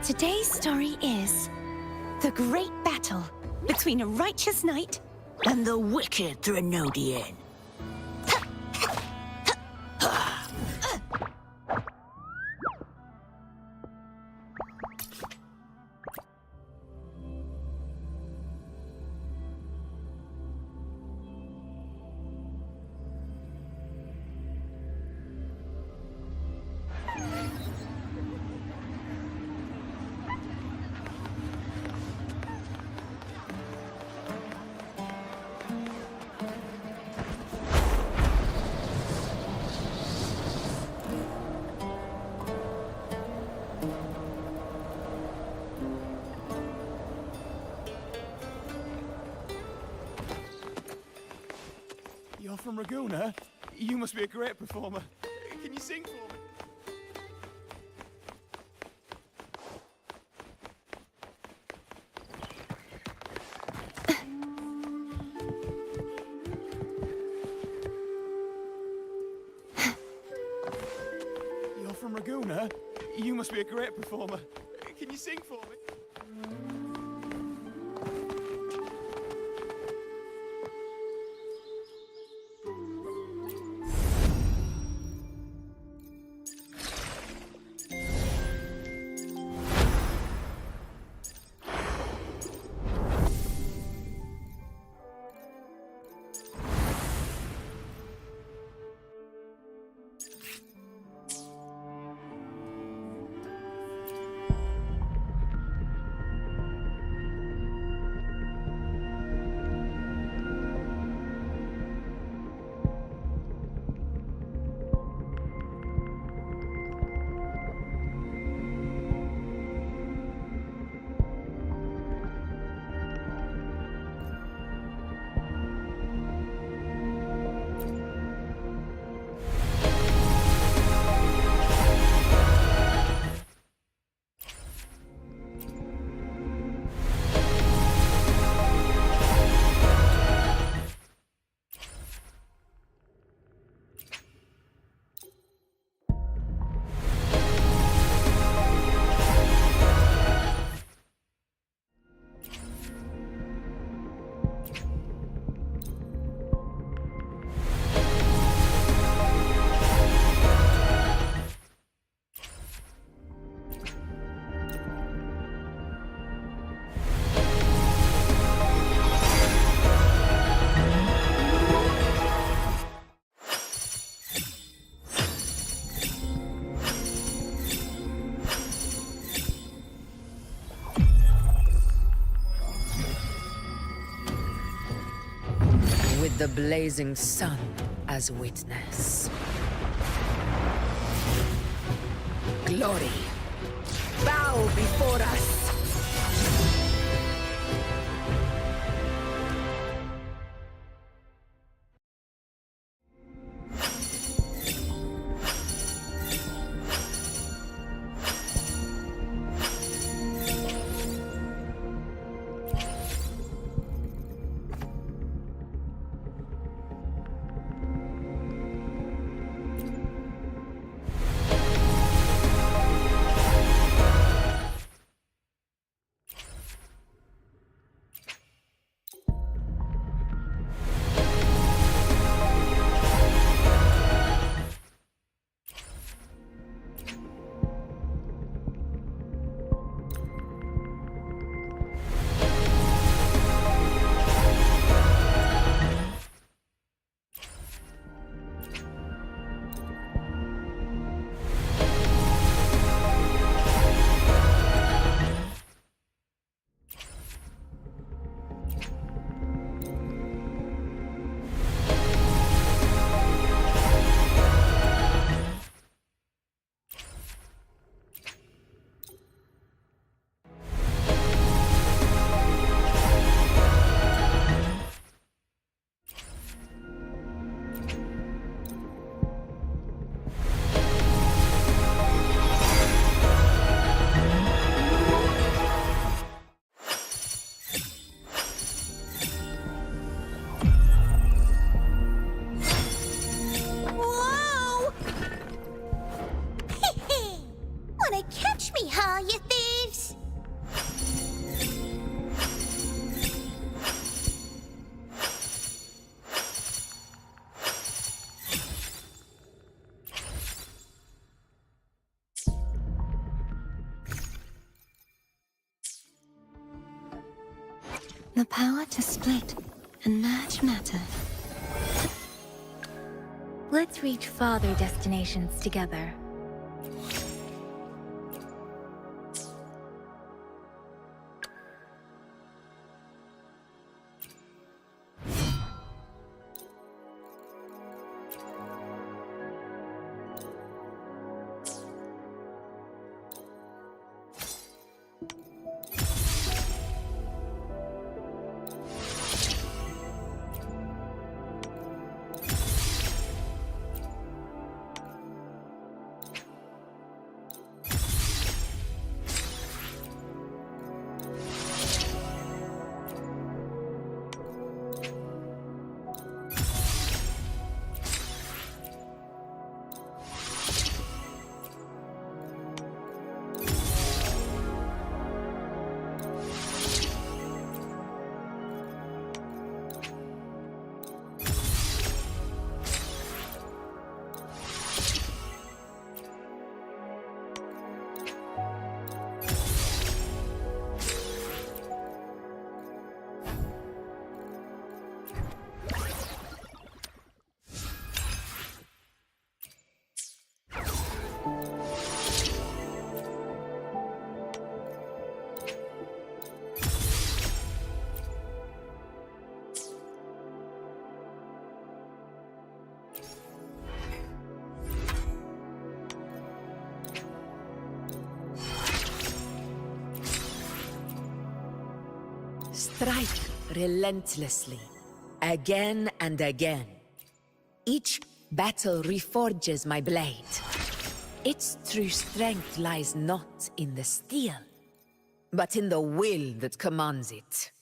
Today's story is the great battle between a righteous knight and the wicked Threnodian. You're from Raguna? You must be a great performer. Can you sing for me? You're from Raguna? You must be a great performer. Can you sing for me? With the blazing sun as witness. Glory, bow before us! Wanna catch me, huh, you thieves? The power to split and merge matter. Let's reach farther destinations together. Strike relentlessly, again and again. Each battle reforges my blade. Its true strength lies not in the steel, but in the will that commands it.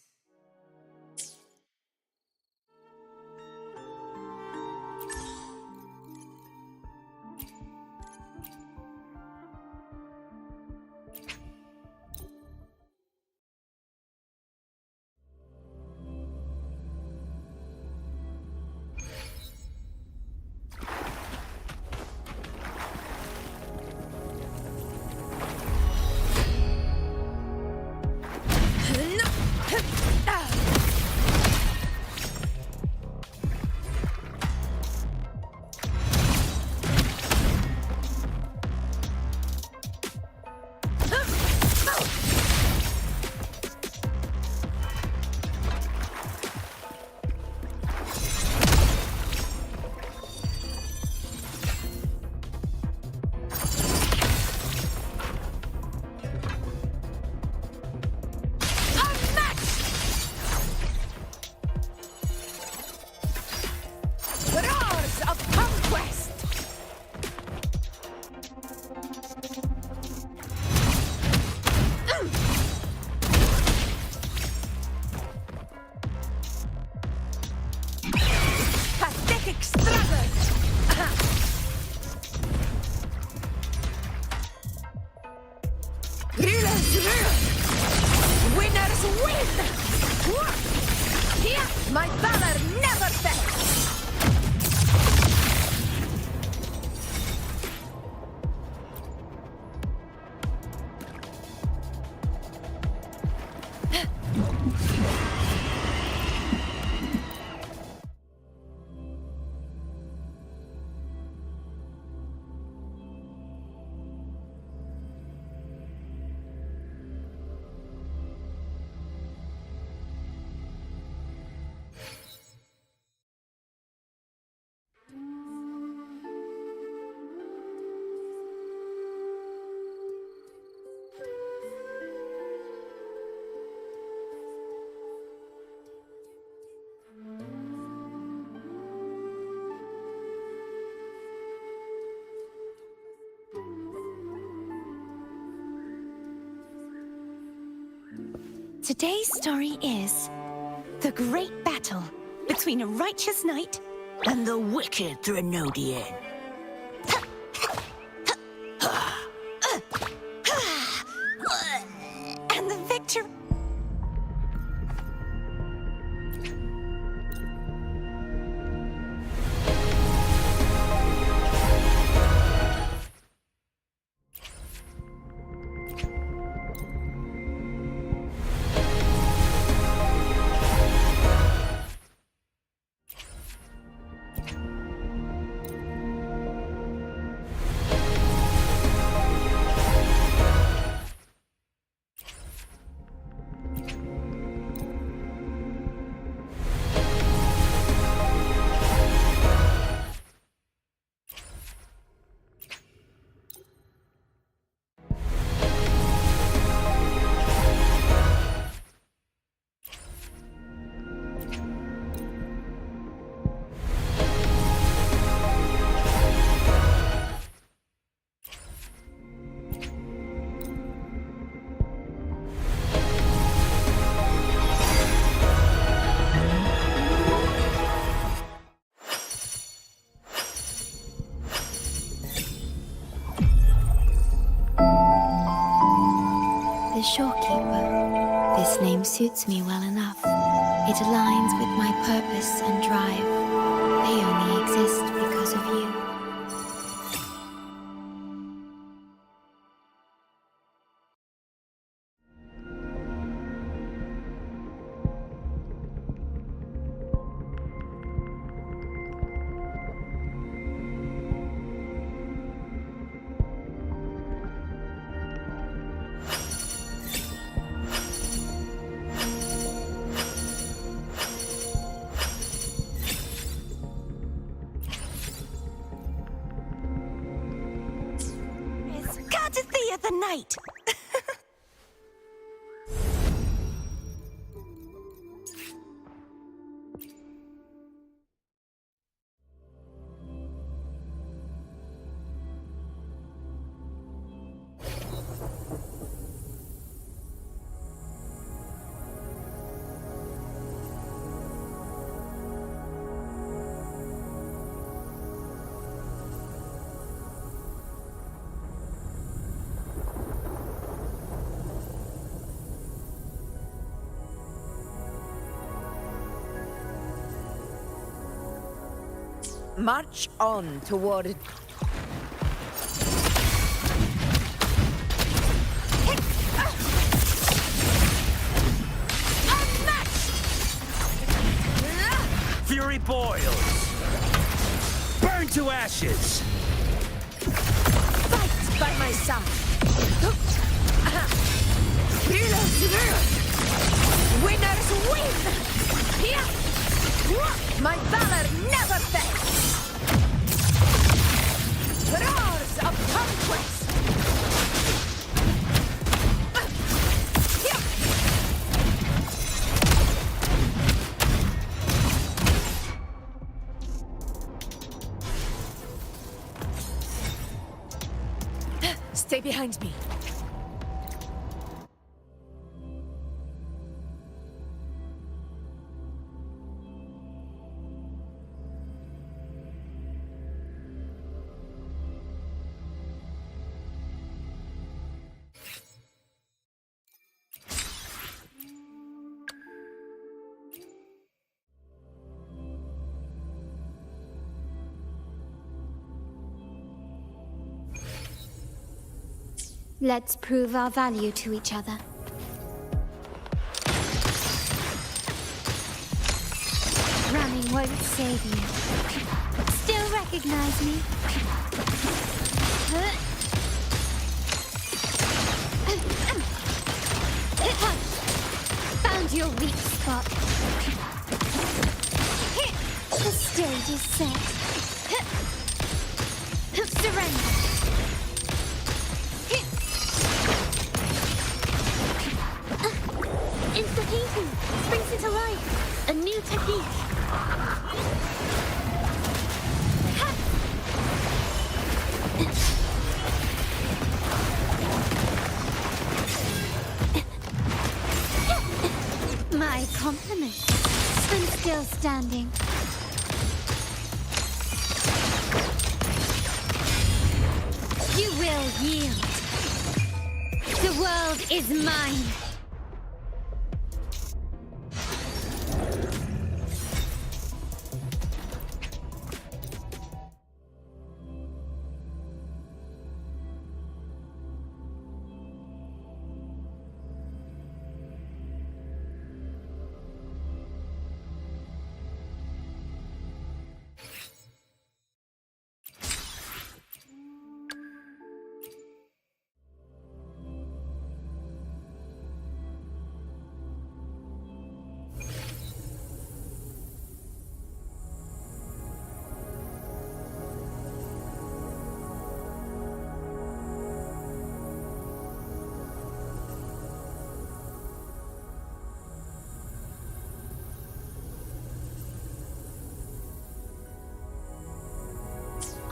Winners win! Here, my valor never fails! Today's story is the great battle between a righteous knight and the wicked Threnodian. And the victor... the Shorekeeper. This name suits me well enough. It aligns with my purpose and drive. They only exist because of you. Courtesy of the night. March on toward... Fury boils! Burn to ashes! Fight by my side! Winners win! My valor never fails! Roars of conquest! Stay behind me. Let's prove our value to each other. Running won't save you. Still recognize me? Found your weak spot. The stage is set. Surrender. Insta-heating brings it to life. A new technique. My compliments. I'm still standing. You will yield. The world is mine.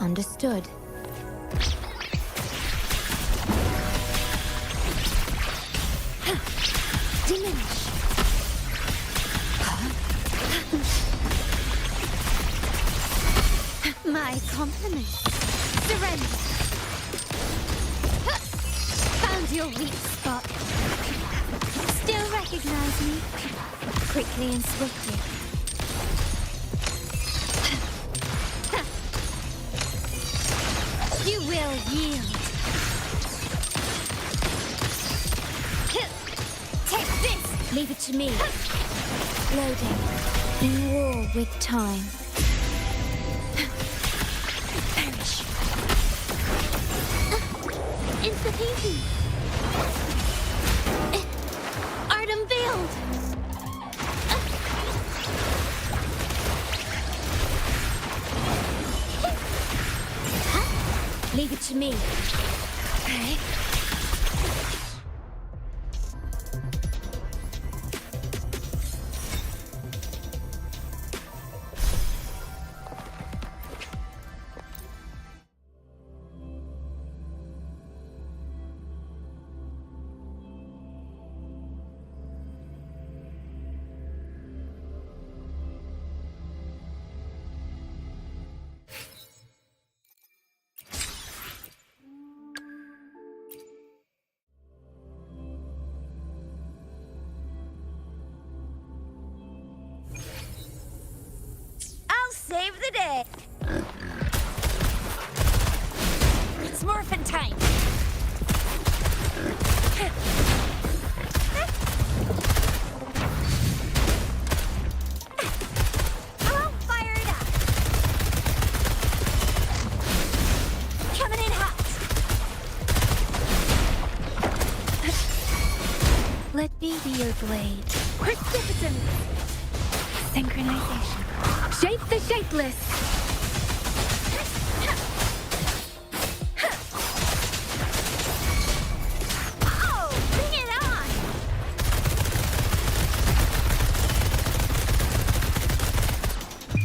Understood. Diminish. My compliments. Surrender. Found your weak spot. you recognize me? Quickly and swiftly. You will yield. Take this! Leave it to me. Loading. In war with time. Perish. Insta-peasy. Art unveiled. Leave it to me. Okay. Save the day. It's morphin' time. I'll fire it up. Coming in hot. Let me be your blade. Precipitance. Synchronization. Shape the shapeless! Oh, bring it on!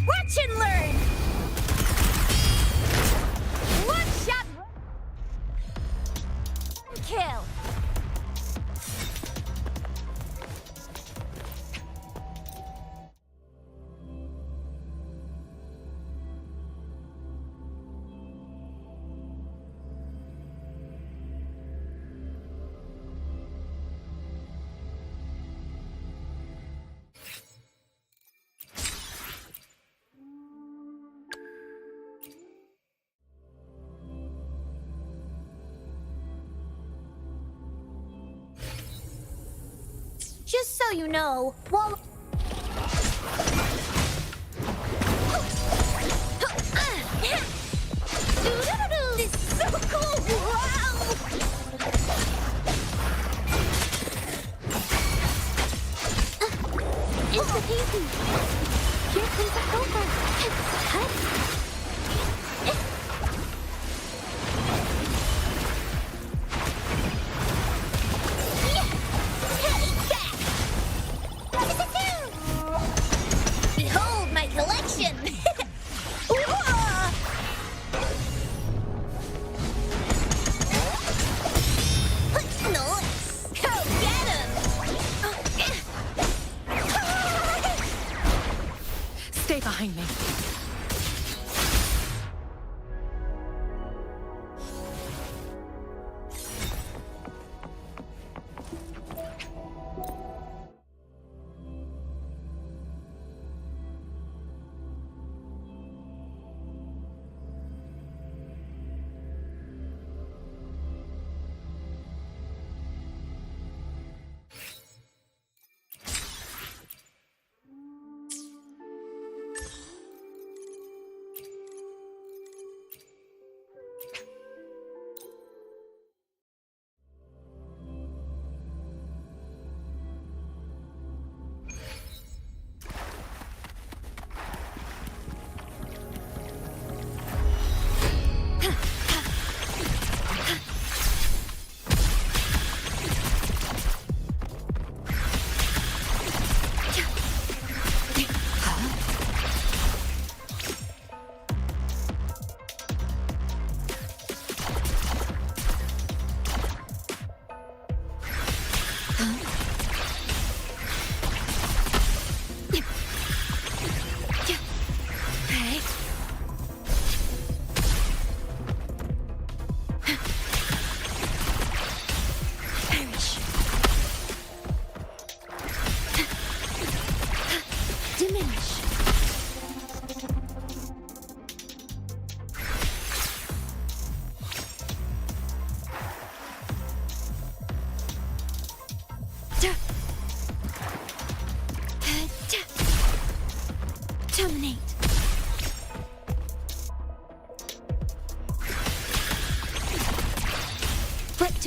Watch and learn! One shot! Kill! Just so you know, while... This is so cool! Wow! Insta-peasy! Here comes a helper! Behold my collection!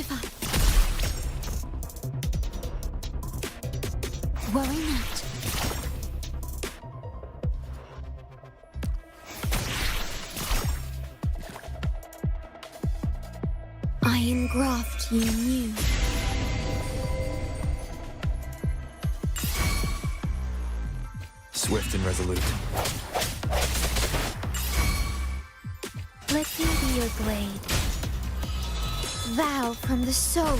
fortify. Worry not. I engraft you new. Swift and resolute. Let me be your blade. Vow from the soul.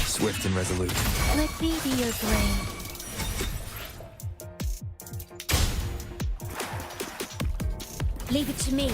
Swift and resolute. Let me be your blade. Leave it to me.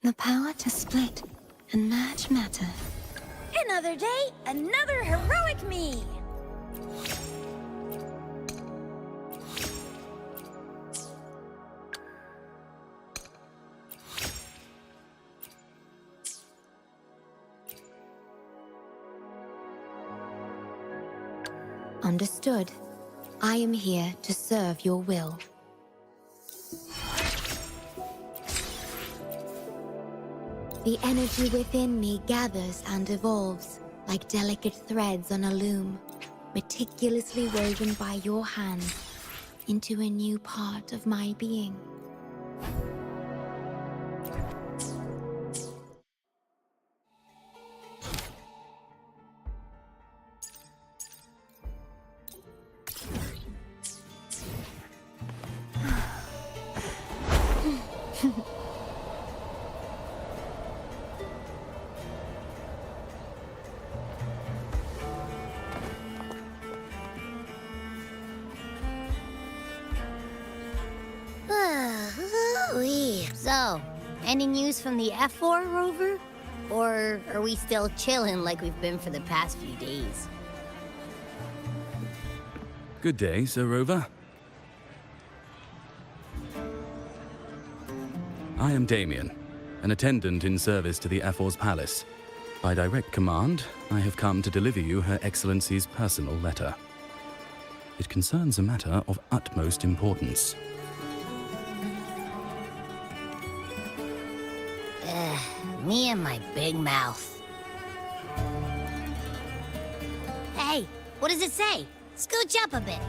The power to split and merge matter. Another day, another heroic me! Understood. I am here to serve your will. The energy within me gathers and evolves, like delicate threads on a loom, meticulously woven by your hand into a new part of my being. So, any news from the F4 rover? Or are we still chilling like we've been for the past few days? Good day, Sir Rover. I am Damien, an attendant in service to the F4's palace. By direct command, I have come to deliver you Her Excellency's personal letter. It concerns a matter of utmost importance. Me and my big mouth. Hey, what does it say? Scooch up a bit.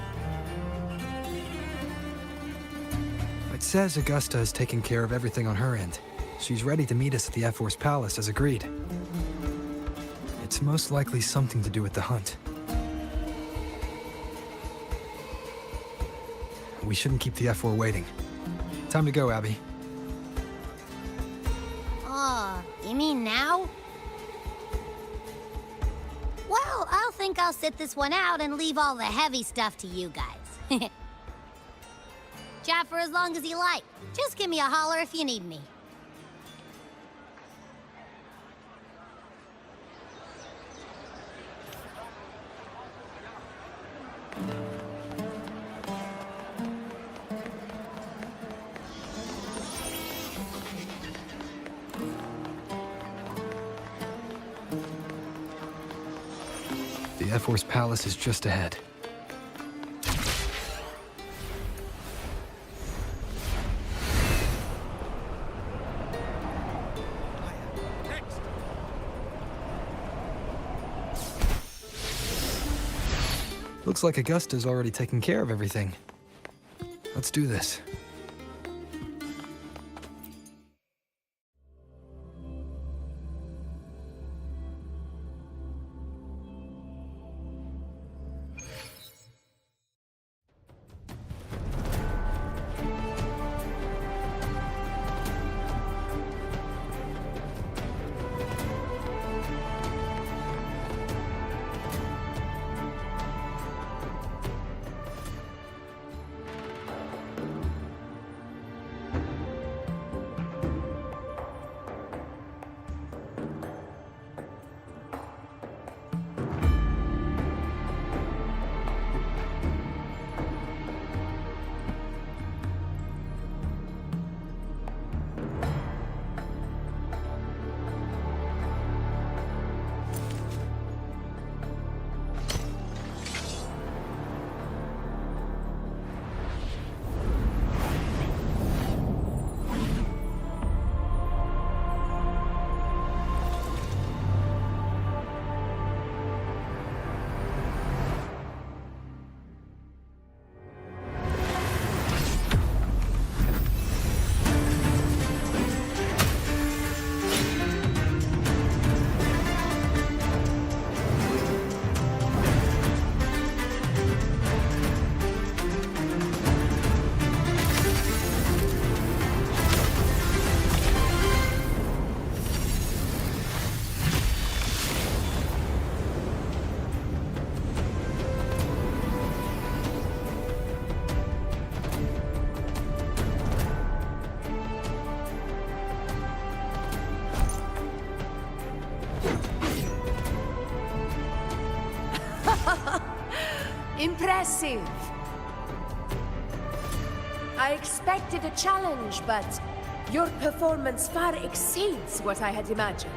It says Augusta is taking care of everything on her end. She's ready to meet us at the F4's palace as agreed. It's most likely something to do with the hunt. We shouldn't keep the F4 waiting. Time to go, Abby. You mean now? Well, I'll think I'll sit this one out and leave all the heavy stuff to you guys. Chat for as long as you like. Just give me a holler if you need me. The F4's palace is just ahead. Looks like Augusta's already taken care of everything. Let's do this. Impressive! I expected a challenge, but your performance far exceeds what I had imagined.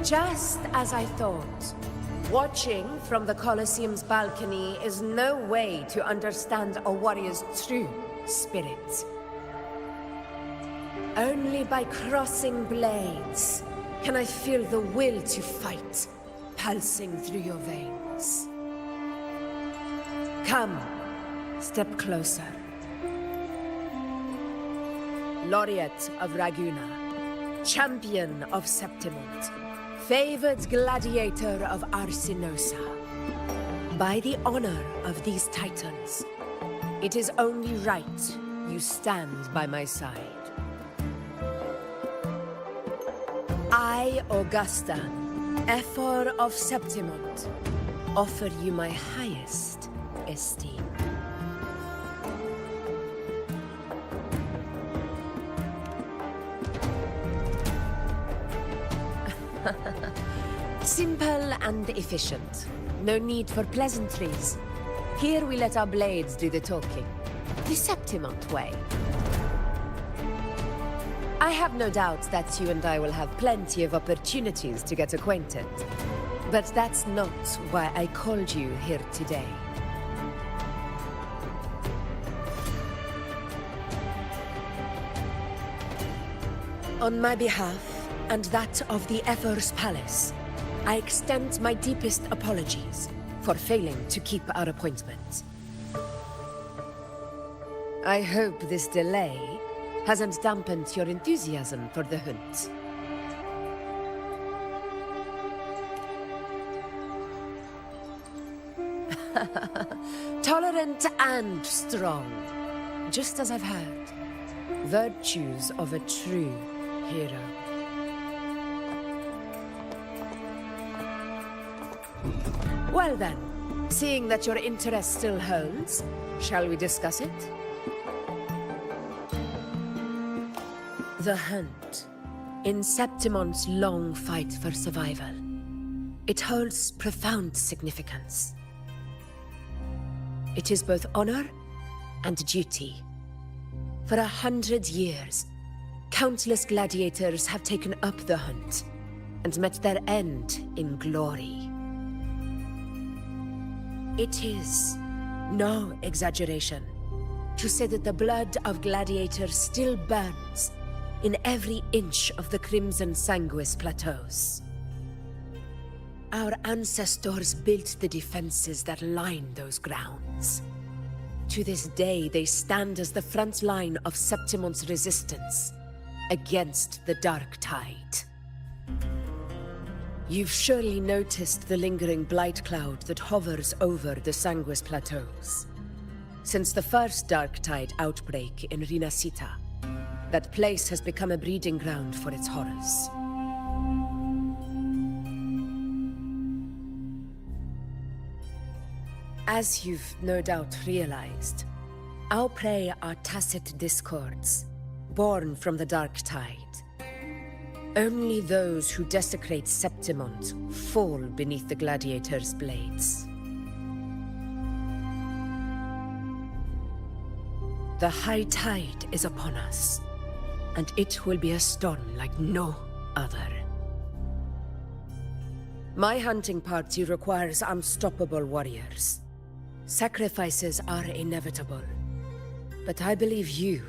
Just as I thought, watching from the Colosseum's balcony is no way to understand a warrior's true spirit. Only by crossing blades can I feel the will to fight pulsing through your veins. Come, step closer. Laureate of Raguna, champion of Septimont, favored gladiator of Arsinosa. By the honor of these titans, it is only right you stand by my side. I, Augusta, Ephor of Septimont, offer you my highest esteem. Simple and efficient. No need for pleasantries. Here we let our blades do the talking. The Septimont way. I have no doubt that you and I will have plenty of opportunities to get acquainted. But that's not why I called you here today. On my behalf, and that of the Ephor's Palace, I extend my deepest apologies for failing to keep our appointment. I hope this delay hasn't dampened your enthusiasm for the hunt. Tolerant and strong, just as I've heard. Virtues of a true hero. Well then, seeing that your interest still holds, shall we discuss it? The hunt. In Septimont's long fight for survival, it holds profound significance. It is both honor and duty. For 100 years, countless gladiators have taken up the hunt and met their end in glory. It is no exaggeration to say that the blood of gladiators still burns in every inch of the Crimson Sanguis plateaus. Our ancestors built the defenses that line those grounds. To this day, they stand as the front line of Septimont's resistance against the Dark Tide. You've surely noticed the lingering blight cloud that hovers over the Sanguis plateaus. Since the first Dark Tide outbreak in Rinasita, that place has become a breeding ground for its horrors. As you've no doubt realized, our prey are tacit discords, born from the Dark Tide. Only those who desecrate Septimont fall beneath the gladiators' blades. The high tide is upon us, and it will be a storm like no other. My hunting party requires unstoppable warriors. Sacrifices are inevitable, but I believe you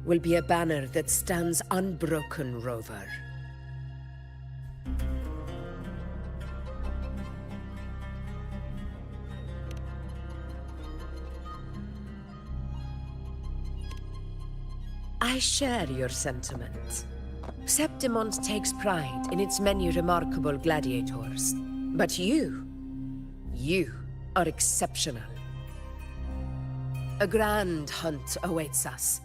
will be a banner that stands unbroken, Rover. I share your sentiment. Septimont takes pride in its many remarkable gladiators. But you are exceptional. A grand hunt awaits us,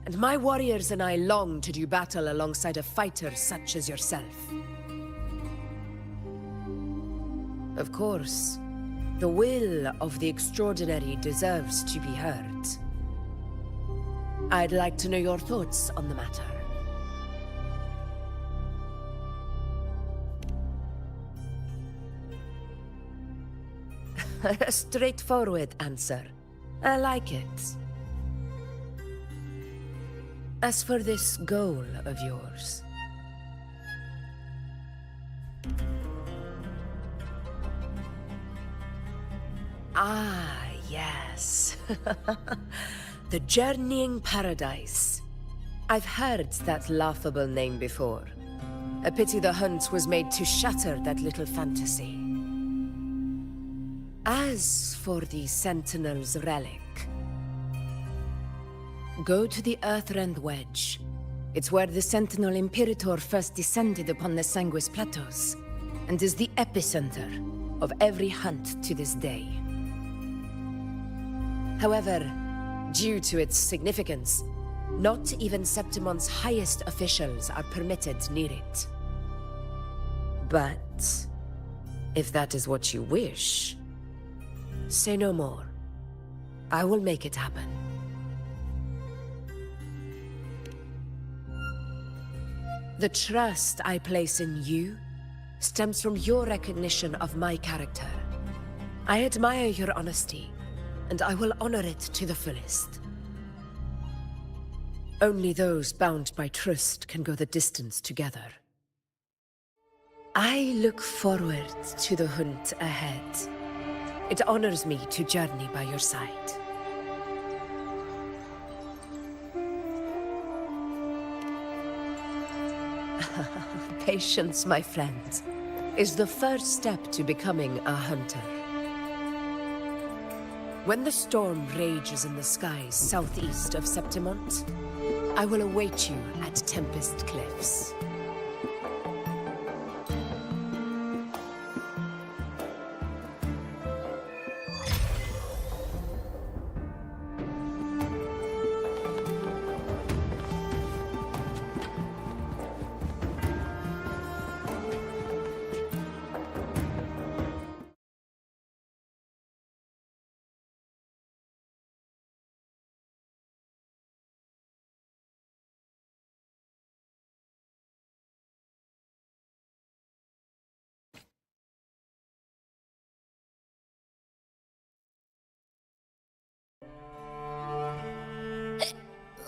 and my warriors and I long to do battle alongside a fighter such as yourself. Of course, the will of the extraordinary deserves to be heard. I'd like to know your thoughts on the matter. A straightforward answer. I like it. As for this goal of yours... Ah, yes. The Journeying Paradise. I've heard that laughable name before. A pity the hunt was made to shatter that little fantasy. As for the Sentinel's relic, go to the Earthrend Wedge. It's where the Sentinel Imperator first descended upon the Sanguis Plateaus, and is the epicenter of every hunt to this day. However, due to its significance, not even Septimon's highest officials are permitted near it. But if that is what you wish, say no more. I will make it happen. The trust I place in you stems from your recognition of my character. I admire your honesty, and I will honor it to the fullest. Only those bound by trust can go the distance together. I look forward to the hunt ahead. It honors me to journey by your side. Patience, my friend, is the first step to becoming a hunter. When the storm rages in the skies southeast of Septimont, I will await you at Tempest Cliffs.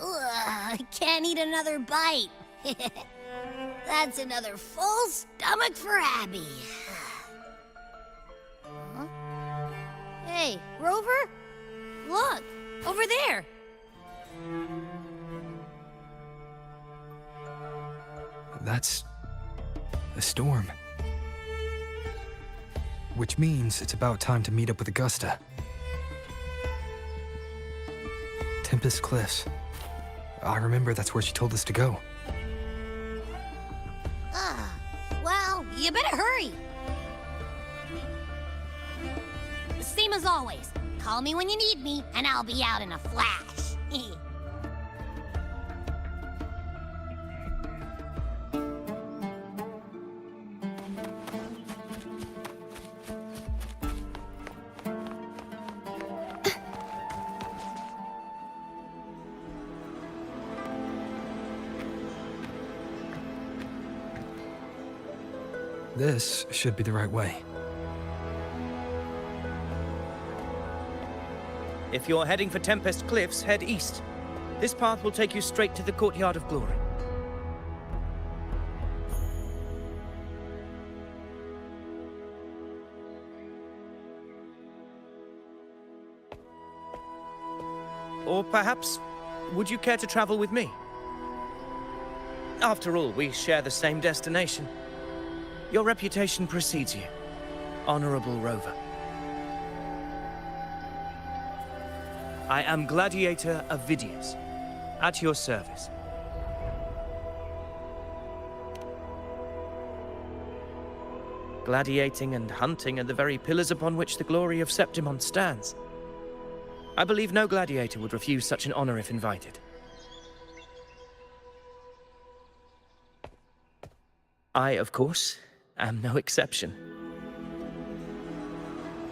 Ugh, I can't eat another bite. That's another full stomach for Abby. Huh? Hey, Rover? Look, over there. That's a storm. Which means it's about time to meet up with Augusta. Tempest Cliffs. I remember that's where she told us to go. Well, you better hurry. Same as always. Call me when you need me, and I'll be out in a flash. This should be the right way. If you're heading for Tempest Cliffs, head east. This path will take you straight to the Courtyard of Glory. Or perhaps, would you care to travel with me? After all, we share the same destination. Your reputation precedes you, Honorable Rover. I am Gladiator Avidius, at your service. Gladiating and hunting are the very pillars upon which the glory of Septimont stands. I believe no gladiator would refuse such an honor if invited. I, of course, am no exception.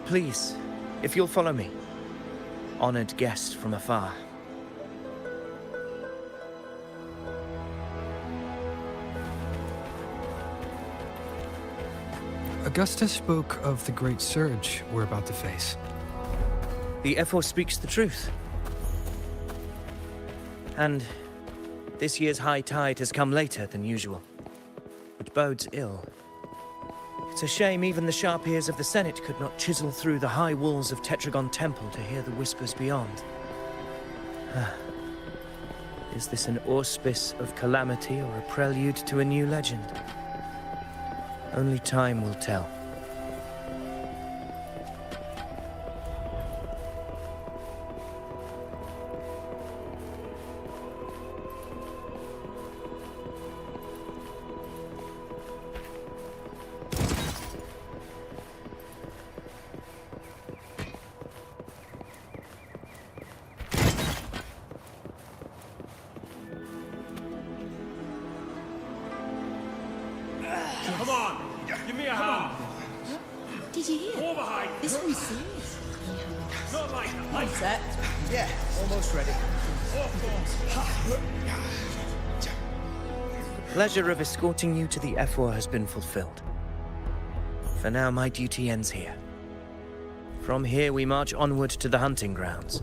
Please, if you'll follow me, honored guest from afar. Augusta spoke of the great surge we're about to face. The Ephor speaks the truth. And this year's high tide has come later than usual, which bodes ill. It's a shame even the sharp ears of the Senate could not chisel through the high walls of Tetragon Temple to hear the whispers beyond. Is this an auspice of calamity or a prelude to a new legend? Only time will tell. Come on, give me a hand. Did you hear? More behind. This one's serious. Not like that. Set. Yeah, almost ready. The pleasure of escorting you to the Ephor has been fulfilled. For now, my duty ends here. From here, we march onward to the hunting grounds,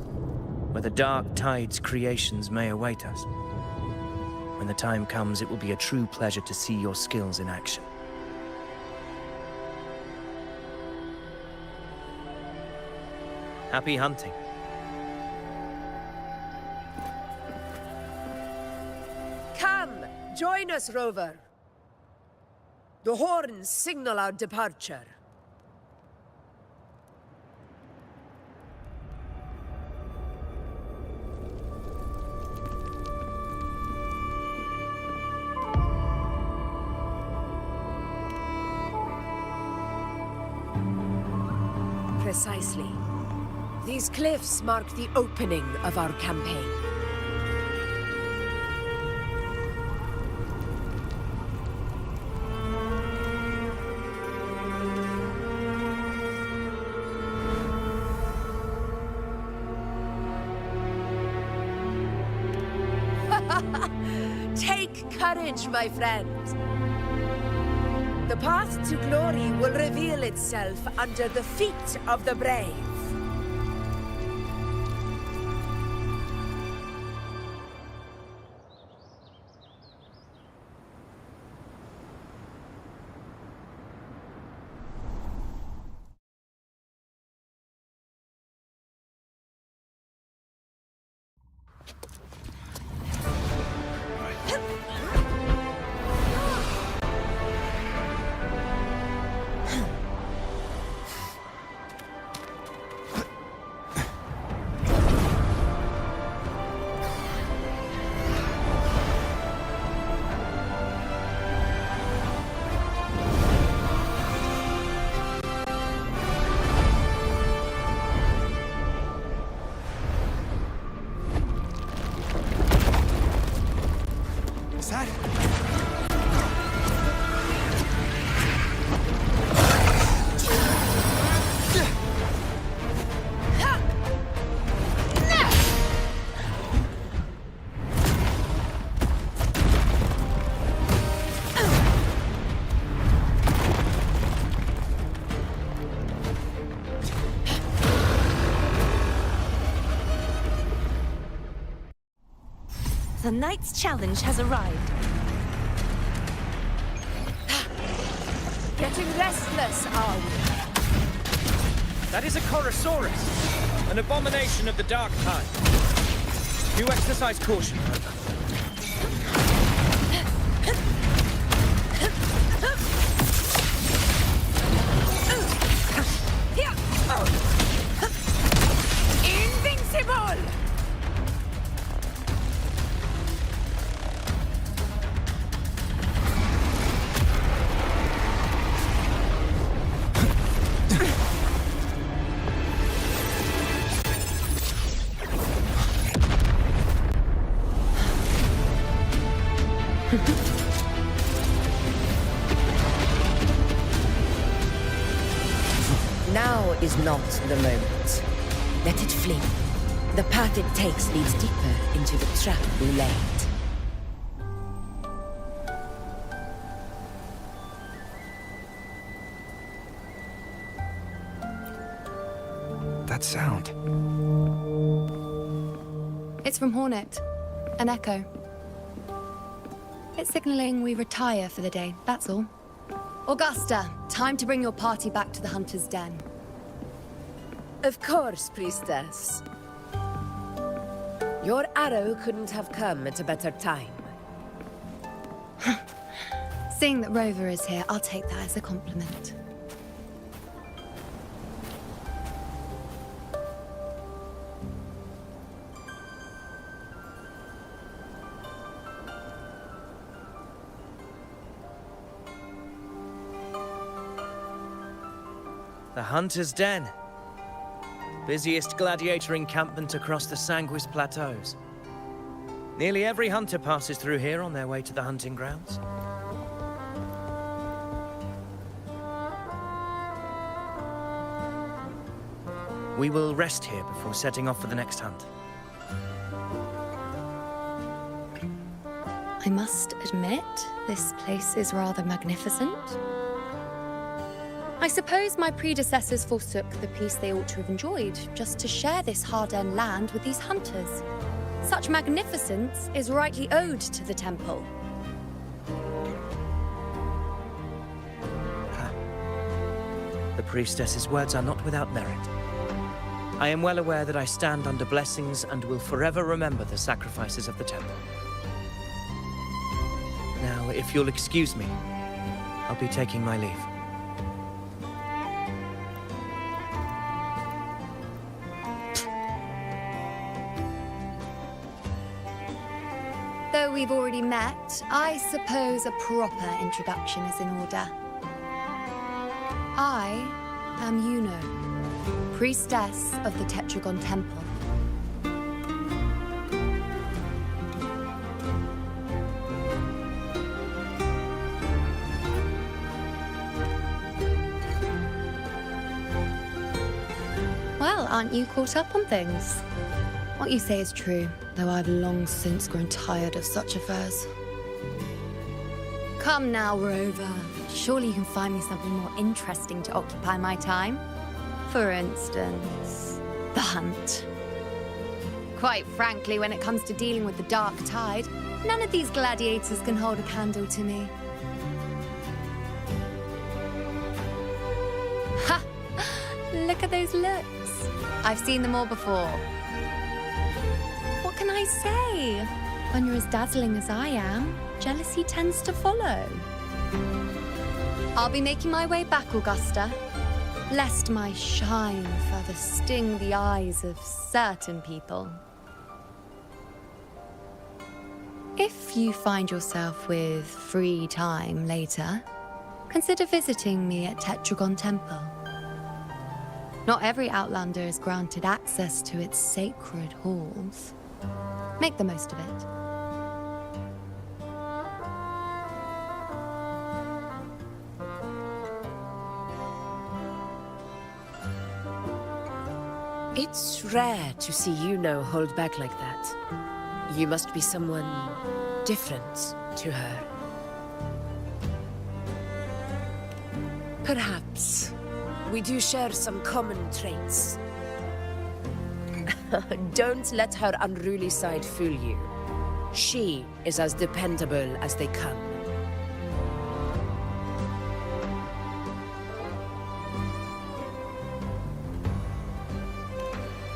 where the Dark Tide's creations may await us. When the time comes, it will be a true pleasure to see your skills in action. Happy hunting. Come, join us, Rover. The horns signal our departure. Precisely. These cliffs mark the opening of our campaign. Take courage, my friend. The path to glory will reveal itself under the feet of the brave. The knight's challenge has arrived. Getting restless, are we? That is a Chorosaurus, an abomination of the Dark Tide. You exercise caution, Rover. Invincible! Now is not the moment. Let it flee. The path it takes leads deeper into the trap we laid. That sound? It's from Hornet. An echo. It's signaling we retire for the day, that's all. Augusta, time to bring your party back to the Hunter's Den. Of course, priestess. Your arrow couldn't have come at a better time. Seeing that Rover is here, I'll take that as a compliment. The Hunter's Den. Busiest gladiator encampment across the Sanguis Plateaus. Nearly every hunter passes through here on their way to the hunting grounds. We will rest here before setting off for the next hunt. I must admit, this place is rather magnificent. I suppose my predecessors forsook the peace they ought to have enjoyed, just to share this hard-earned land with these hunters. Such magnificence is rightly owed to the temple. The priestess's words are not without merit. I am well aware that I stand under blessings and will forever remember the sacrifices of the temple. Now, if you'll excuse me, I'll be taking my leave. Though we've already met, I suppose a proper introduction is in order. I am Iuno, priestess of the Tetragon Temple. Well, aren't you caught up on things? What you say is true, though I've long since grown tired of such affairs. Come now, Rover. Surely you can find me something more interesting to occupy my time. For instance, the hunt. Quite frankly, when it comes to dealing with the Dark Tide, none of these gladiators can hold a candle to me. Ha! Look at those looks. I've seen them all before. What can I say? When you're as dazzling as I am, jealousy tends to follow. I'll be making my way back, Augusta, lest my shine further sting the eyes of certain people. If you find yourself with free time later, consider visiting me at Tetragon Temple. Not every Outlander is granted access to its sacred halls. Make the most of it. It's rare to see Iuno hold back like that. You must be someone different to her. Perhaps we do share some common traits. Don't let her unruly side fool you. She is as dependable as they come.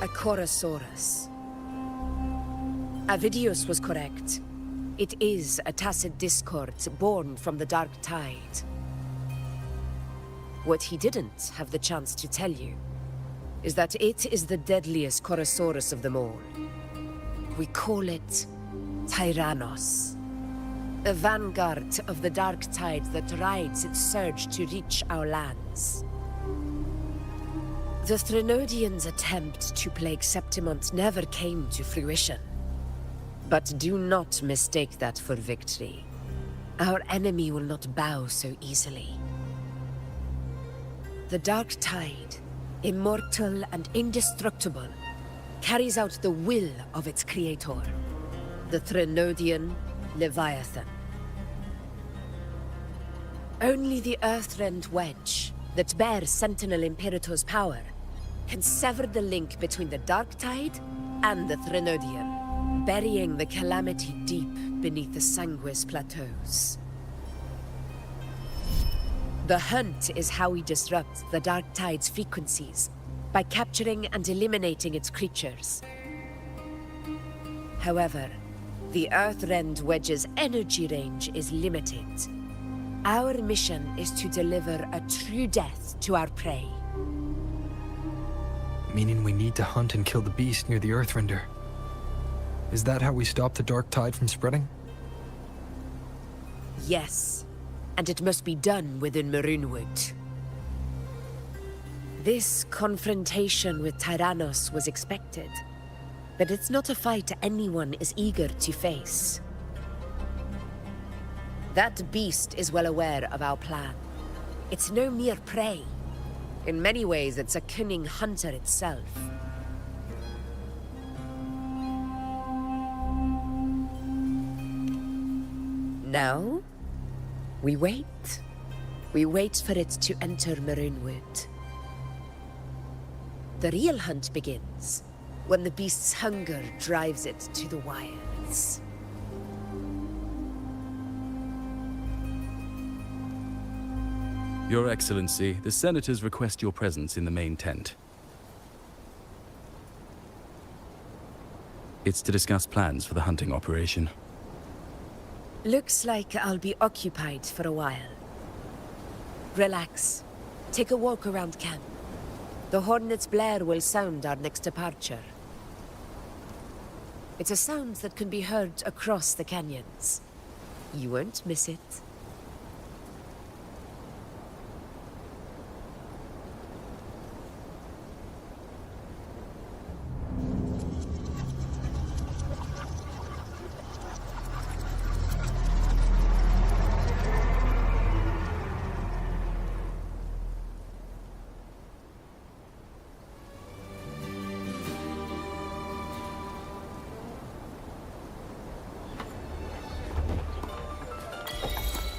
A Chorosaurus. Avidius was correct. It is a tacit discord born from the Dark Tide. What he didn't have the chance to tell you is that it is the deadliest Chorosaurus of them all. We call it Tyrannos. A vanguard of the Dark Tide that rides its surge to reach our lands. The Threnodians' attempt to plague Septimont never came to fruition. But do not mistake that for victory. Our enemy will not bow so easily. The Dark Tide, immortal and indestructible, carries out the will of its creator, the Threnodian Leviathan. Only the Earthrend Wedge, that bears Sentinel Imperator's power, can sever the link between the Dark Tide and the Threnodian, burying the calamity deep beneath the Sanguis plateaus. The hunt is how we disrupt the Dark Tide's frequencies, by capturing and eliminating its creatures. However, the Earthrend Wedge's energy range is limited. Our mission is to deliver a true death to our prey. Meaning we need to hunt and kill the beast near the Earthrender. Is that how we stop the Dark Tide from spreading? Yes, and it must be done within Maroonwood. This confrontation with Tyrannos was expected, but it's not a fight anyone is eager to face. That beast is well aware of our plan. It's no mere prey. In many ways, it's a cunning hunter itself. Now, we wait. We wait for it to enter Maroonwood. The real hunt begins when the beast's hunger drives it to the wilds. Your Excellency, the Senators request your presence in the main tent. It's to discuss plans for the hunting operation. Looks like I'll be occupied for a while. Relax. Take a walk around camp. The Hornet's blare will sound our next departure. It's a sound that can be heard across the canyons. You won't miss it.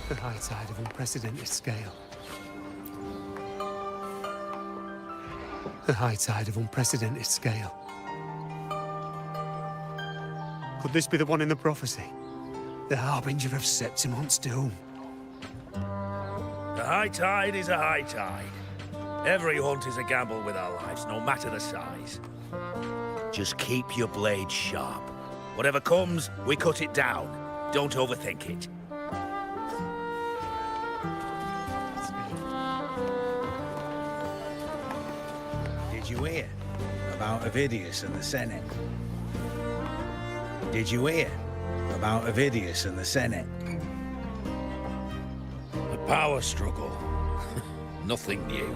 The high tide of unprecedented scale. The high tide of unprecedented scale. Could this be the one in the prophecy? The harbinger of Septimon's doom. The high tide is a high tide. Every hunt is a gamble with our lives, no matter the size. Just keep your blade sharp. Whatever comes, we cut it down. Don't overthink it. Did you hear about Ovidius and the Senate? Did you hear about Ovidius and the Senate? A power struggle. Nothing new.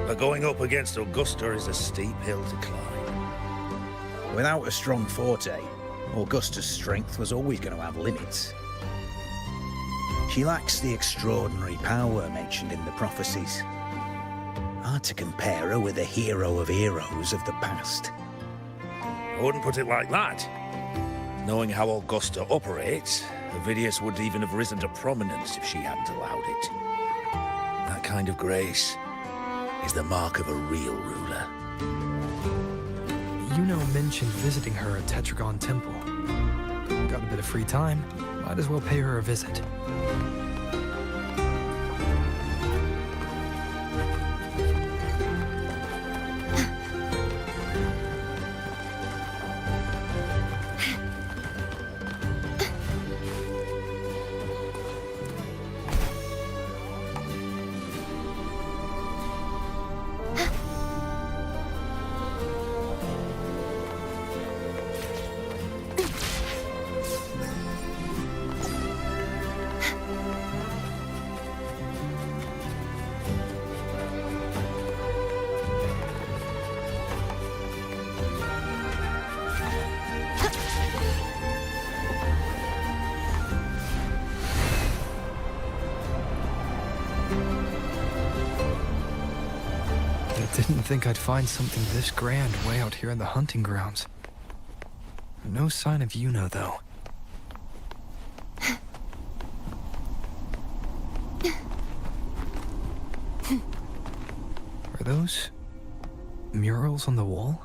But going up against Augusta is a steep hill to climb. Without a strong forte, Augusta's strength was always going to have limits. She lacks the extraordinary power mentioned in the prophecies. Hard to compare her with a hero of heroes of the past. I wouldn't put it like that. Knowing how Augusta operates, Ovidius would even have risen to prominence if she hadn't allowed it. That kind of grace is the mark of a real ruler. Iuno mentioned visiting her at Tetragon Temple. Got a bit of free time, might as well pay her a visit. Didn't think I'd find something this grand way out here in the hunting grounds. No sign of Iuno, though. Are those murals on the wall?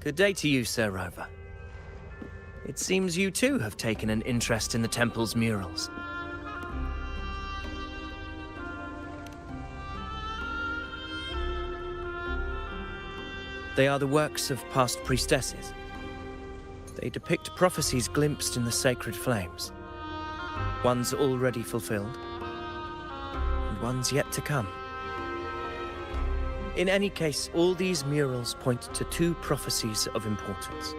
Good day to you, Sir Rover. It seems you too have taken an interest in the temple's murals. They are the works of past priestesses. They depict prophecies glimpsed in the sacred flames. Ones already fulfilled, and ones yet to come. In any case, all these murals point to two prophecies of importance.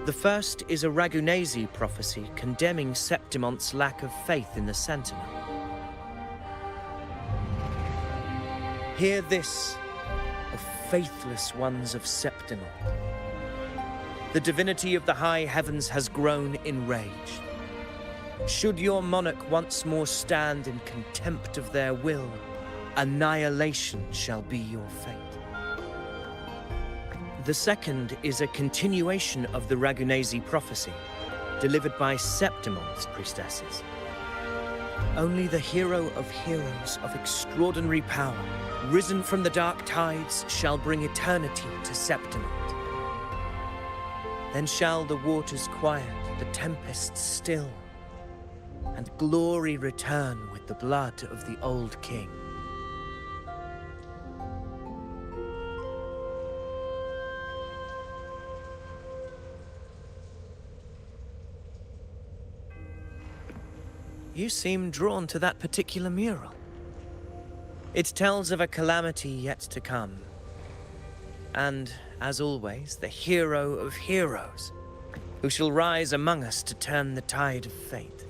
The first is a Ragunesi prophecy condemning Septimon's lack of faith in the Sentinel. Hear this, O faithless ones of Septimon. The divinity of the high heavens has grown enraged. Should your monarch once more stand in contempt of their will, annihilation shall be your fate. The second is a continuation of the Ragunesi prophecy, delivered by Septimon's priestesses. Only the hero of heroes of extraordinary power, risen from the dark tides, shall bring eternity to Septimon. Then shall the waters quiet, the tempests still, and glory return with the blood of the old king. You seem drawn to that particular mural. It tells of a calamity yet to come. And, as always, the hero of heroes, who shall rise among us to turn the tide of fate.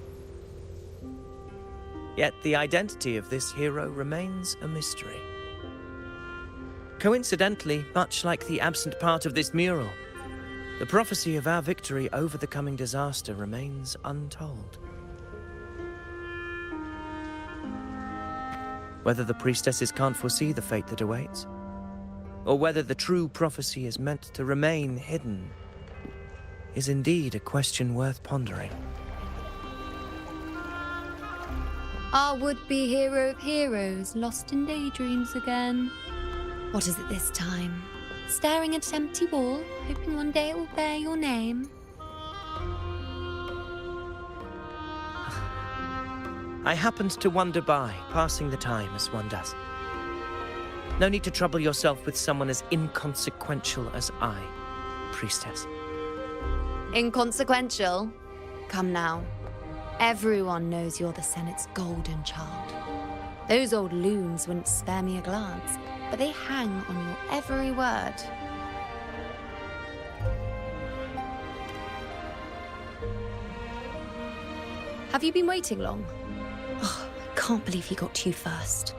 Yet the identity of this hero remains a mystery. Coincidentally, much like the absent part of this mural, the prophecy of our victory over the coming disaster remains untold. Whether the priestesses can't foresee the fate that awaits, or whether the true prophecy is meant to remain hidden, is indeed a question worth pondering. Our would-be hero of heroes, lost in daydreams again. What is it this time? Staring at an empty wall, hoping one day it will bear your name? I happened to wander by, passing the time as one does. No need to trouble yourself with someone as inconsequential as I, priestess. Inconsequential? Come now. Everyone knows you're the Senate's golden child. Those old loons wouldn't spare me a glance, but they hang on your every word. Have you been waiting long? Oh, I can't believe he got to you first.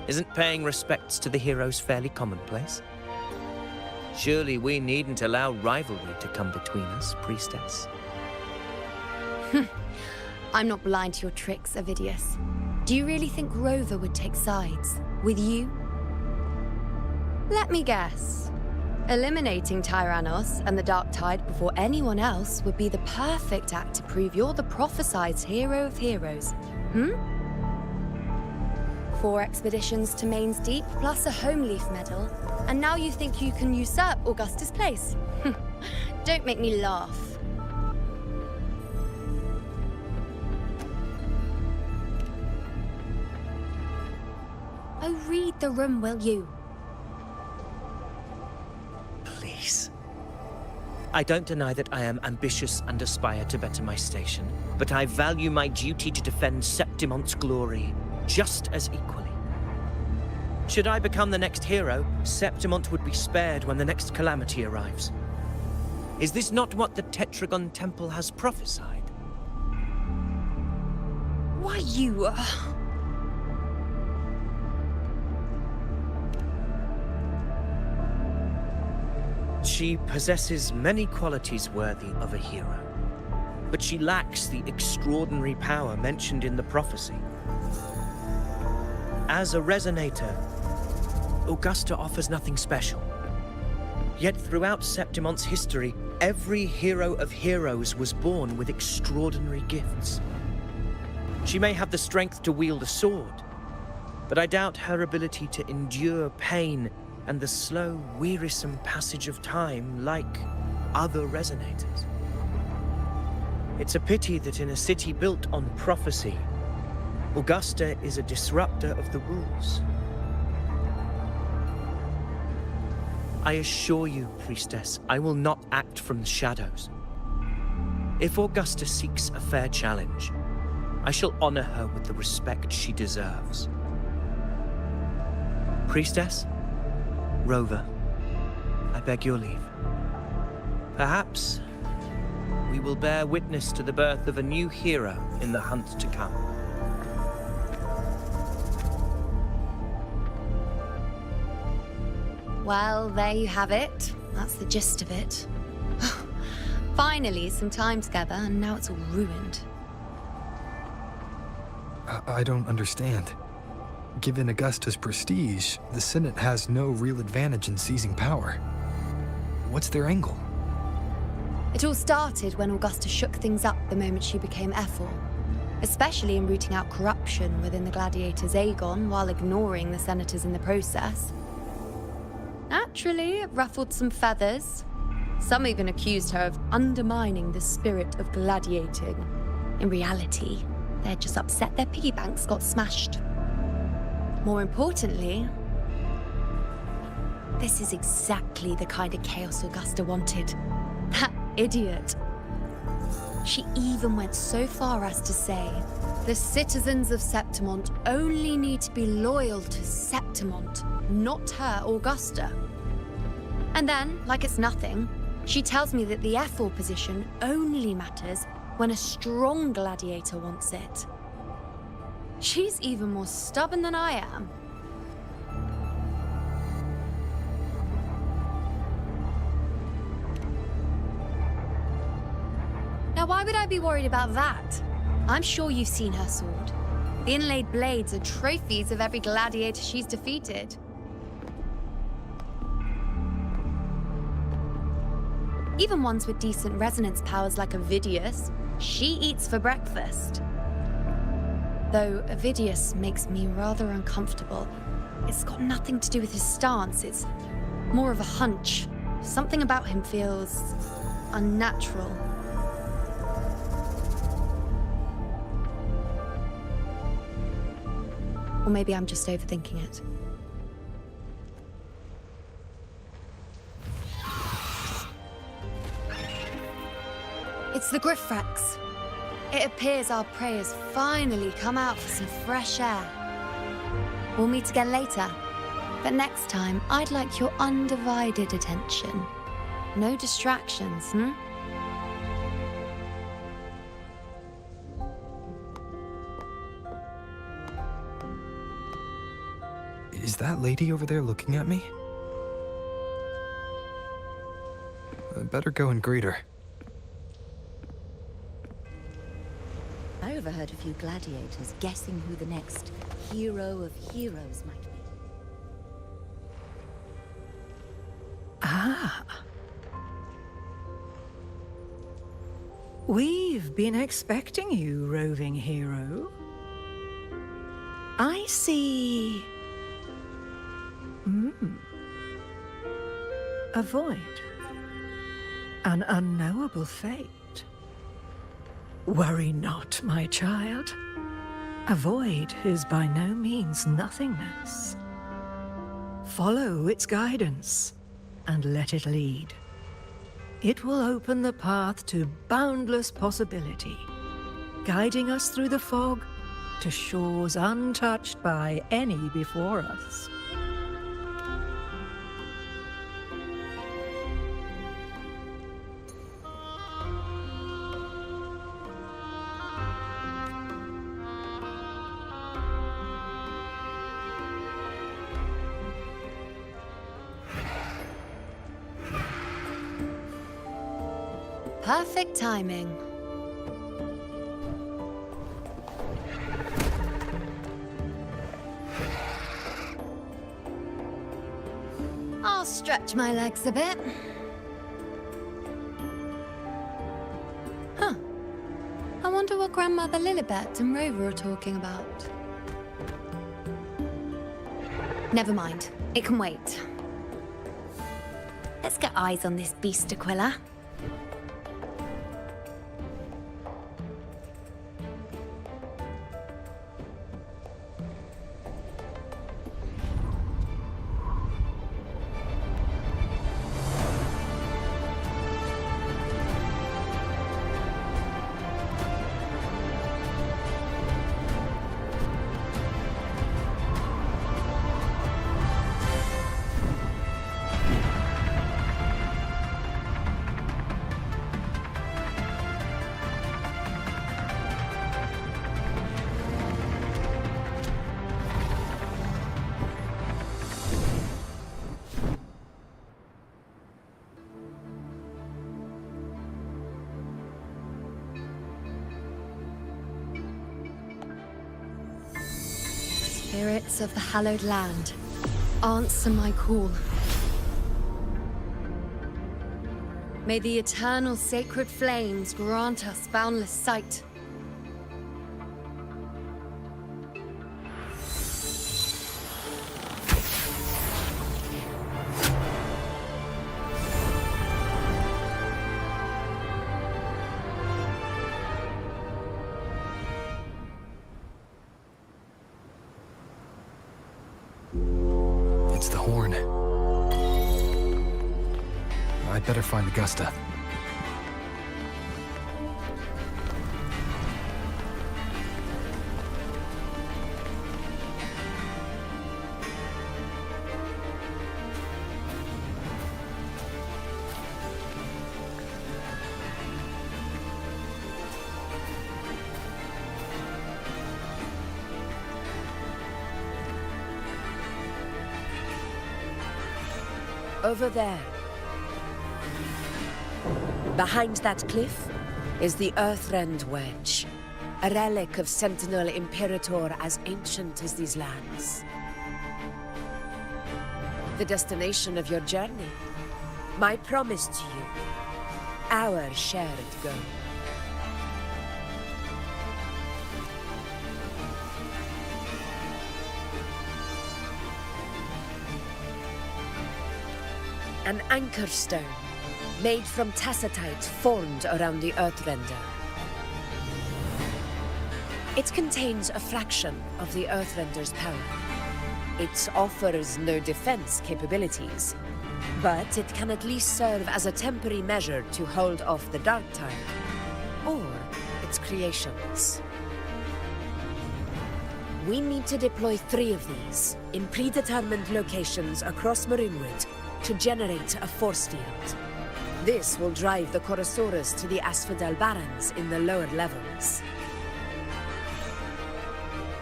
Isn't paying respects to the heroes fairly commonplace? Surely we needn't allow rivalry to come between us, priestess. I'm not blind to your tricks, Avidius. Do you really think Rover would take sides? With you? Let me guess. Eliminating Tyrannos and the Dark Tide before anyone else would be the perfect act to prove you're the prophesied hero of heroes. 4 expeditions to Main's Deep, plus a Home Leaf medal, and now you think you can usurp Augusta's place? Don't make me laugh. Oh, read the room, will you? Please. I don't deny that I am ambitious and aspire to better my station, but I value my duty to defend Septimont's glory just as equally. Should I become the next hero, Septimont would be spared when the next calamity arrives. Is this not what the Tetragon Temple has prophesied? Why, you... She possesses many qualities worthy of a hero, but she lacks the extraordinary power mentioned in the prophecy. As a resonator, Augusta offers nothing special. Yet throughout Septimont's history, every hero of heroes was born with extraordinary gifts. She may have the strength to wield a sword, but I doubt her ability to endure pain and the slow, wearisome passage of time like other resonators. It's a pity that in a city built on prophecy, Augusta is a disruptor of the rules. I assure you, priestess, I will not act from the shadows. If Augusta seeks a fair challenge, I shall honor her with the respect she deserves. Priestess, Rover, I beg your leave. Perhaps we will bear witness to the birth of a new hero in the hunt to come. Well, there you have it. That's the gist of it. Finally, some time together, and now it's all ruined. I don't understand. Given Augusta's prestige, the Senate has no real advantage in seizing power. What's their angle? It all started when Augusta shook things up the moment she became Ephor, especially in rooting out corruption within the gladiators Aegon while ignoring the senators in the process. Naturally, it ruffled some feathers. Some even accused her of undermining the spirit of gladiating. In reality, they're just upset their piggy banks got smashed. More importantly, this is exactly the kind of chaos Augusta wanted. That idiot. She even went so far as to say, the citizens of Septimont only need to be loyal to Septimont, not her, Augusta. And then, like it's nothing, she tells me that the Ephor position only matters when a strong gladiator wants it. She's even more stubborn than I am. Now, why would I be worried about that? I'm sure you've seen her sword. The inlaid blades are trophies of every gladiator she's defeated. Even ones with decent resonance powers like Avidius, she eats for breakfast. Though Avidius makes me rather uncomfortable. It's got nothing to do with his stance, it's more of a hunch. Something about him feels unnatural. Or maybe I'm just overthinking it. It's the Griffrex. It appears our prey has finally come out for some fresh air. We'll meet again later. But next time, I'd like your undivided attention. No distractions, Is that lady over there looking at me? I better go and greet her. I overheard a few gladiators guessing who the next hero of heroes might be. Ah. We've been expecting you, roving hero. I see... A void. An unknowable fate. Worry not, my child. A void is by no means nothingness. Follow its guidance, and let it lead. It will open the path to boundless possibility, guiding us through the fog to shores untouched by any before us. Perfect timing. I'll stretch my legs a bit. Huh. I wonder what Grandmother Lilibet and Rover are talking about. Never mind. It can wait. Let's get eyes on this beast Aquila. Spirits of the hallowed land, answer my call. May the eternal sacred flames grant us boundless sight. It's the horn. I'd better find Augusta. Over there. Behind that cliff is the Earthrend Wedge. A relic of Sentinel Imperator as ancient as these lands. The destination of your journey. My promise to you. Our shared goal. An anchor stone, made from tacitite formed around the Earthrender. It contains a fraction of the Earthrender's power. It offers no defense capabilities, but it can at least serve as a temporary measure to hold off the Dark Tide, or its creations. We need to deploy 3 of these in predetermined locations across Maroonwood to generate a force field. This will drive the Chorosaurus to the Asphodel Barrens in the lower levels.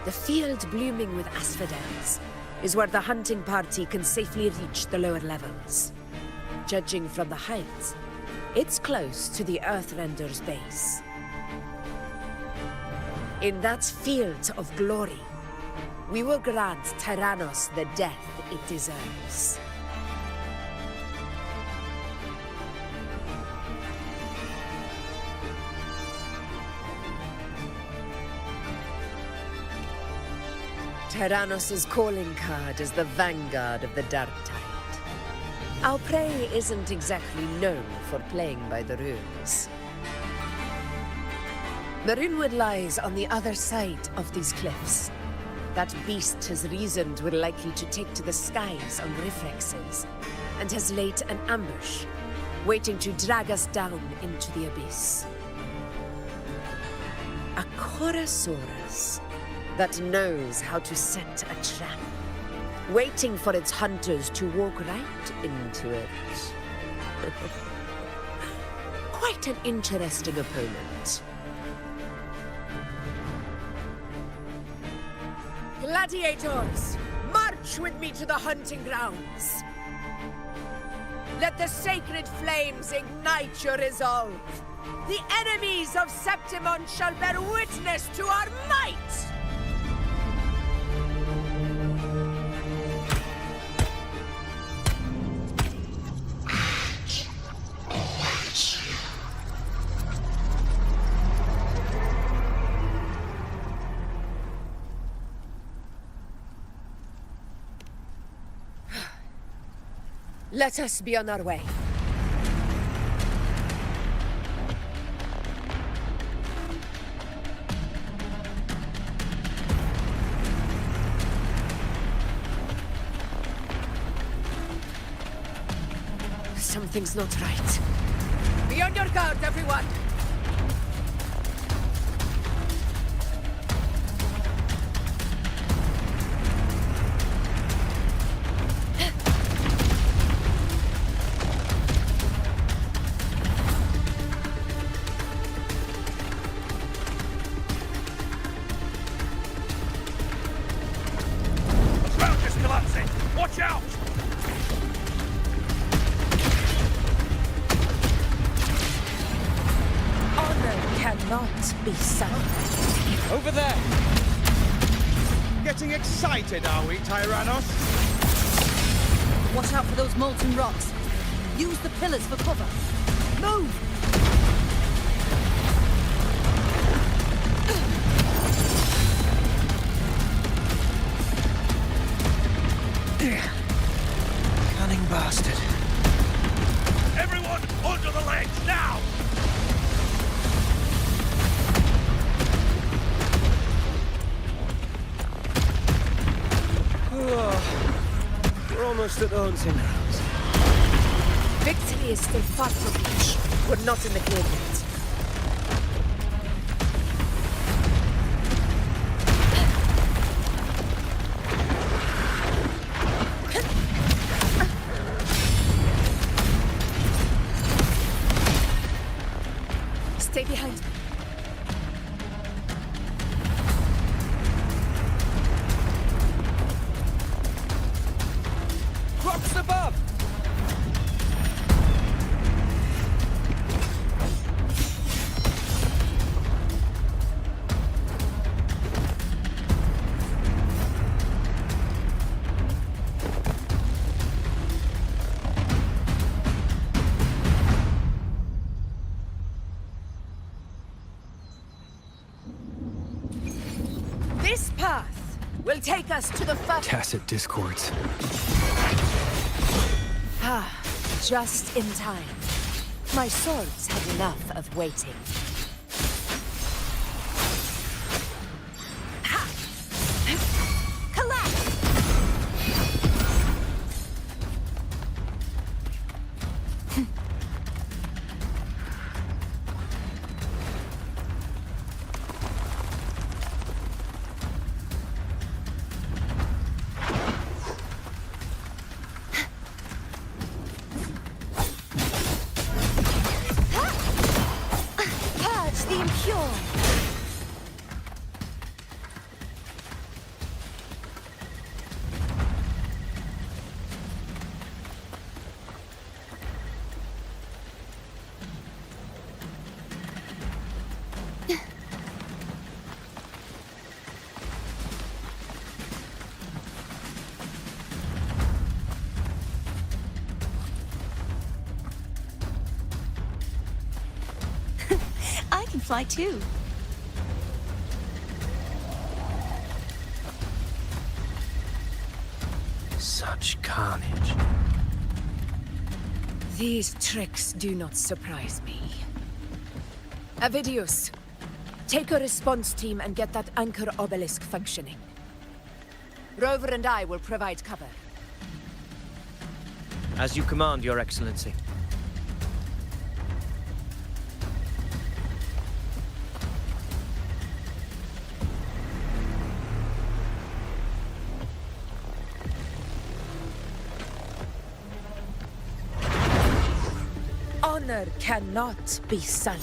The field blooming with asphodels is where the hunting party can safely reach the lower levels. Judging from the height, it's close to the Earthrender's base. In that field of glory, we will grant Tyrannos the death it deserves. Tyrannos' calling card is the vanguard of the Dark Tide. Our prey isn't exactly known for playing by the rules. Maroonwood lies on the other side of these cliffs. That beast has reasoned we're likely to take to the skies on reflexes, and has laid an ambush, waiting to drag us down into the abyss. A Chorosaurus that knows how to set a trap, waiting for its hunters to walk right into it. Quite an interesting opponent. Gladiators, march with me to the hunting grounds. Let the sacred flames ignite your resolve. The enemies of Septimon shall bear witness to our might! Let us be on our way. Something's not right. Be on your guard, everyone! Watch out! Honor cannot be sung. Over there! Getting excited, are we, Tyrannos? Watch out for those molten rocks. Use the pillars for cover. Move! Cunning bastard. Everyone, under the ledge, now! We're almost at the hunting grounds. Victory is still far from reach. We're not in the clear yet. Stay behind me. Rocks above! take us to the first... Tacit discords. Ah, just in time. My swords had enough of waiting. I can fly too. Such carnage. These tricks do not surprise me. Avidius, take a response team and get that anchor obelisk functioning. Rover and I will provide cover. As you command, Your Excellency. Honor cannot be sunk.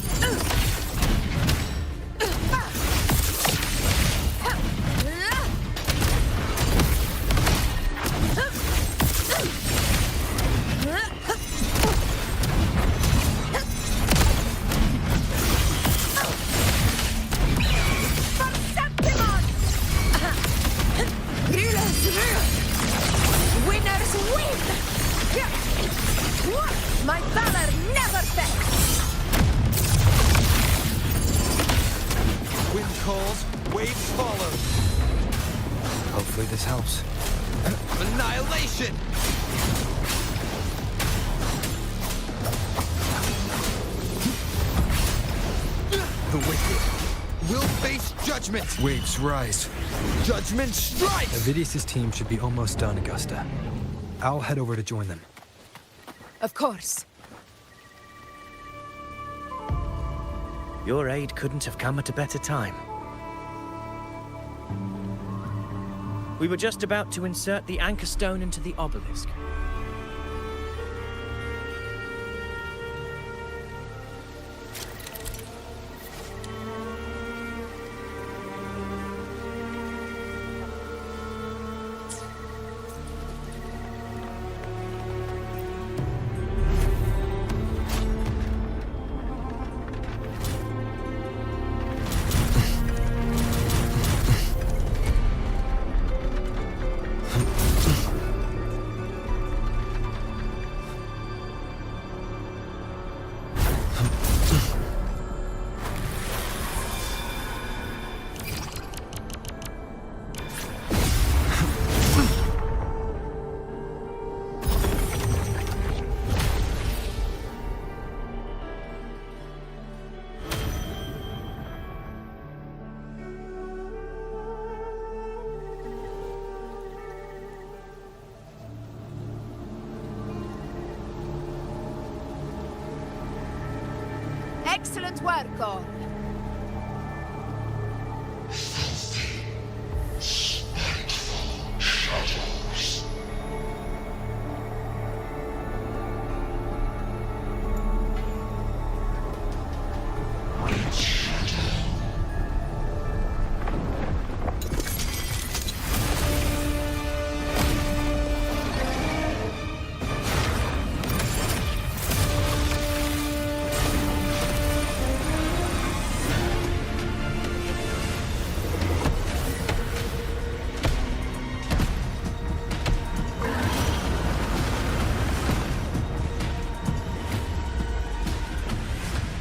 Winners win! My valor never fails! Wind calls, waves follow. Hopefully this helps. Annihilation! The wicked will face judgment. Waves rise. Judgment strikes! Avidius' team should be almost done, Augusta. I'll head over to join them. Of course. Your aid couldn't have come at a better time. We were just about to insert the anchor stone into the obelisk. Excellent work, all.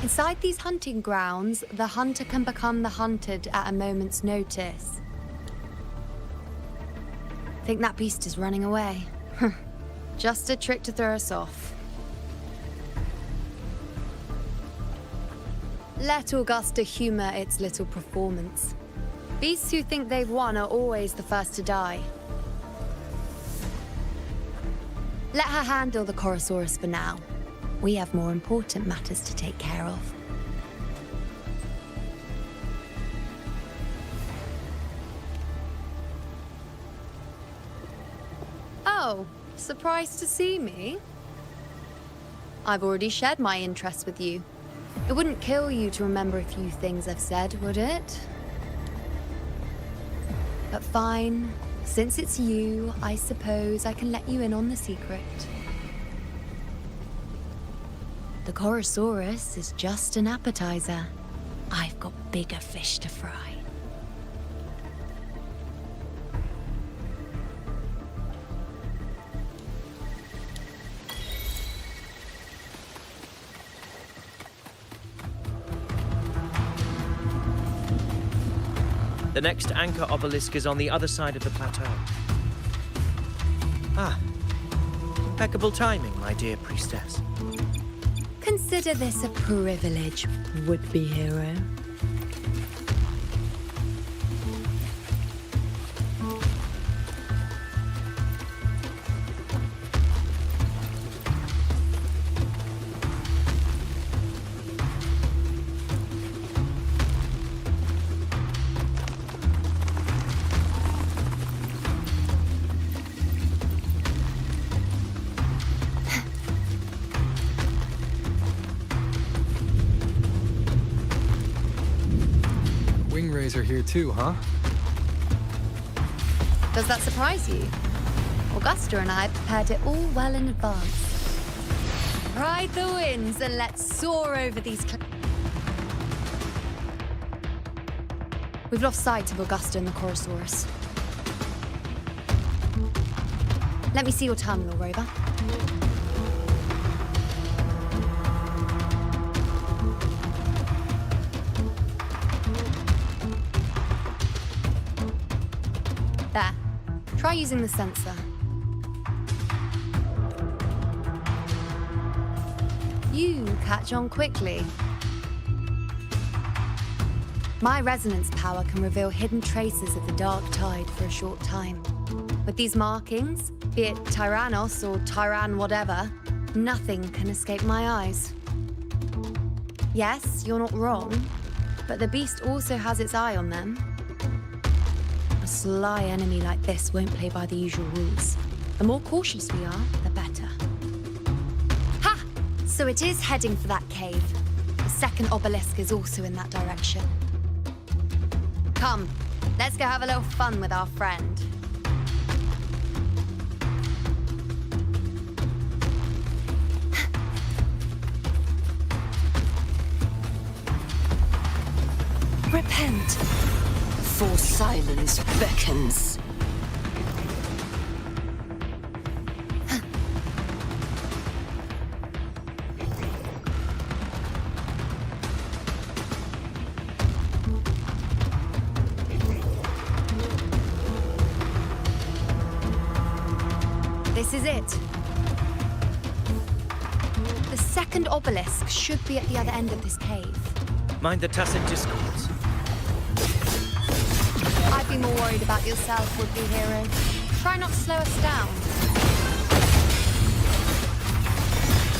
Inside these hunting grounds, the hunter can become the hunted at a moment's notice. think that beast is running away. Just a trick to throw us off. Let Augusta humor its little performance. Beasts who think they've won are always the first to die. Let her handle the Chorosaurus for now. We have more important matters to take care of. Oh, surprised to see me? I've already shared my interest with you. It wouldn't kill you to remember a few things I've said, would it? But fine. Since it's you, I suppose I can let you in on the secret. The Chorosaurus is just an appetizer. I've got bigger fish to fry. The next anchor obelisk is on the other side of the plateau. Ah, impeccable timing, my dear priestess. Consider this a privilege, would-be hero. Are here too, huh? Does that surprise you? Augusta and I prepared it all well in advance. Ride the winds and let's soar over these We've lost sight of Augusta and the Chorosaurus. Let me see your terminal, Rover. There. Try using the sensor. You catch on quickly. My resonance power can reveal hidden traces of the dark tide for a short time. With these markings, be it Tyrannos or Tyran whatever, nothing can escape my eyes. Yes, you're not wrong, but the beast also has its eye on them. A sly enemy like this won't play by the usual rules. The more cautious we are, the better. Ha! So it is heading for that cave. The second obelisk is also in that direction. Come, let's go have a little fun with our friend. Repent, for silence beckons. This is it. The second obelisk should be at the other end of this cave. Mind the tacit discords. I'd be more worried about yourself, would-be hero. Try not to slow us down.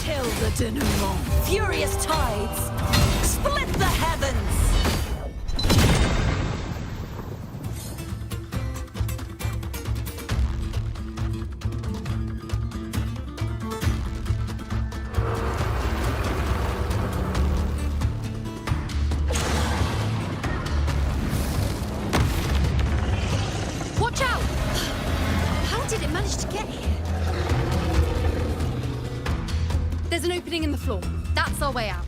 Till the denouement, furious tides, split the heavens! Watch out! How did it manage to get here? There's an opening in the floor. That's our way out.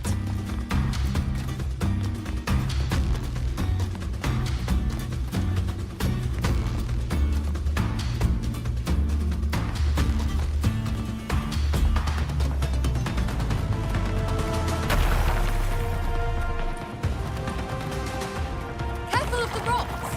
Careful of the rocks!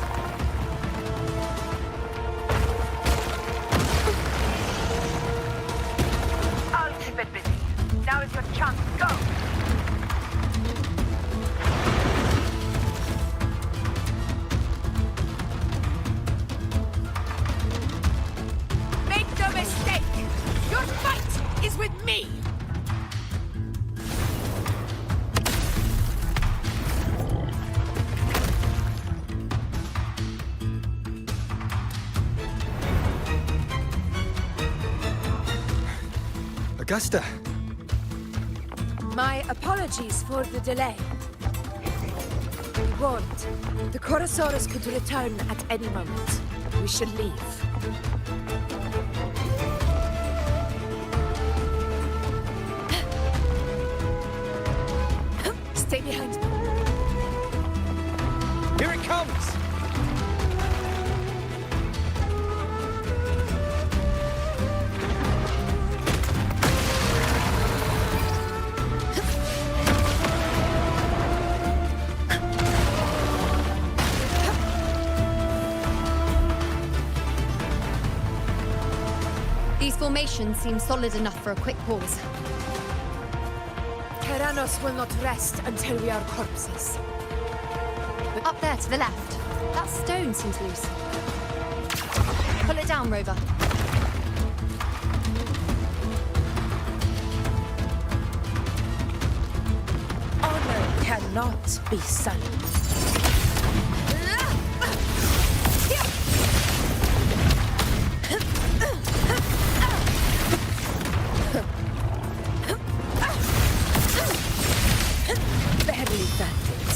me! Augusta! My apologies for the delay. We warned. The Chorosaurus could return at any moment. We should leave. Stay behind me. Here it comes! These formations seem solid enough for a quick pause. Tyrannos will not rest until we are corpses. Up there to the left. That stone seems loose. Pull it down, Rover. Honor cannot be sullied. Barely felt it.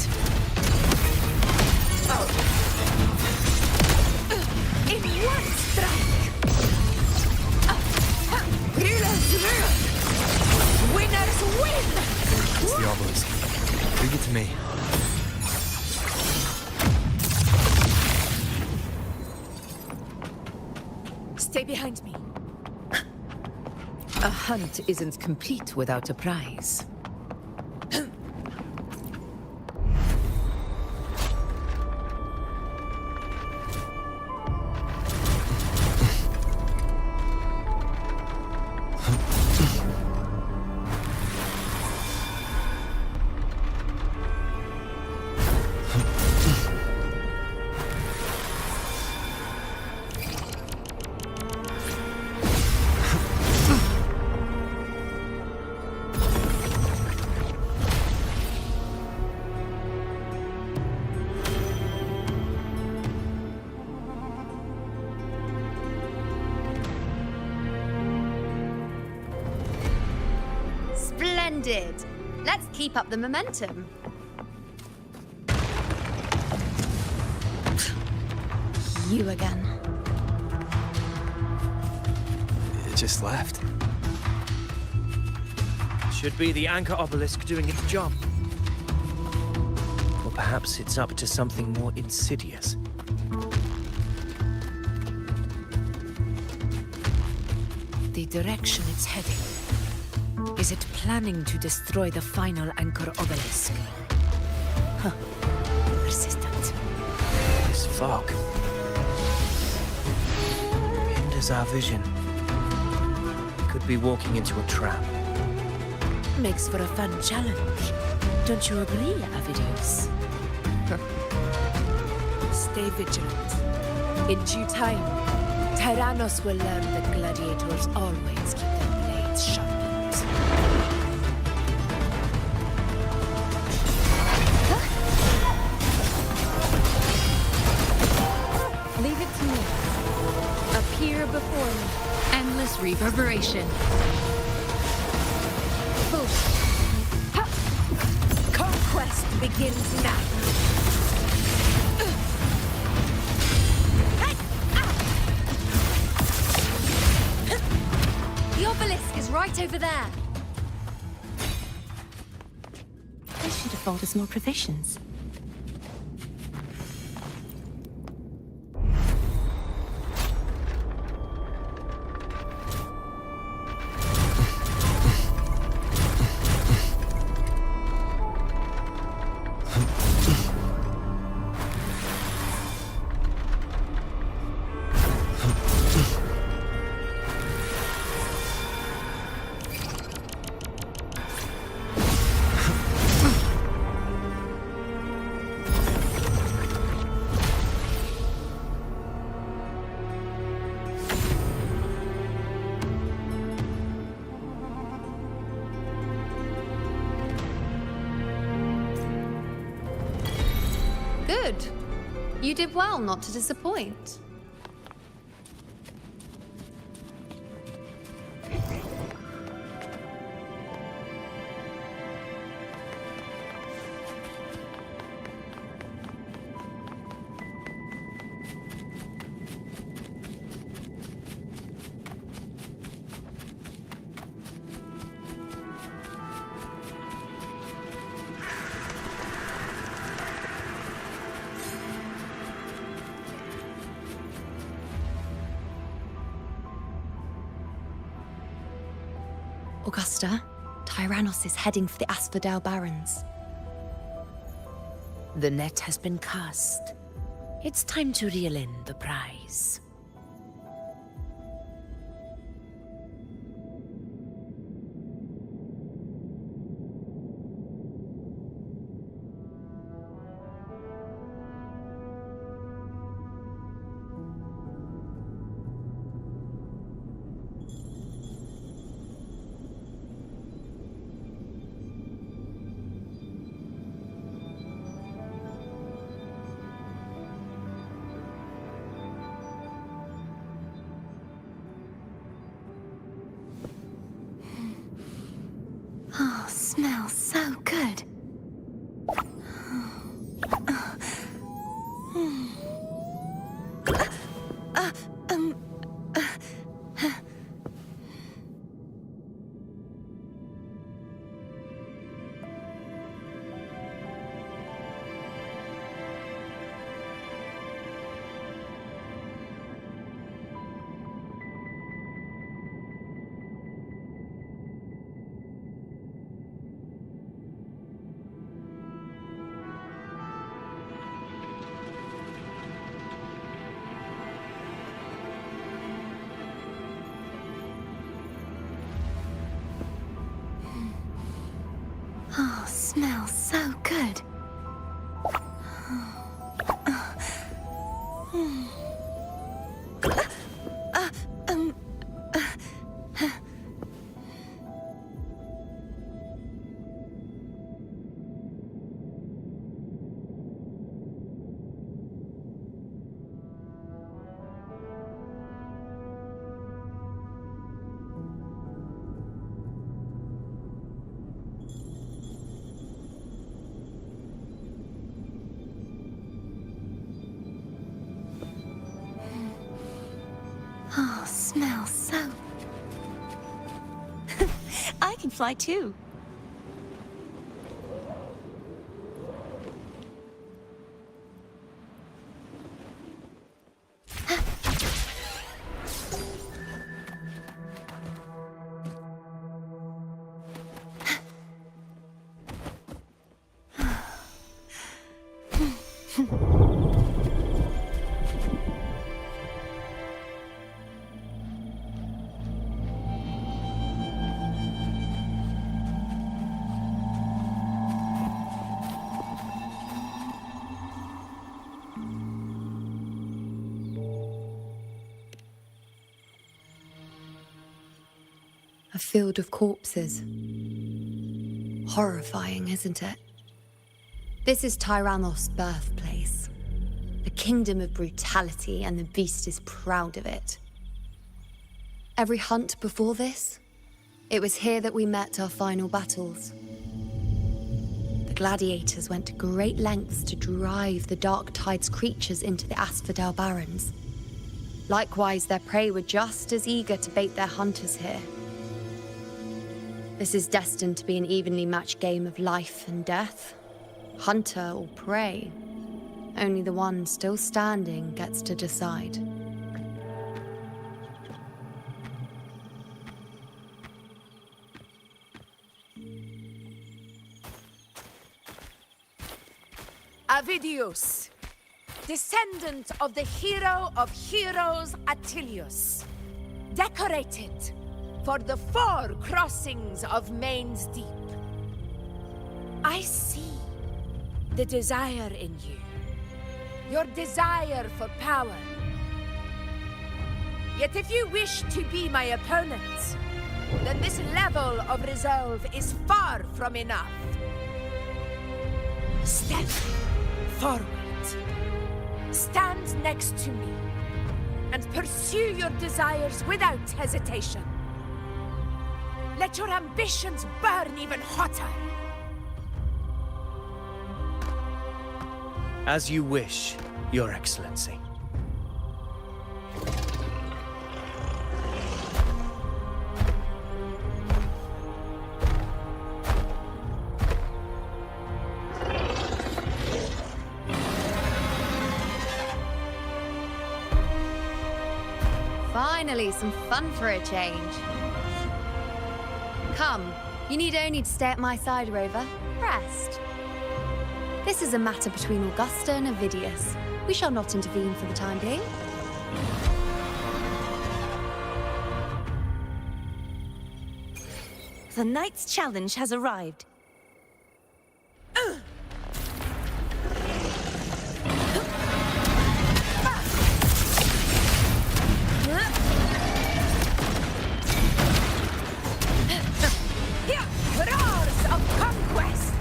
In one strike! Rulers rule! Winners win! It's the obelisk. Leave it to me. Stay behind me. A hunt isn't complete without a prize. Splendid! Let's keep up the momentum. You again. It just left. Should be the anchor obelisk doing its job. Or perhaps it's up to something more insidious. The direction it's heading. Is it planning to destroy the final anchor obelisk? Huh. Persistent. This fog hinders our vision. We could be walking into a trap. Makes for a fun challenge. Don't you agree, Avidius? Stay vigilant. In due time, Tyrannos will learn that gladiators always keep their blades sharpened. Leave it to me. Appear before me. Endless reverberation. Conquest begins now. The obelisk is right over there. They should have bought us more provisions. Good. You did well not to disappoint. Augusta, Tyrannos is heading for the Asphodel Barrens. The net has been cast. It's time to reel in the prize. Oh, smells so good. Oh, smells so good. Oh, smells so... I can fly too. A field of corpses. Horrifying, isn't it? This is Tyrannos' birthplace. A kingdom of brutality, and the beast is proud of it. Every hunt before this, it was here that we met our final battles. The gladiators went to great lengths to drive the Dark Tide's creatures into the Asphodel Barrens. Likewise, their prey were just as eager to bait their hunters here. This is destined to be an evenly matched game of life and death. Hunter or prey. Only the one still standing gets to decide. Avidius, descendant of the hero of heroes Attilius, decorated for the 4 crossings of Main's Deep. I see the desire in you, your desire for power. Yet if you wish to be my opponent, then this level of resolve is far from enough. Step forward. Stand next to me and pursue your desires without hesitation. Let your ambitions burn even hotter. As you wish, Your Excellency. Finally, some fun for a change. Come, you need only to stay at my side, Rover. Rest. This is a matter between Augusta and Avidius. We shall not intervene for the time being. The knight's challenge has arrived. Roars of conquest!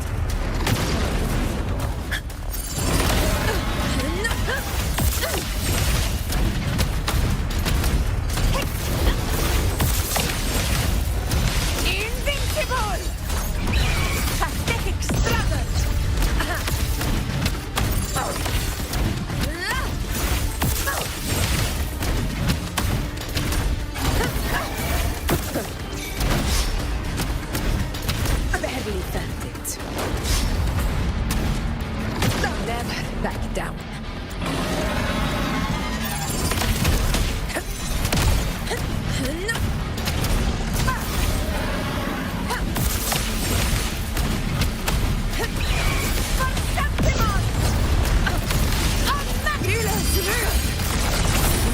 Invincible! Pathetic struggle! Barely felt it. Never back down.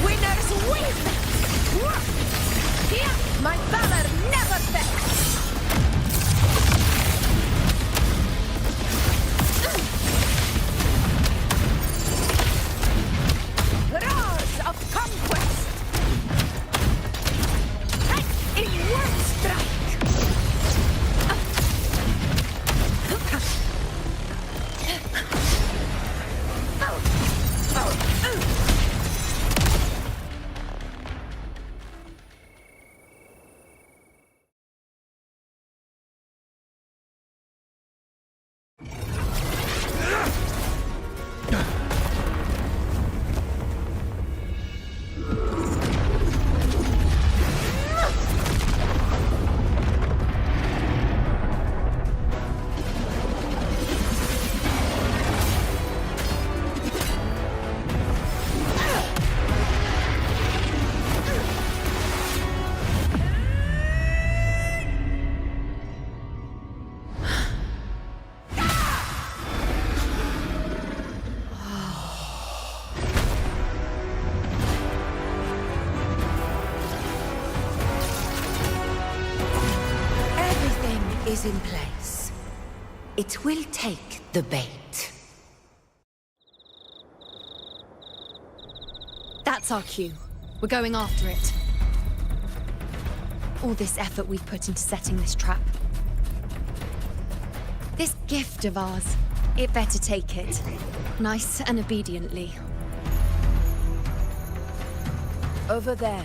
Winners win! My valor never fails! Roars of conquest! In one strike! Is in place. It will take the bait. That's our cue. We're going after it. All this effort we've put into setting this trap. This gift of ours, it better take it. Nice and obediently. Over there.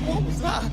What was that?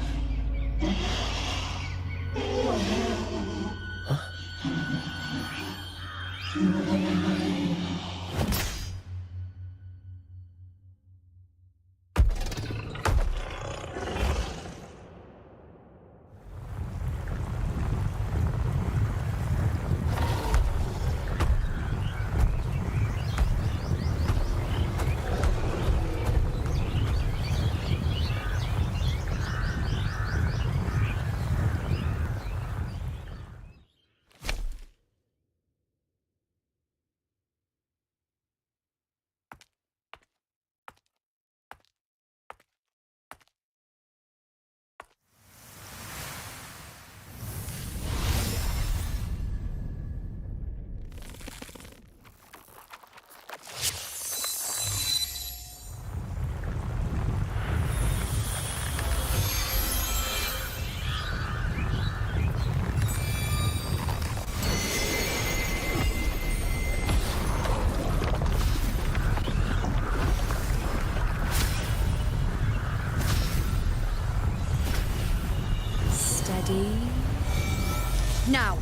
Now!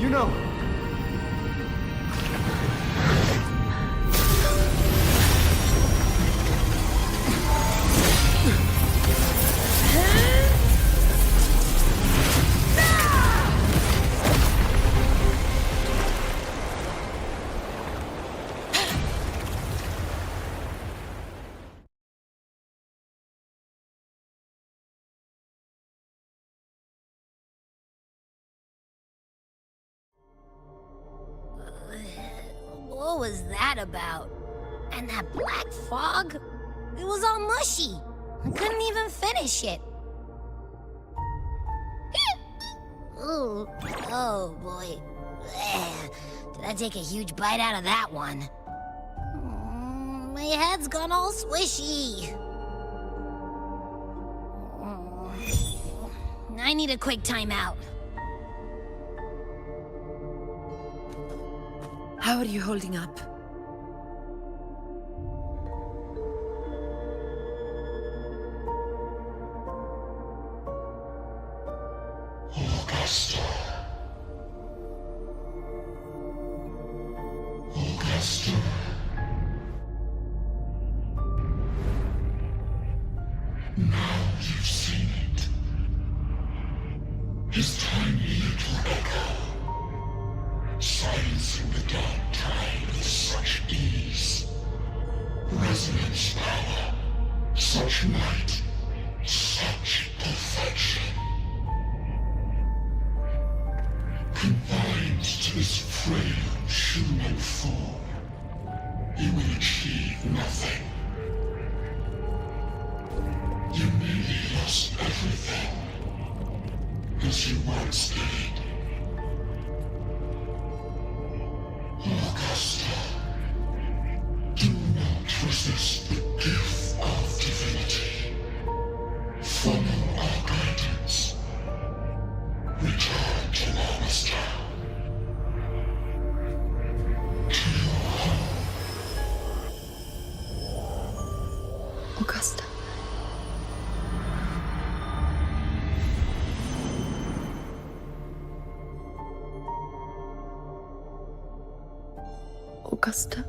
Iuno! What was that about? And that black fog? It was all mushy. I couldn't even finish it. Ooh, oh boy. Did I take a huge bite out of that one? My head's gone all swishy. I need a quick timeout. How are you holding up? Augusta. Augusta. Now you've seen it. His tiny little echo, silencing the dark tide with such ease. Resonance power, such might, such perfection. Confined to this frail human form, you will achieve nothing. You nearly lost everything, as you once did. Augusta, do not resist the gift of divinity. Follow our guidance. Return to Augusta. To your home. Augusta. Augusta.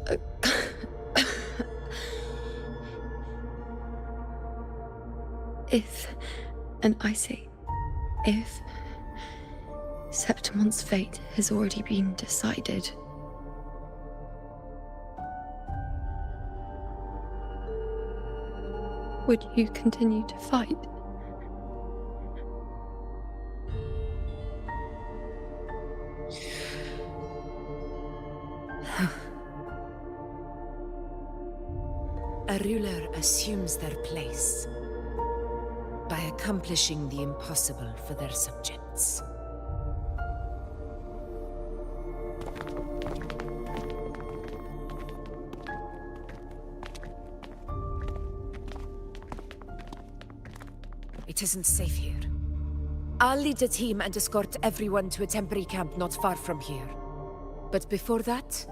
If, and I say, if Septimon's fate has already been decided, would you continue to fight? A ruler assumes their place. by accomplishing the impossible for their subjects. It isn't safe here. I'll lead a team and escort everyone to a temporary camp not far from here. But before that,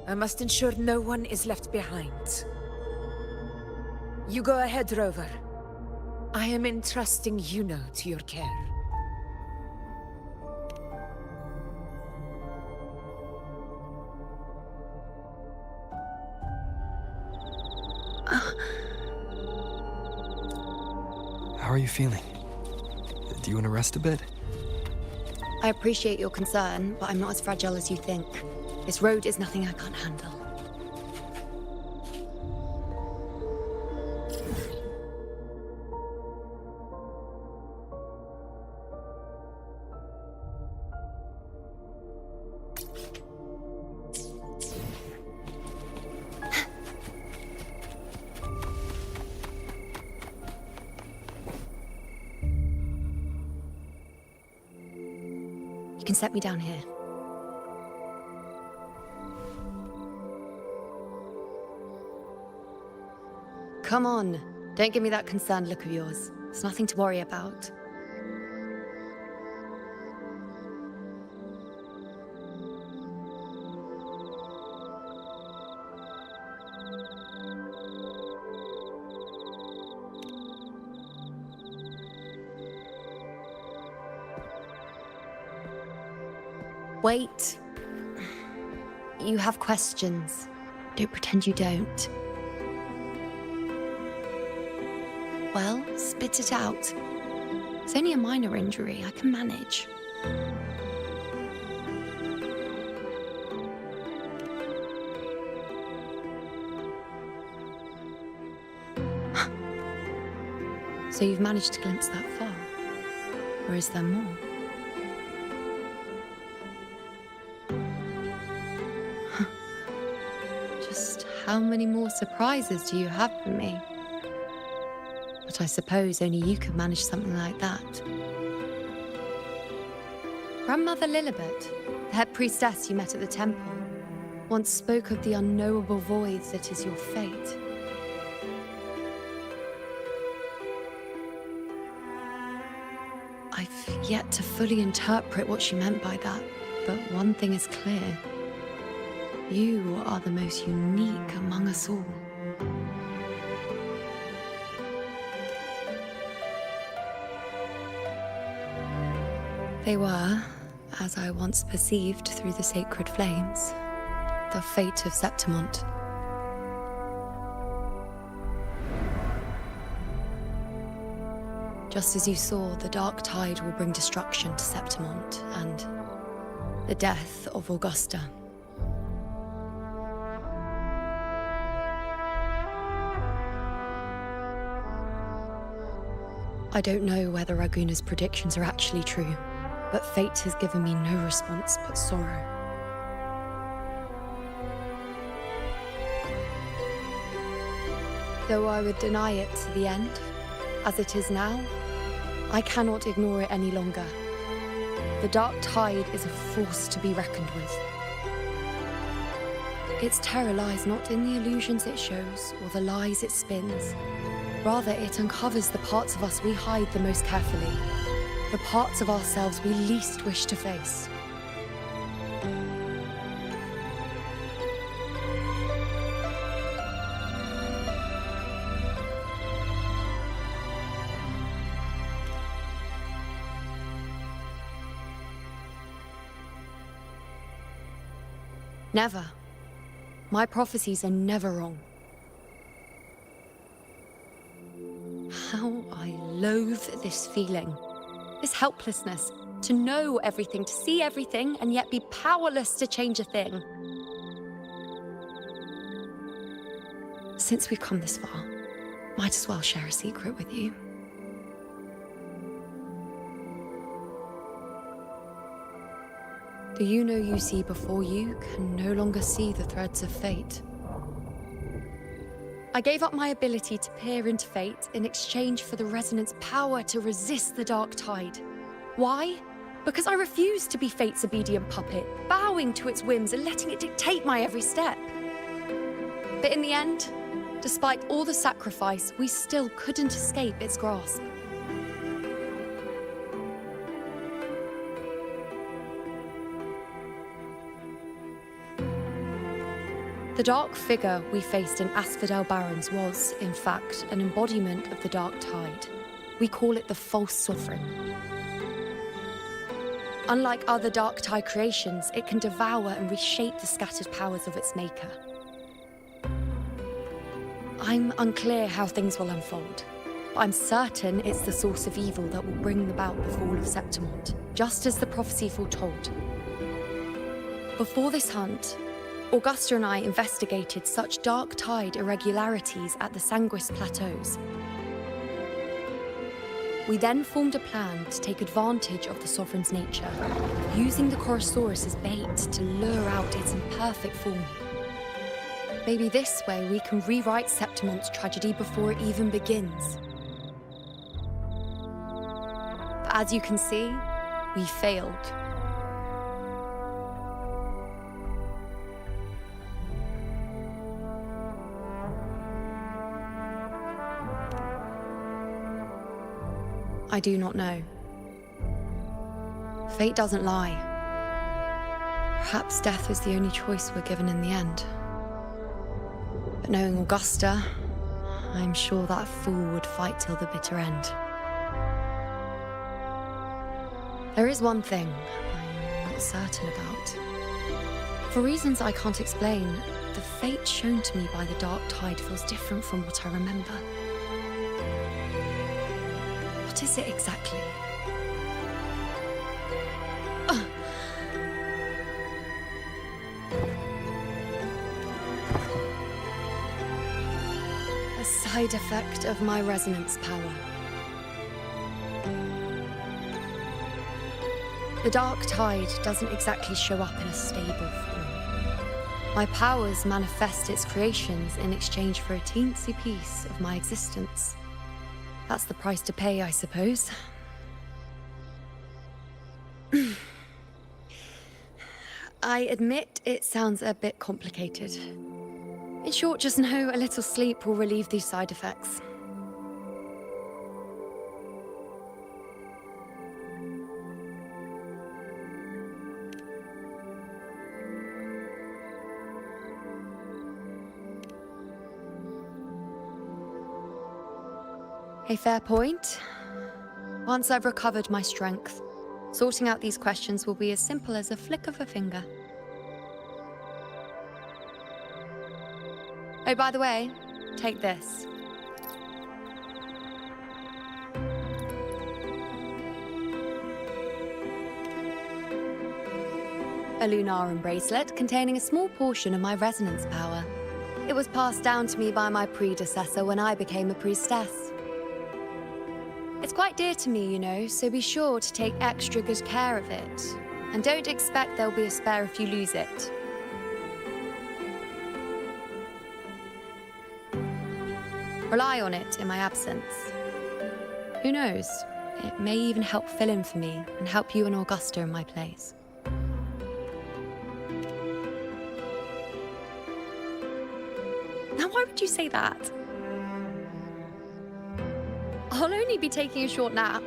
I must ensure no one is left behind. You go ahead, Rover. I am entrusting Iuno to your care. How are you feeling? Do you want to rest a bit? I appreciate your concern, but I'm not as fragile as you think. This road is nothing I can't handle. You can set me down here. Come on, don't give me that concerned look of yours. It's nothing to worry about. Wait. You have questions. Don't pretend you don't. Well, spit it out. It's only a minor injury. I can manage. So you've managed to glimpse that far? Or is there more? Just how many more surprises do you have for me? But I suppose only you could manage something like that. Grandmother Lilibet, the head priestess you met at the temple, once spoke of the unknowable void that is your fate. I've yet to fully interpret what she meant by that, but one thing is clear. You are the most unique among us all. They were, as I once perceived through the sacred flames, the fate of Septimont. Just as you saw, the dark tide will bring destruction to Septimont and the death of Augusta. I don't know whether Raguna's predictions are actually true, but fate has given me no response but sorrow. Though I would deny it to the end, as it is now, I cannot ignore it any longer. The dark tide is a force to be reckoned with. Its terror lies not in the illusions it shows or the lies it spins. Rather, it uncovers the parts of us we hide the most carefully, the parts of ourselves we least wish to face. Never. My prophecies are never wrong. How I loathe this feeling. This helplessness. To know everything, to see everything, and yet be powerless to change a thing. Since we've come this far, might as well share a secret with you. The Iuno you see before you can no longer see the threads of fate. I gave up my ability to peer into fate in exchange for the resonance power to resist the dark tide. Why? Because I refused to be fate's obedient puppet, bowing to its whims and letting it dictate my every step. But in the end, despite all the sacrifice, we still couldn't escape its grasp. The dark figure we faced in Asphodel Barrens was, in fact, an embodiment of the dark tide. We call it the False Sovereign. Unlike other dark tide creations, it can devour and reshape the scattered powers of its maker. I'm unclear how things will unfold, but I'm certain it's the source of evil that will bring about the fall of Septimont, just as the prophecy foretold. Before this hunt, Augusta and I investigated such dark tide irregularities at the Sanguis Plateaus. We then formed a plan to take advantage of the Sovereign's nature, using the Chorosaurus as bait to lure out its imperfect form. Maybe this way we can rewrite Septimont's tragedy before it even begins. But as you can see, we failed. I do not know. Fate doesn't lie. Perhaps death is the only choice we're given in the end. But knowing Augusta, I'm sure that fool would fight till the bitter end. There is one thing I'm not certain about. For reasons I can't explain, the fate shown to me by the dark tide feels different from what I remember. What is it exactly? A side effect of my resonance power. The dark tide doesn't exactly show up in a stable form. My powers manifest its creations in exchange for a teensy piece of my existence. That's the price to pay, I suppose. I admit it sounds a bit complicated. In short, just know a little sleep will relieve these side effects. A fair point. Once I've recovered my strength, sorting out these questions will be as simple as a flick of a finger. Oh, by the way, take this. A Lunarum bracelet containing a small portion of my resonance power. It was passed down to me by my predecessor when I became a priestess. It's quite dear to me, you know, so be sure to take extra good care of it. And don't expect there'll be a spare if you lose it. Rely on it in my absence. Who knows? It may even help fill in for me and help you and Augusta in my place. Now, why would you say that? I'll only be taking a short nap.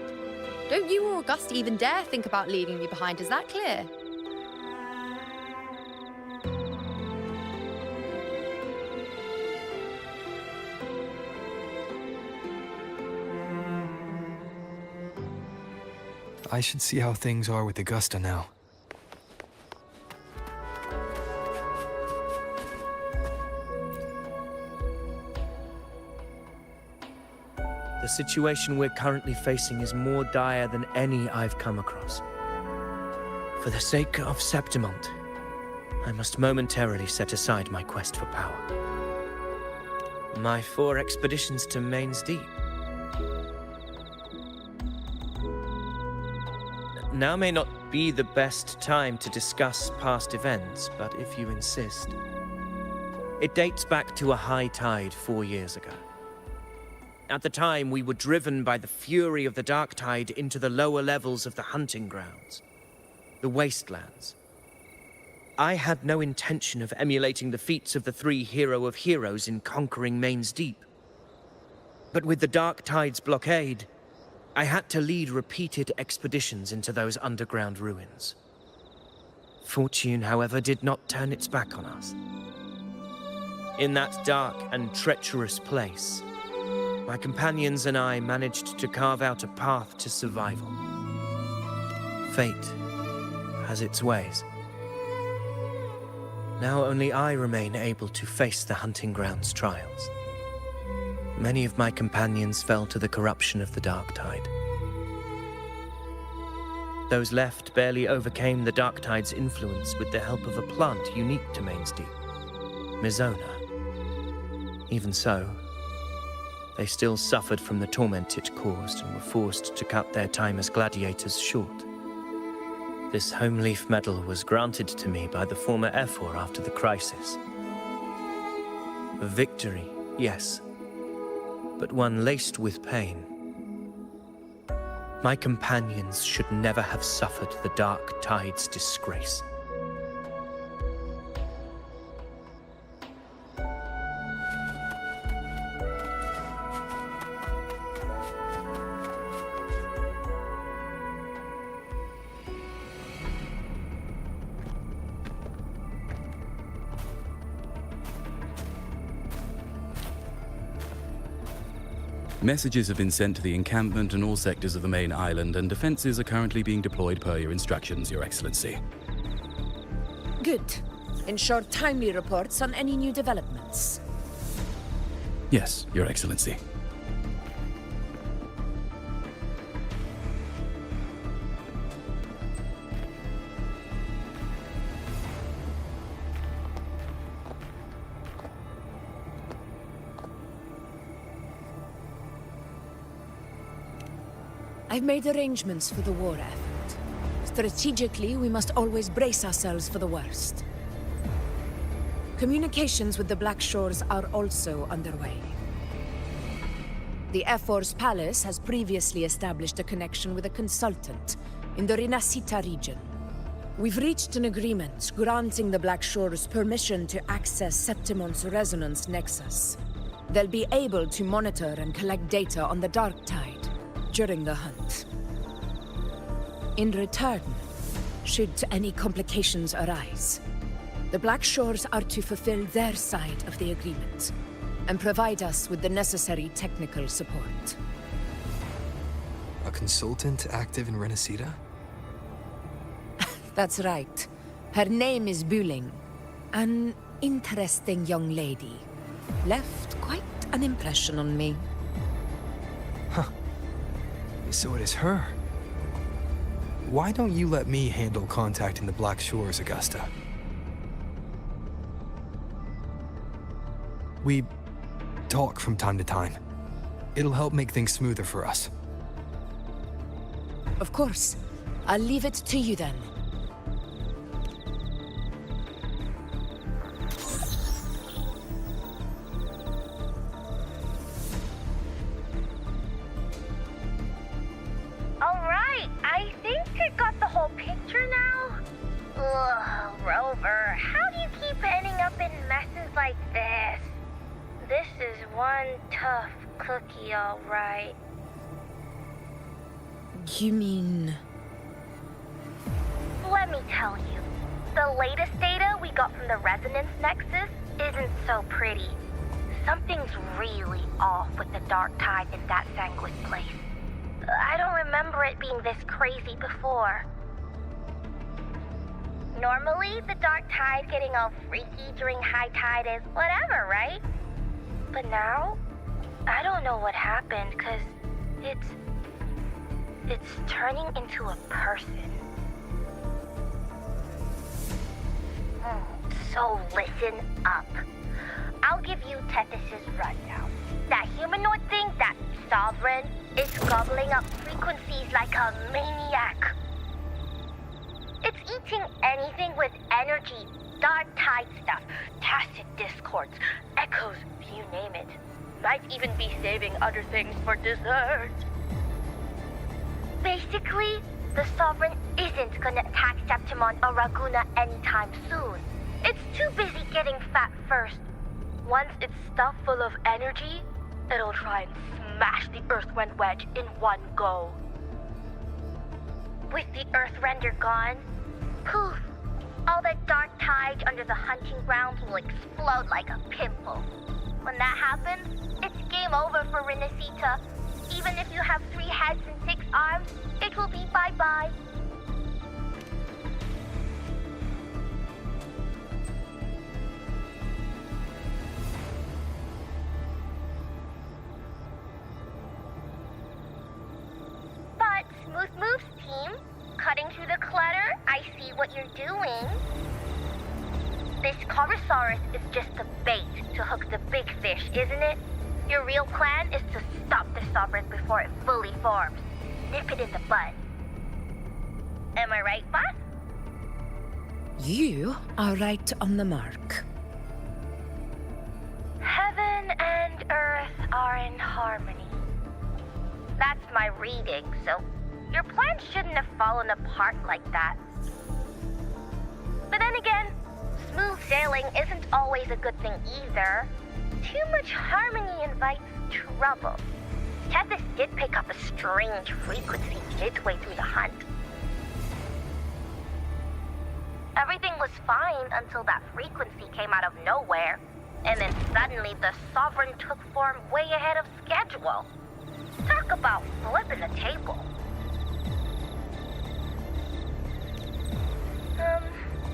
Don't you or Augusta even dare think about leaving me behind, is that clear? I should see how things are with Augusta now. The situation we're currently facing is more dire than any I've come across. For the sake of Septimont, I must momentarily set aside my quest for power. My 4 expeditions to Main's Deep. Now may not be the best time to discuss past events, but if you insist. It dates back to a high tide 4 years ago. At the time, we were driven by the fury of the dark tide into the lower levels of the hunting grounds, the wastelands. I had no intention of emulating the feats of the 3 hero of heroes in conquering Main's Deep. But with the dark tide's blockade, I had to lead repeated expeditions into those underground ruins. Fortune, however, did not turn its back on us. In that dark and treacherous place, my companions and I managed to carve out a path to survival. Fate has its ways. Now only I remain able to face the hunting grounds trials. Many of my companions fell to the corruption of the dark tide. Those left barely overcame the dark tide's influence with the help of a plant unique to Main's Deep, Mizona. Even so, they still suffered from the torment it caused and were forced to cut their time as gladiators short. This home leaf medal was granted to me by the former Ephor after the crisis. A victory, yes, but one laced with pain. My companions should never have suffered the dark tide's disgrace. Messages have been sent to the encampment and all sectors of the main island, and defenses are currently being deployed per your instructions, Your Excellency. Good. Ensure timely reports on any new developments. Yes, Your Excellency. I've made arrangements for the war effort. Strategically, we must always brace ourselves for the worst. Communications with the Black Shores are also underway. The Ephor's palace has previously established a connection with a consultant in the Rinascita region. We've reached an agreement granting the Black Shores permission to access Septimon's resonance nexus. They'll be able to monitor and collect data on the Dark Tide during the hunt. In return, should any complications arise, the Black Shores are to fulfill their side of the agreement and provide us with the necessary technical support. A consultant active in Rinascita? That's right. Her name is Buling. An interesting young lady. Left quite an impression on me. So it is her. Why don't you let me handle contacting the Black Shores, Augusta? We talk from time to time. It'll help make things smoother for us. Of course. I'll leave it to you then. Rover, how do you keep ending up in messes like this? This is one tough cookie, all right. You mean... Let me tell you. The latest data we got from the Resonance Nexus isn't so pretty. Something's really off with the Dark Tide in that Sanguis place. I don't remember it being this crazy before. Normally, the Dark Tide getting all freaky during high tide is whatever, right? But now, I don't know what happened, because it's turning into a person. So listen up. I'll give you Tethys' rundown. That humanoid thing, that Sovereign, is gobbling up frequencies like a maniac. It's eating anything with energy dark tide stuff, tacit discords, echoes, you name it. Might even be saving other things for dessert. Basically, the Sovereign isn't gonna attack Septimon or Raguna anytime soon. It's too busy getting fat first. Once it's stuffed full of energy, it'll try and smash the Earthwind Wedge in one go. With the Earthrender gone, poof, all that dark tide under the hunting grounds will explode like a pimple. When that happens, it's game over for Renacita. Even if you have 3 heads and 6 arms, it will be bye-bye. But, Smooth Moves team, cutting through the clutter, I see what you're doing. This Corosaurus is just a bait to hook the big fish, isn't it? Your real plan is to stop the Sovereign before it fully forms. Nip it in the bud. Am I right, boss? You are right on the mark. Heaven and Earth are in harmony. That's my reading, so your plan shouldn't have fallen apart like that. But then again, smooth sailing isn't always a good thing either. Too much harmony invites trouble. Tethys did pick up a strange frequency midway through the hunt. Everything was fine until that frequency came out of nowhere. And then suddenly the Sovereign took form way ahead of schedule. Talk about flipping the table.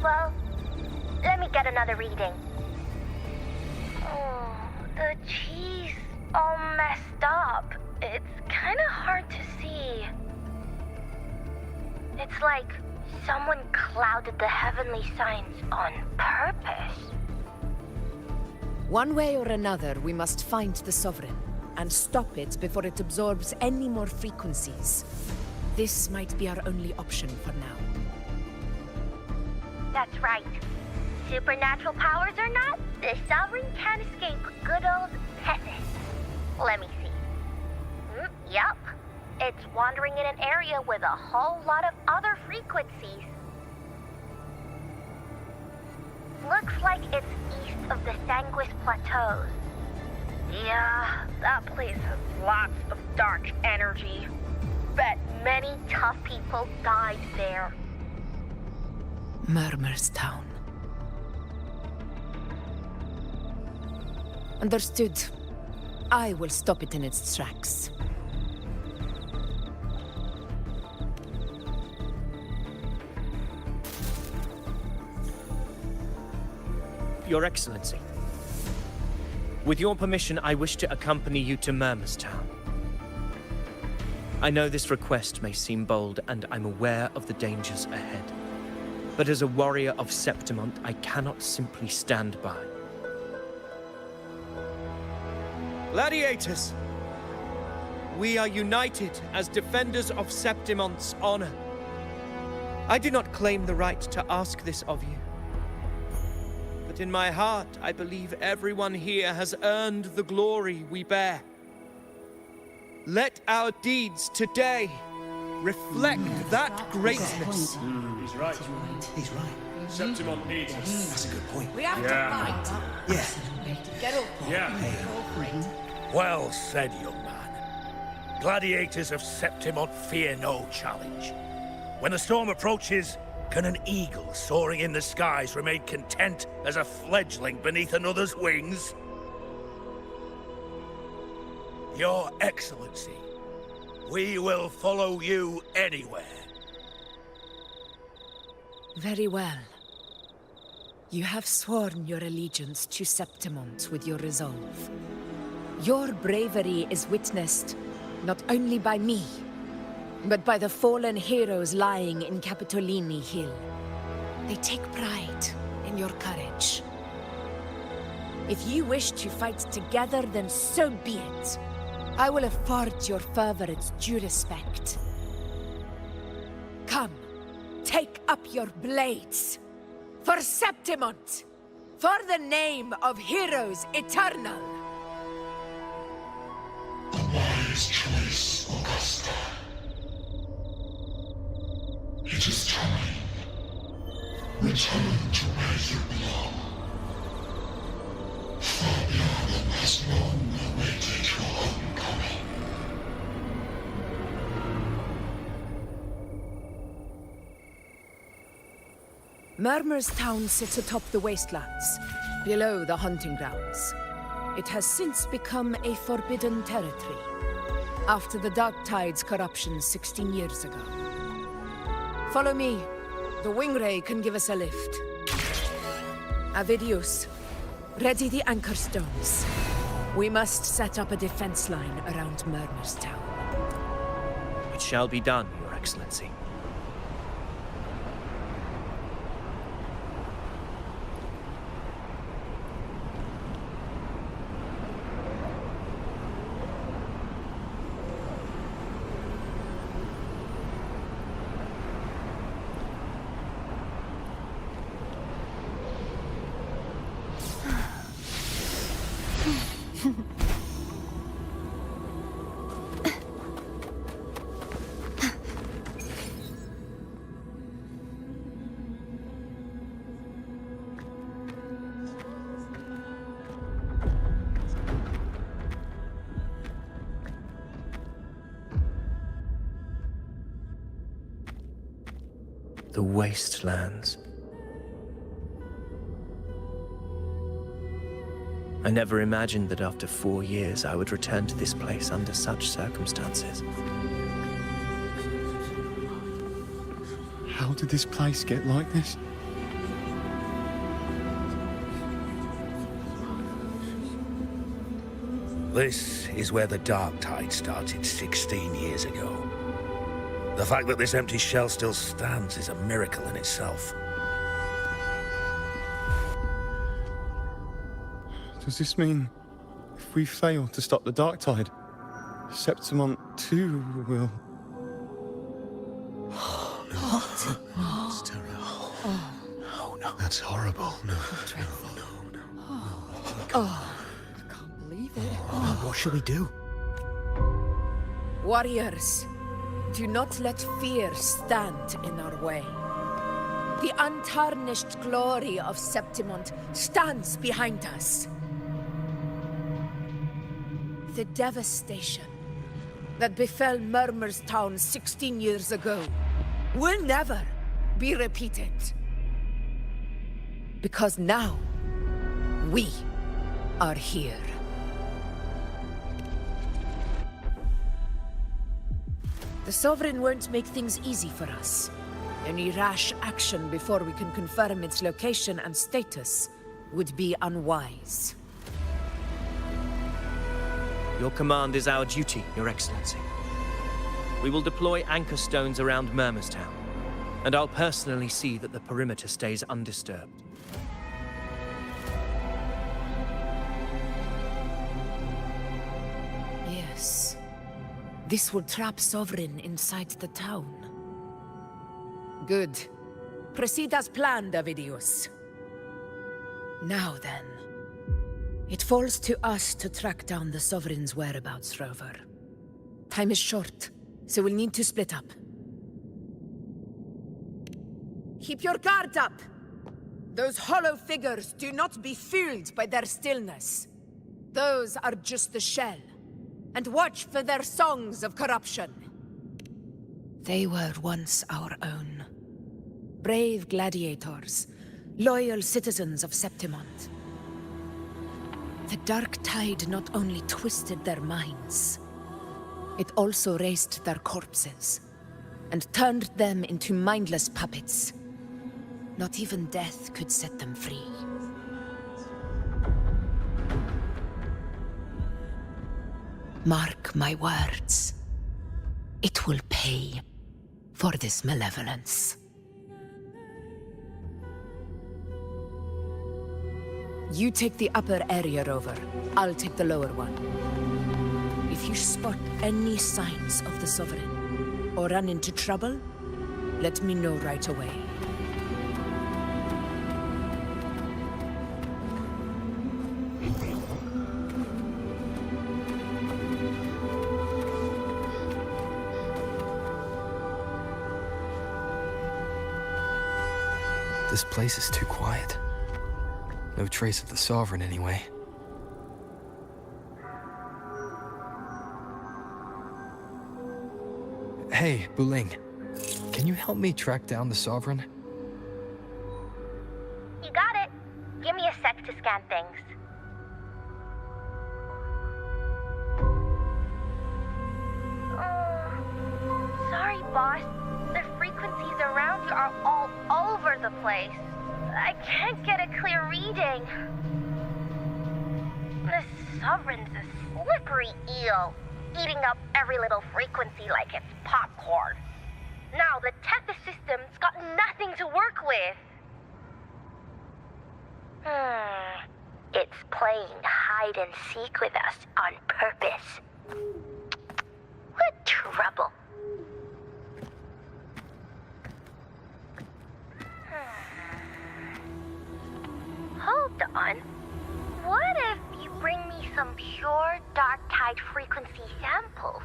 Well, let me get another reading. Oh, the cheese all messed up. It's kind of hard to see. It's like someone clouded the heavenly signs on purpose. One way or another, we must find the Sovereign and stop it before it absorbs any more frequencies. This might be our only option for now. That's right. Supernatural powers or not, the Sovereign can't escape good old Tethys. Let me see. Yup. It's wandering in an area with a whole lot of other frequencies. Looks like it's east of the Sanguis Plateaus. Yeah, that place has lots of dark energy. Bet many tough people died there. Murmur's Town. Understood. I will stop it in its tracks. Your Excellency. With your permission, I wish to accompany you to Murmur's Town. I know this request may seem bold, and I'm aware of the dangers ahead. But as a warrior of Septimont, I cannot simply stand by. Gladiators! We are united as defenders of Septimont's honor. I do not claim the right to ask this of you. But in my heart, I believe everyone here has earned the glory we bear. Let our deeds today reflect that greatness. He's right. He's right. Septimont needs us. That's a good point. We have to fight. Yeah. Get up. Yeah. Well said, young man. Gladiators of Septimont fear no challenge. When the storm approaches, can an eagle soaring in the skies remain content as a fledgling beneath another's wings? Your Excellency, we will follow you anywhere. Very well. You have sworn your allegiance to Septimont with your resolve. Your bravery is witnessed not only by me, but by the fallen heroes lying in Capitolini Hill. They take pride in your courage. If you wish to fight together, then so be it. I will afford your fervor its due respect. Come, take up your blades. For Septimont! For the name of heroes eternal! A wise choice, Augusta. It is time. Return to where you belong. Fabianum has long awaited your homecoming. Murmur's town sits atop the wastelands, below the hunting grounds. It has since become a forbidden territory, after the Dark Tide's corruption 16 years ago. Follow me. The Wingray can give us a lift. Avidius, ready the anchor stones. We must set up a defense line around Murmur's town. It shall be done, Your Excellency. The wastelands. I never imagined that after 4 years I would return to this place under such circumstances. How did this place get like this? This is where the Dark Tide started 16 years ago. The fact that this empty shell still stands is a miracle in itself. Does this mean if we fail to stop the Dark Tide, Septimont too will... What? It's terrible. Oh, no. That's horrible. No, no. Oh, I can't believe it. What shall we do? Warriors, do not let fear stand in our way. The untarnished glory of Septimont stands behind us. The devastation that befell Murmur's town 16 years ago will never be repeated. Because now, we are here. The Sovereign won't make things easy for us. Any rash action before we can confirm its location and status would be unwise. Your command is our duty, Your Excellency. We will deploy anchor stones around Murmur's town, and I'll personally see that the perimeter stays undisturbed. Yes. This will trap Sovereign inside the town. Good. Proceed as planned, Avidius. Now then. It falls to us to track down the Sovereign's whereabouts, Rover. Time is short, so we'll need to split up. Keep your guard up! Those hollow figures do not be fooled by their stillness. Those are just the shell. And watch for their songs of corruption. They were once our own. Brave gladiators, loyal citizens of Septimont. The Dark Tide not only twisted their minds, it also raised their corpses, and turned them into mindless puppets. Not even death could set them free. Mark my words. It will pay for this malevolence. You take the upper area, Rover. I'll take the lower one. If you spot any signs of the Sovereign, or run into trouble, let me know right away. This place is too quiet. No trace of the Sovereign, anyway. Hey, Buling. Can you help me track down the Sovereign? You got it. Give me a sec to scan things. Sorry, boss. The frequencies around you are all over the place. I can't get a clear reading. The Sovereign's a slippery eel, eating up every little frequency like it's popcorn. Now the Tethys system's got nothing to work with. It's playing hide and seek with us on purpose. What trouble. Hold on. What if you bring me some pure dark tide frequency samples?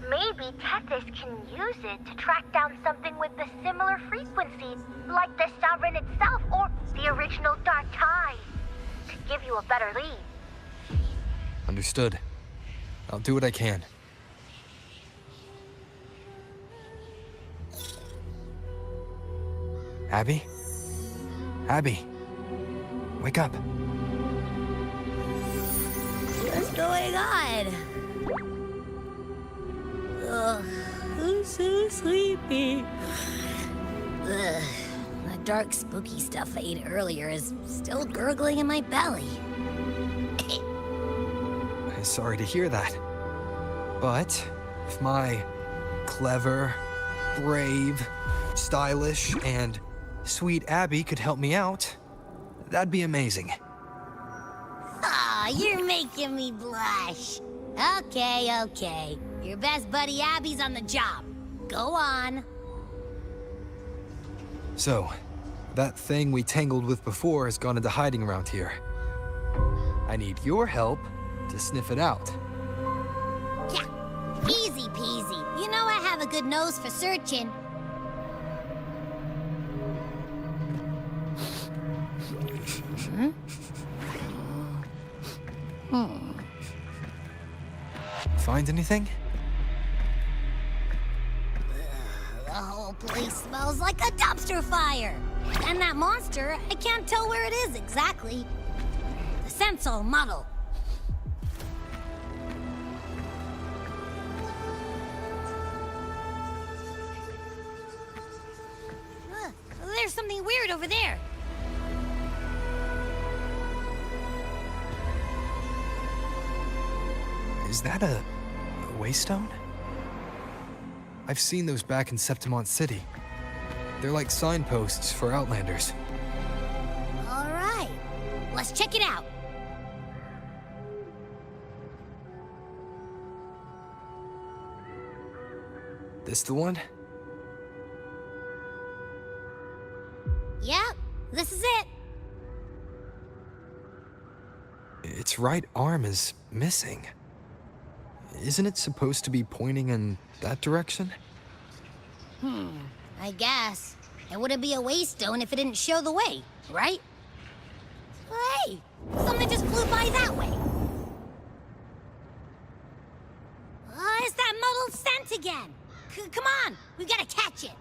Maybe Tethys can use it to track down something with a similar frequency, like the Sovereign itself or the original dark tide, to give you a better lead. Understood. I'll do what I can. Abby? Abby? Wake up. What's going on? Ugh, I'm so sleepy. Ugh, the dark, spooky stuff I ate earlier is still gurgling in my belly. Sorry to hear that. But if my clever, brave, stylish, and sweet Abby could help me out, that'd be amazing. Aw, you're making me blush. Okay. Your best buddy Abby's on the job. Go on. So, that thing we tangled with before has gone into hiding around here. I need your help to sniff it out. Yeah, easy peasy. You know I have a good nose for searching. Find anything? The whole place smells like a dumpster fire. And that monster, I can't tell where it is exactly. The scent's all muddled. There's something weird over there. Is that a waystone? I've seen those back in Septimont City. They're like signposts for Outlanders. All right, let's check it out. This the one? Yep, this is it. Its right arm is missing. Isn't it supposed to be pointing in that direction? I guess. It wouldn't be a waystone if it didn't show the way, right? Hey, something just flew by that way. It's that muddled scent again. Come on, we gotta catch it.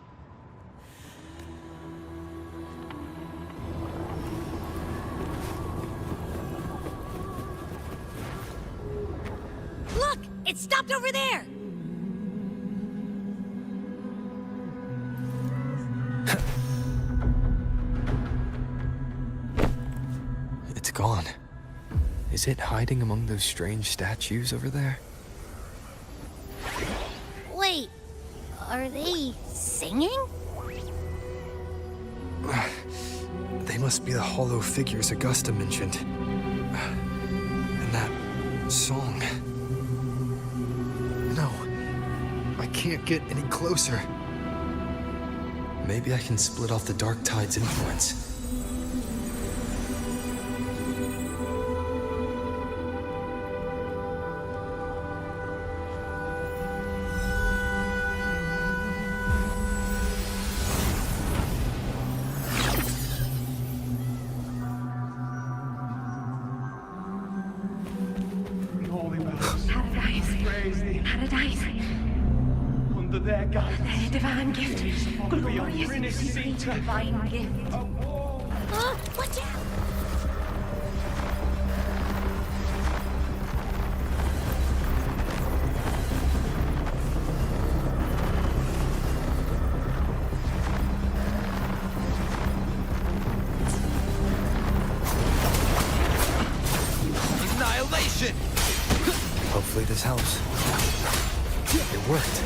Look, it stopped over there. It's gone. Is it hiding among those strange statues over there? Wait, are they singing? They must be the hollow figures Augusta mentioned. And that song. No, I can't get any closer. Maybe I can split off the Dark Tide's influence. Their guidance. Their divine gift. Glorious divine gift. Watch out! Annihilation! Hopefully this helps. It worked.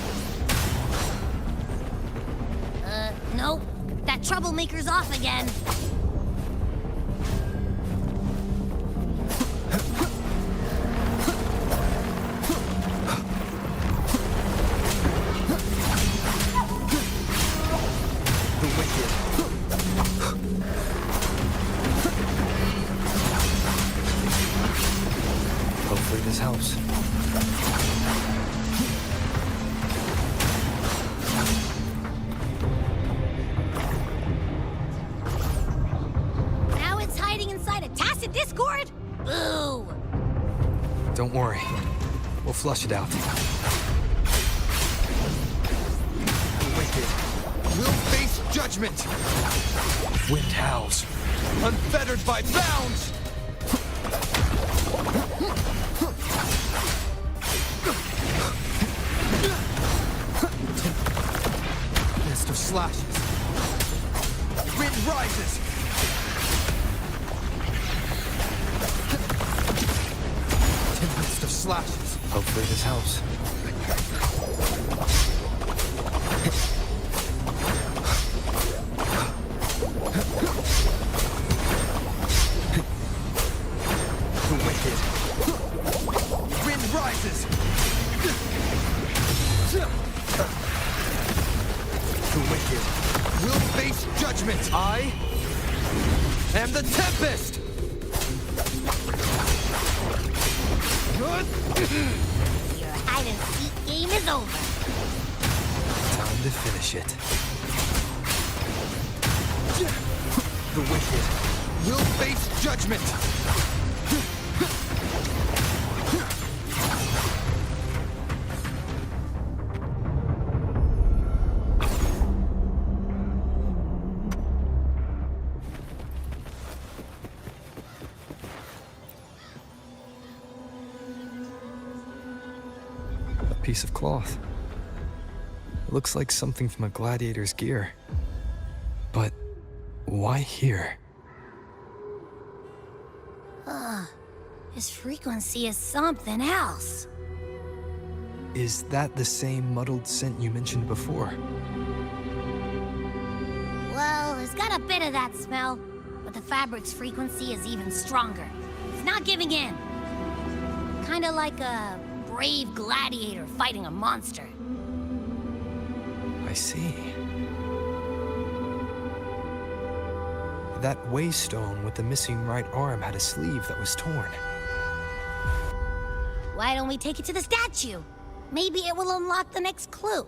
Nope. That troublemaker's off again. The wicked. Hopefully this helps. Now it's hiding inside a tacit discord? Boo! Don't worry. We'll flush it out. The wicked will face judgment. Wind howls, unfettered by bounds. Mist of slashes. Wind rises. Tempest of slashes. Hopefully this helps. The wicked. Wind rises. The wicked will face judgment. I am the Tempest. Your hide-and-seek game is over. Time to finish it. The wicked will face judgment. A piece of cloth. It looks like something from a gladiator's gear. But why here? His frequency is something else. Is that the same muddled scent you mentioned before? Well, it's got a bit of that smell, but the fabric's frequency is even stronger. It's not giving in. Kinda like a brave gladiator fighting a monster. I see. That waystone with the missing right arm had a sleeve that was torn. Why don't we take it to the statue? Maybe it will unlock the next clue.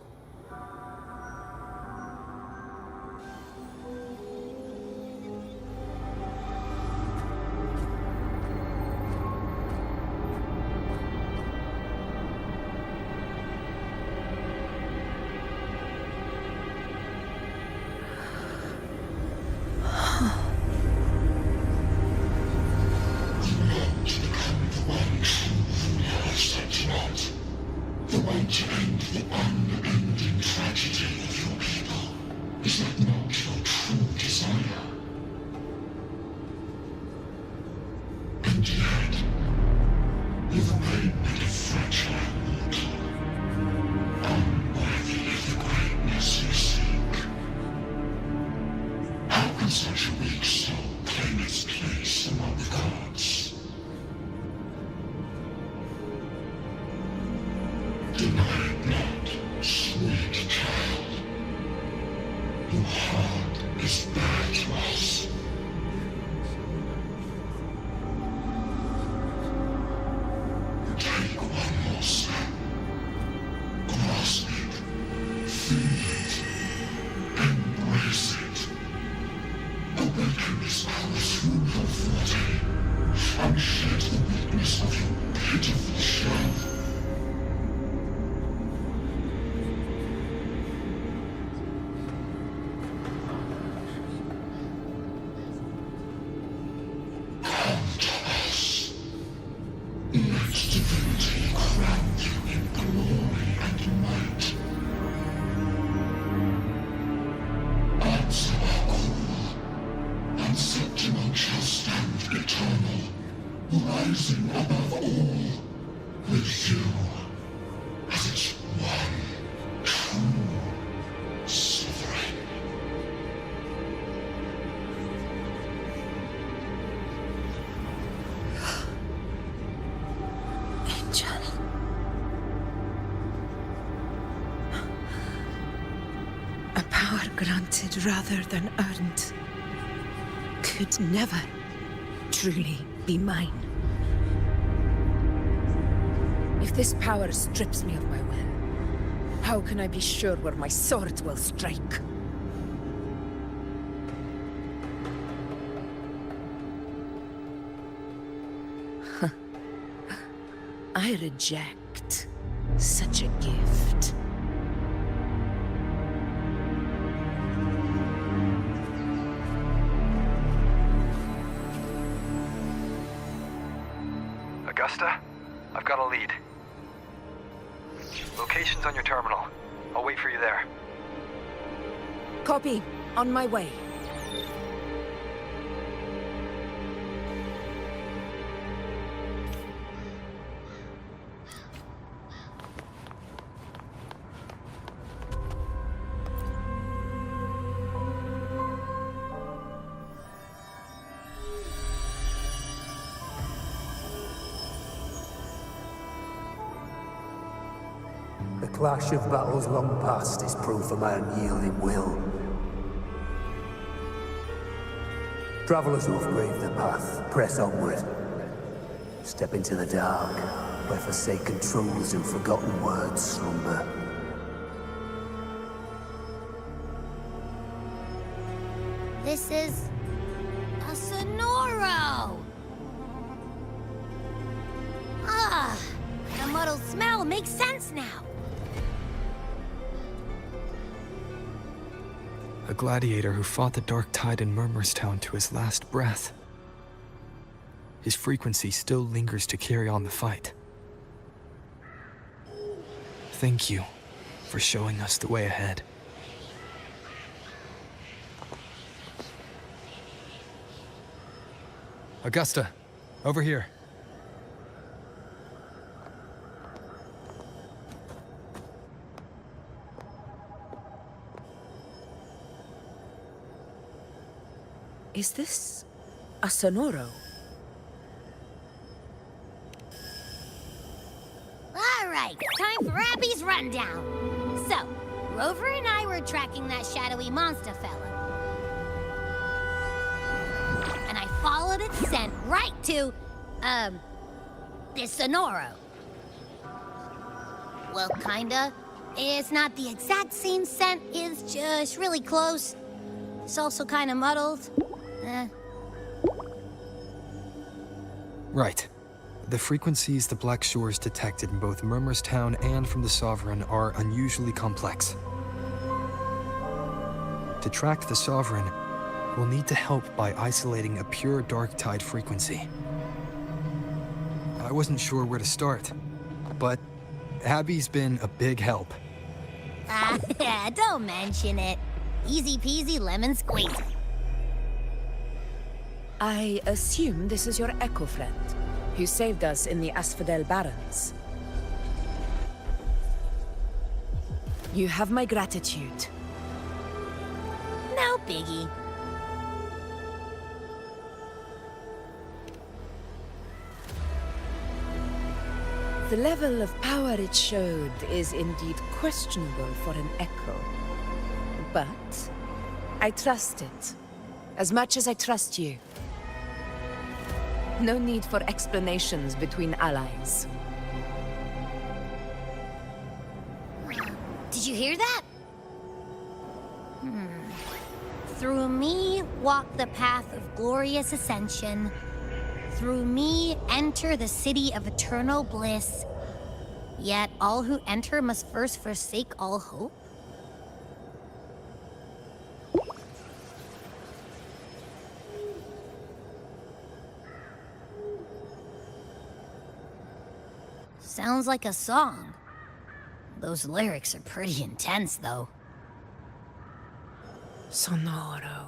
The way to end the unending tragedy of your people. Is that not your true desire? And yet, you've made me a fragile mortal, unworthy of the greatness you seek. How can such a weak soul claim its place among the gods? Deny it not, sweet child. Your heart is bare to us. Take one more step. Grasp it. Feel it. Embrace it. Awaken this pulse through your body and shed the weakness of your pitiful shell. rising above all, with you as its one true sovereign. Angel. A power granted rather than earned could never truly be mine. If this power strips me of my will, how can I be sure where my sword will strike? I reject such a gift. Augusta, I've got a lead. Location's on your terminal. I'll wait for you there. Copy. On my way. The clash of battles long past is proof of my unyielding will. Travelers who have braved the path, press onward. Step into the dark, where forsaken truths and forgotten words slumber. This is a Sonoro! Ah, the muddled smell makes sense now. A gladiator who fought the dark tide in Murmurstown to his last breath. His frequency still lingers to carry on the fight. Thank you for showing us the way ahead. Augusta, over here. Is this a Sonoro? All right, time for Abby's rundown. So, Rover and I were tracking that shadowy monster fella. And I followed its scent right to, this Sonoro. Well, kinda. It's not the exact same scent, it's just really close. It's also kinda muddled. Right. The frequencies the Black Shores detected in both Murmurstown and from the Sovereign are unusually complex. To track the Sovereign, we'll need to help by isolating a pure dark tide frequency. I wasn't sure where to start, but Abby's been a big help. Don't mention it. Easy peasy lemon squeezy. I assume this is your Echo friend, who saved us in the Asphodel Barrens. You have my gratitude. No biggie. The level of power it showed is indeed questionable for an Echo. But I trust it, as much as I trust you. No need for explanations between allies. Did you hear that? Through me walk the path of glorious ascension. Through me enter the city of eternal bliss. Yet all who enter must first forsake all hope. Sounds like a song. Those lyrics are pretty intense, though. Sonoro,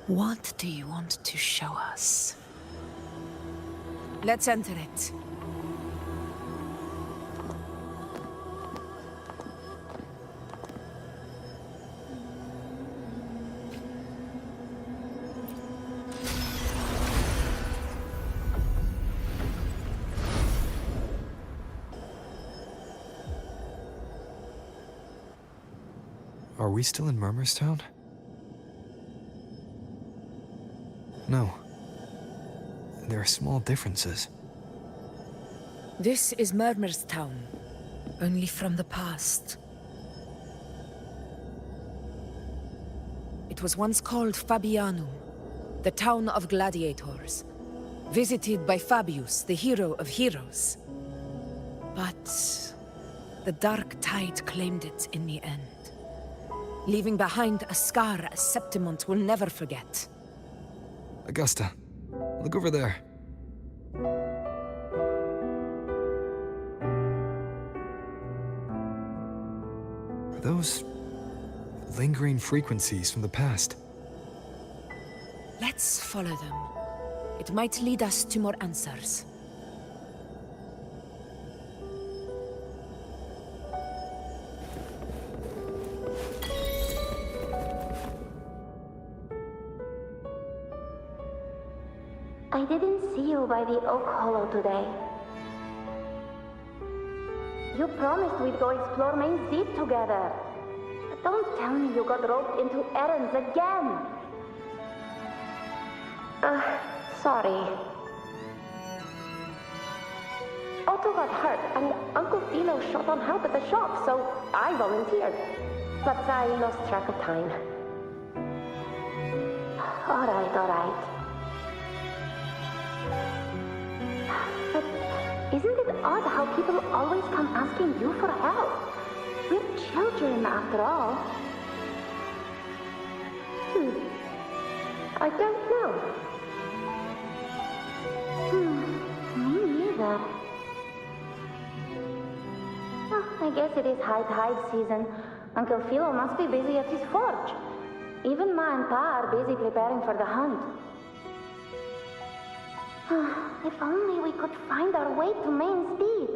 what do you want to show us? Let's enter it. Are we still in Murmurstown? No. There are small differences. This is Murmurstown, only from the past. It was once called Fabianum, the town of gladiators, visited by Fabius, the hero of heroes. But the Dark Tide claimed it in the end, leaving behind a scar Septimont will never forget. Augusta, look over there. Are those lingering frequencies from the past? Let's follow them. It might lead us to more answers. I didn't see you by the Oak Hollow today. You promised we'd go explore Main's Deep together. But don't tell me you got roped into errands again. Sorry. Otto got hurt, and Uncle Philo shot on help at the shop, so I volunteered. But I lost track of time. All right. But isn't it odd how people always come asking you for help? We're children, after all. I don't know. Me neither. I guess it is high tide season. Uncle Philo must be busy at his forge. Even Ma and Pa are busy preparing for the hunt. If only we could find our way to Main's Deep.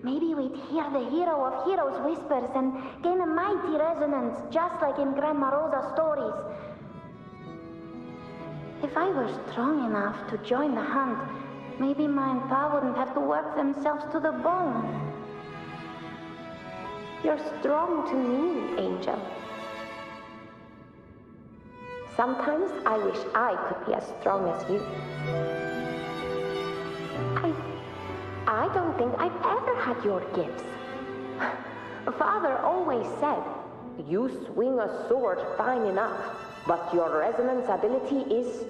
Maybe we'd hear the hero of heroes whispers and gain a mighty resonance, just like in Grandma Rosa's stories. If I were strong enough to join the hunt, maybe Ma and Pa wouldn't have to work themselves to the bone. You're strong to me, Angel. Sometimes I wish I could be as strong as you. I don't think I've ever had your gifts. Father always said, you swing a sword fine enough, but your resonance ability is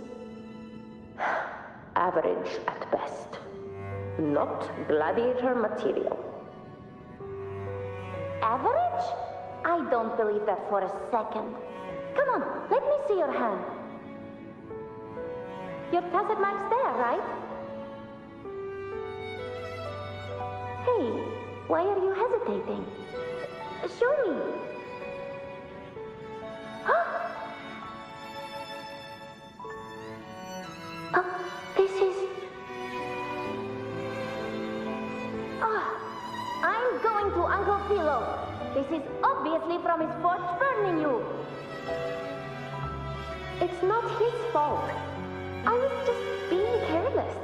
average at best. Not gladiator material. Average? I don't believe that for a second. Come on, let me see your hand. Your tacet mark's there, right? Hey, why are you hesitating? Show me. This is... I'm going to Uncle Philo. This is obviously from his forge burning you. It's not his fault. I was just being careless.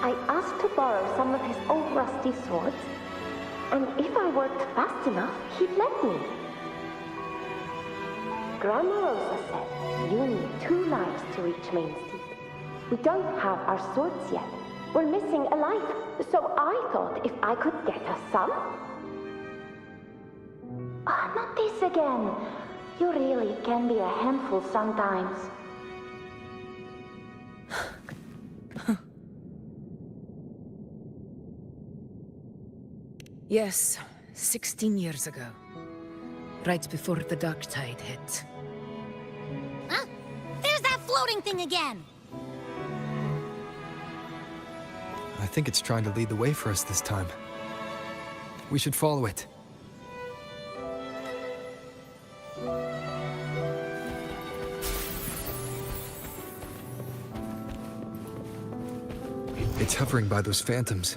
I asked to borrow some of his old rusty swords, and if I worked fast enough, he'd let me. Grandma Rosa said you need 2 lives to reach Main's Deep. We don't have our swords yet. We're missing a life, so I thought if I could get us some... not this again. You really can be a handful sometimes. Yes, 16 years ago. Right before the Dark Tide hit. Huh? There's that floating thing again! I think it's trying to lead the way for us this time. We should follow it. It's hovering by those phantoms.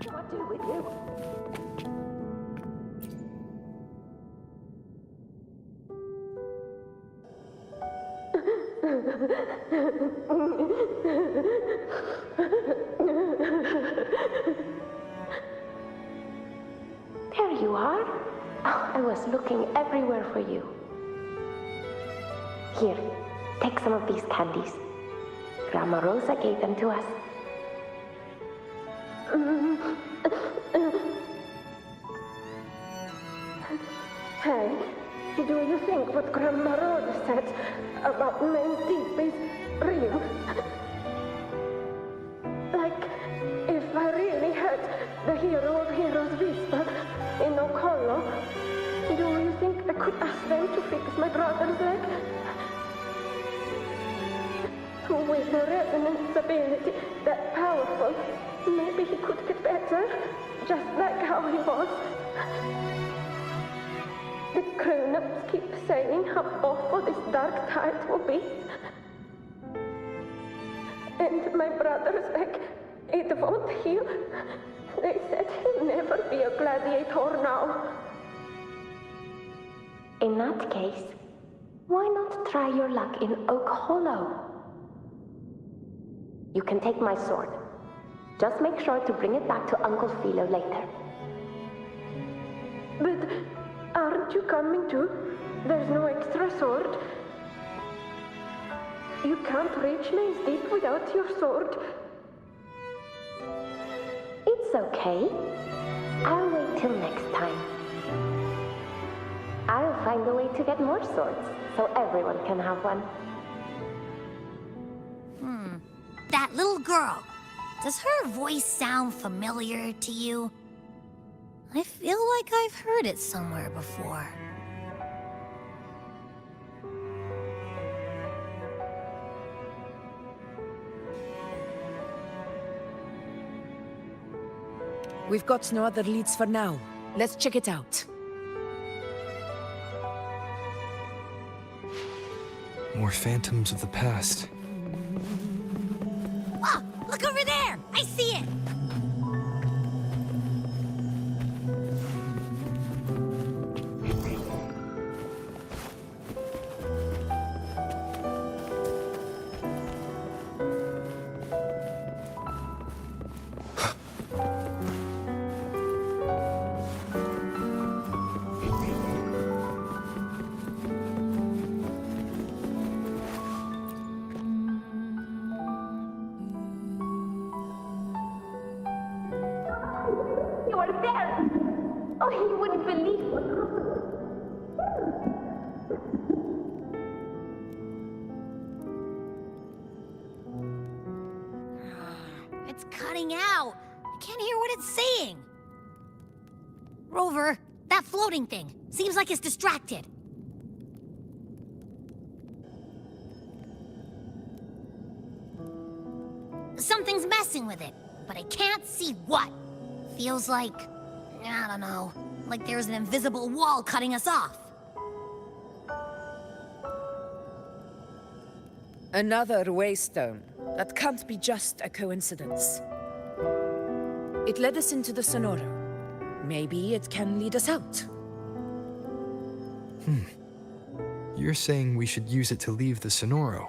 What do we do? There you are. Oh, I was looking everywhere for you. Here, take some of these candies. Grandma Rosa gave them to us. Hey, do you think what Grandma Rosa said about Main Deep is real? Like, if I really had the hero of heroes whisper in Okolo, do you think I could ask them to fix my brother's leg? With a resonance ability that powerful, maybe he could get better, just like how he was. The grown-ups keep saying how awful this dark tide will be. And my brother's leg, it won't heal. They said he'll never be a gladiator now. In that case, why not try your luck in Oak Hollow? You can take my sword. Just make sure to bring it back to Uncle Philo later. But aren't you coming too? There's no extra sword. You can't reach Main Deep without your sword. It's okay. I'll wait till next time. I'll find a way to get more swords, so everyone can have one. That little girl. Does her voice sound familiar to you? I feel like I've heard it somewhere before. We've got no other leads for now. Let's check it out. More phantoms of the past. Oh, look over there! I see it! You are there! Oh, you wouldn't believe what happened. It's cutting out. I can't hear what it's saying. Rover, that floating thing. Seems like it's distracted. Something's messing with it, but I can't see what. Feels like, I don't know, like there's an invisible wall cutting us off. Another waystone. That can't be just a coincidence. It led us into the Sonoro. Maybe it can lead us out. You're saying we should use it to leave the Sonoro,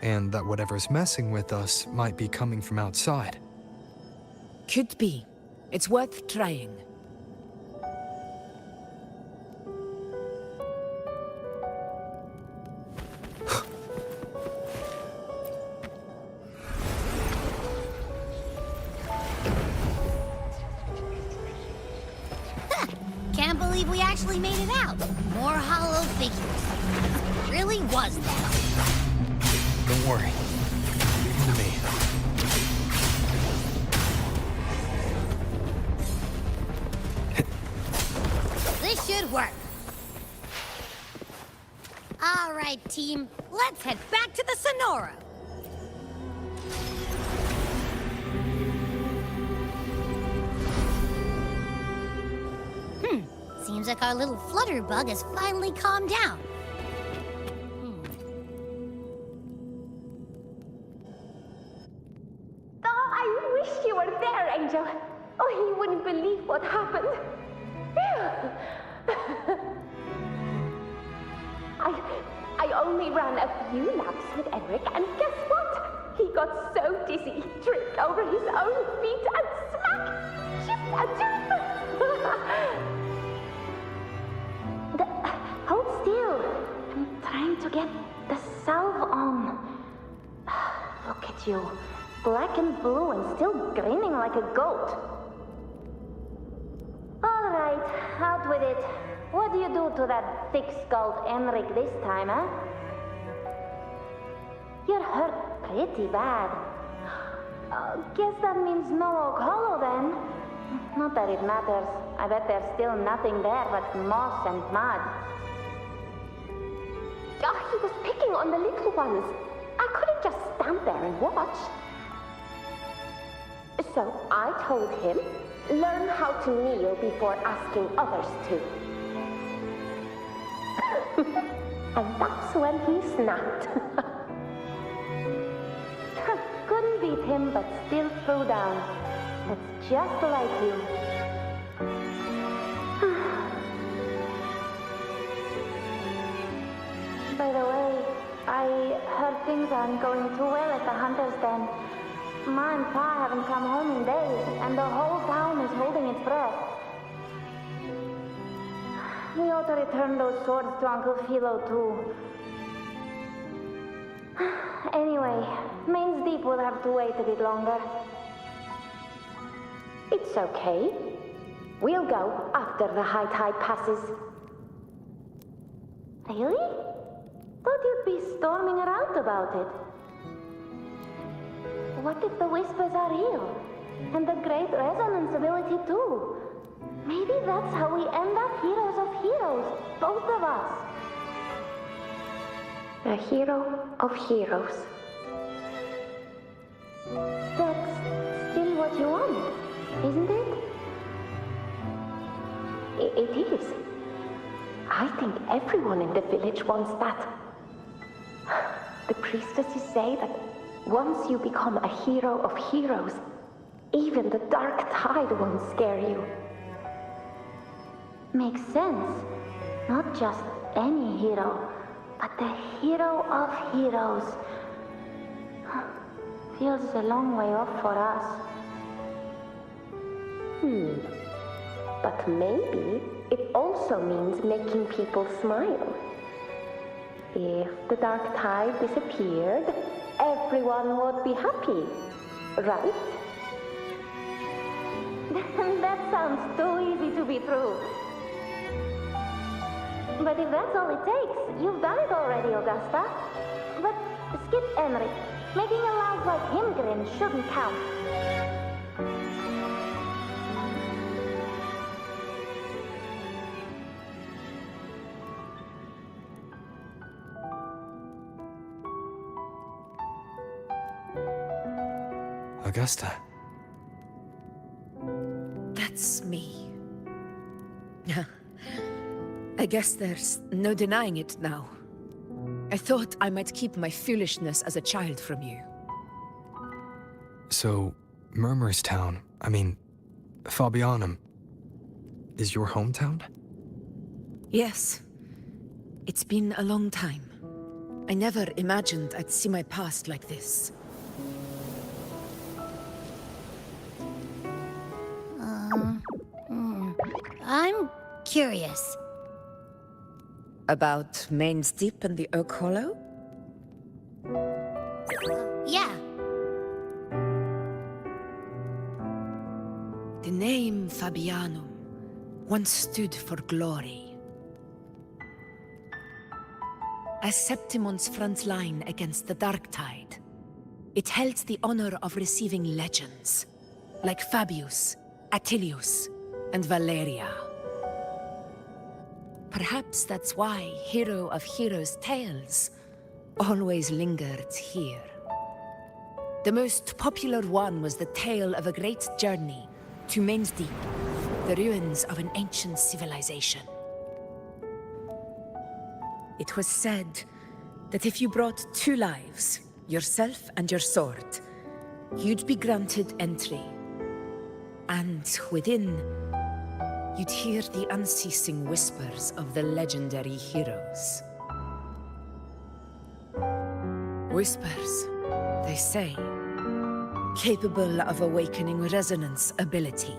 and that whatever's messing with us might be coming from outside. Could be. It's worth trying. Can't believe we actually made it out. More hollow figures. Really was that. Don't worry. Leave them to me. This should work. All right, team. Let's head back to the Sonora. Seems like our little flutterbug has finally calmed down. only ran a few laps with Eric, and guess what? He got so dizzy, he tripped over his own feet and smack! Chipped a tooth! Hold still. I'm trying to get the salve on. Look at you. Black and blue and still grinning like a goat. All right, out with it. What do you do to that thick-skulled Enric this time, huh? You're hurt pretty bad. Guess that means no Oak Hollow then. Not that it matters. I bet there's still nothing there but moss and mud. Oh, he was picking on the little ones. I couldn't just stand there and watch. So I told him, learn how to kneel before asking others to. And that's when he snapped. Couldn't beat him, but still threw down. That's just like you. By the way, I heard things aren't going too well at the Hunter's Den. Ma and Pa haven't come home in days, and the whole town is holding its breath. We ought to return those swords to Uncle Philo, too. Anyway, Main's Deep will have to wait a bit longer. It's okay. We'll go after the high tide passes. Really? Thought you'd be storming around about it. What if the whispers are real? And the great resonance ability too? Maybe that's how we end up heroes of heroes, both of us. A hero of heroes. That's still what you want, isn't it? It is. I think everyone in the village wants that. The priestesses say that once you become a hero of heroes, even the dark tide won't scare you. Makes sense. Not just any hero, but the hero of heroes. Feels a long way off for us. But maybe it also means making people smile. If the dark tide disappeared, everyone would be happy, right? That sounds too easy to be true. But if that's all it takes, you've done it already, Augusta. But skip Enric. Making a loud like him grin shouldn't count. Augusta. That's me. I guess there's no denying it now. I thought I might keep my foolishness as a child from you. So, Murmurstown, Fabianum, is your hometown? Yes. It's been a long time. I never imagined I'd see my past like this. I'm curious. About Main's Deep and the Oak Hollow? Yeah. The name Fabianum once stood for glory. As Septimon's front line against the Dark Tide, it held the honor of receiving legends, like Fabius, Attilius, and Valeria. Perhaps that's why Hero of Heroes' tales always lingered here. The most popular one was the tale of a great journey to Main's Deep, the ruins of an ancient civilization. It was said that if you brought 2 lives, yourself and your sword, you'd be granted entry. And within, you'd hear the unceasing whispers of the legendary heroes. Whispers, they say, capable of awakening resonance ability,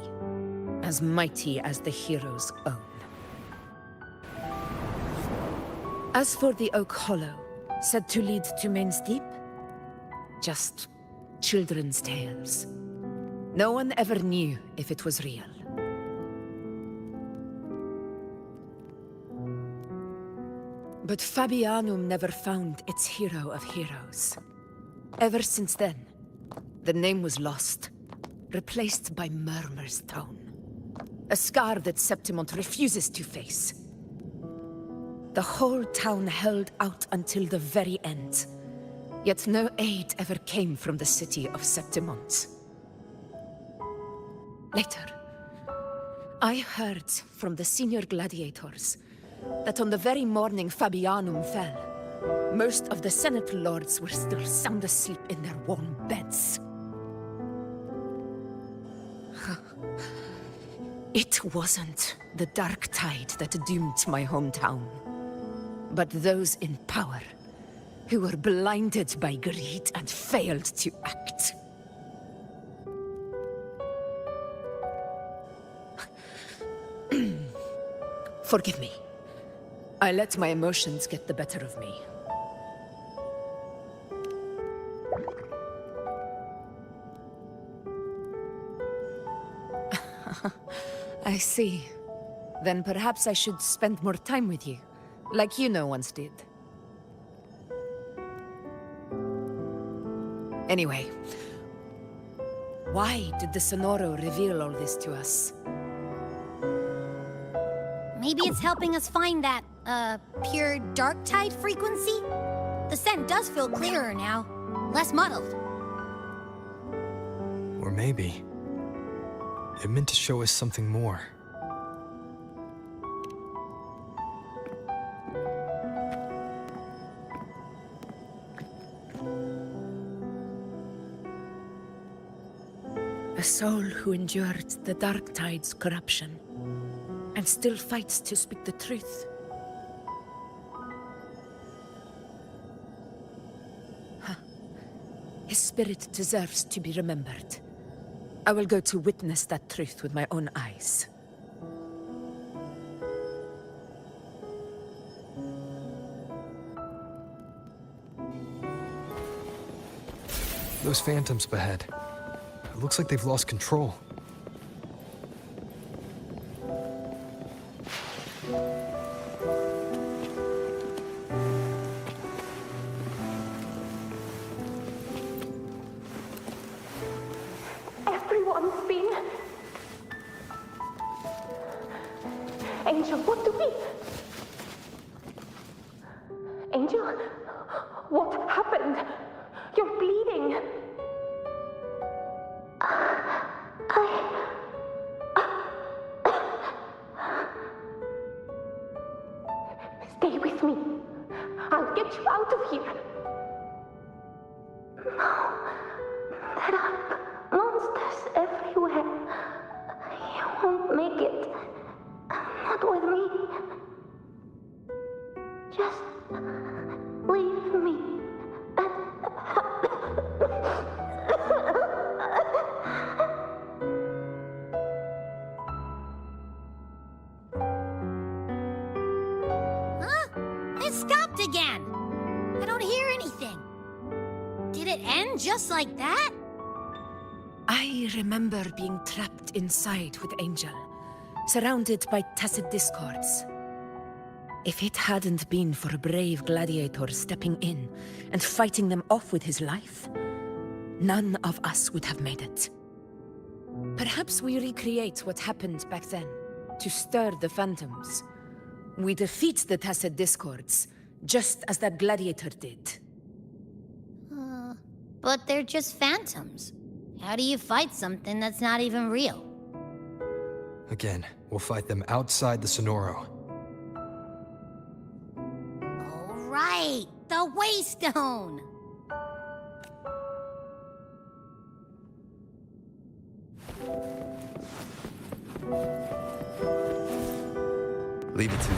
as mighty as the hero's own. As for the Oak Hollow, said to lead to Main's Deep, just children's tales. No one ever knew if it was real. But Fabianum never found its hero of heroes. Ever since then, the name was lost, replaced by Murmur's tone. A scar that Septimont refuses to face. The whole town held out until the very end, yet no aid ever came from the city of Septimont. Later, I heard from the senior gladiators that on the very morning Fabianum fell, most of the Senate lords were still sound asleep in their warm beds. It wasn't the dark tide that doomed my hometown, but those in power who were blinded by greed and failed to act. Forgive me. I let my emotions get the better of me. I see. Then perhaps I should spend more time with you, like Iuno once did. Anyway, why did the Sonoro reveal all this to us? Maybe it's helping us find that, pure dark tide frequency? The scent does feel clearer now, less muddled. Or maybe it meant to show us something more. A soul who endured the dark tide's corruption and still fights to speak the truth. His spirit deserves to be remembered. I will go to witness that truth with my own eyes. Those phantoms ahead. It looks like they've lost control. Everyone's been... Angel, what do we... Angel, what happened? You're bleeding. Stay with me. I'll get you out of here. No. There are monsters everywhere. You won't make it. Not with me. Just leave me. It stopped again! I don't hear anything. Did it end just like that? I remember being trapped inside with Angel, surrounded by tacit discords. If it hadn't been for a brave gladiator stepping in and fighting them off with his life, none of us would have made it. Perhaps we recreate what happened back then, to stir the phantoms. We defeat the tacit discords, just as that gladiator did. But they're just phantoms. How do you fight something that's not even real? Again, we'll fight them outside the Sonoro. All right, the Waystone! Leave it to me.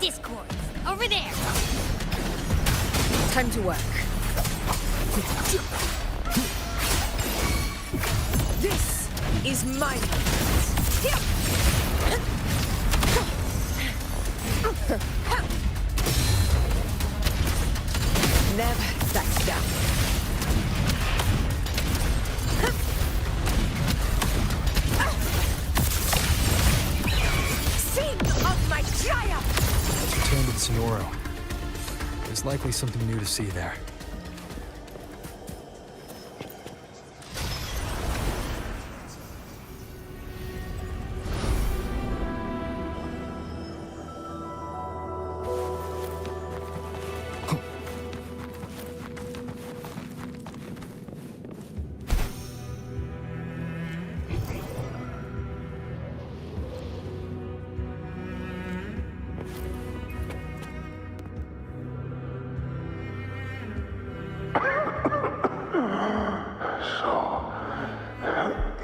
discords. Over there. Time to work. This is my never back down. Sing of my triumph! Return to the Sonoro. There's likely something new to see there.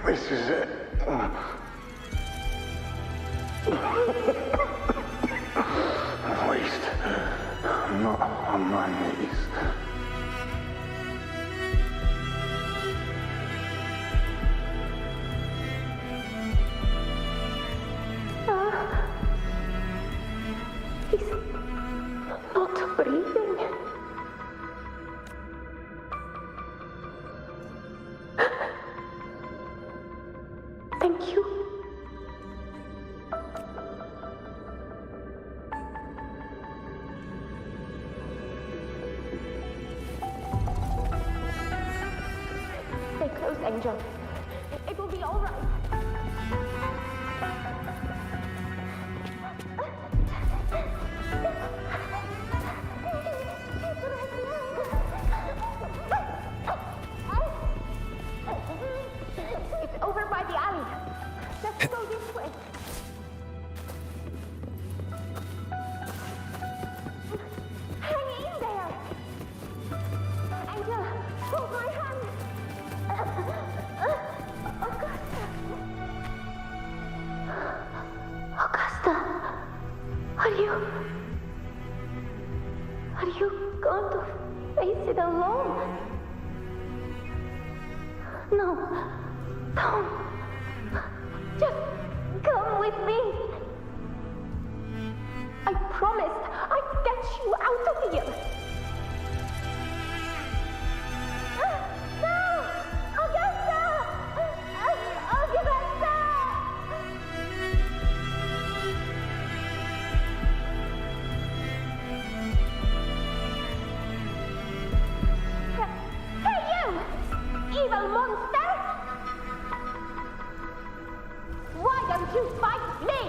This is it. At least, I'm not on my knees. He's not breathing. Thank you. Stay close, Angel. It will be all right. It's over by the alley. Let's go this way. Hang in there. Angel, hold my hand. Augusta, are you going to face it alone? No, don't. Just come with me. I promised I'd get you out of here. No! Augusta! Augusta! Hey, you! Evil monster! Why don't you fight me?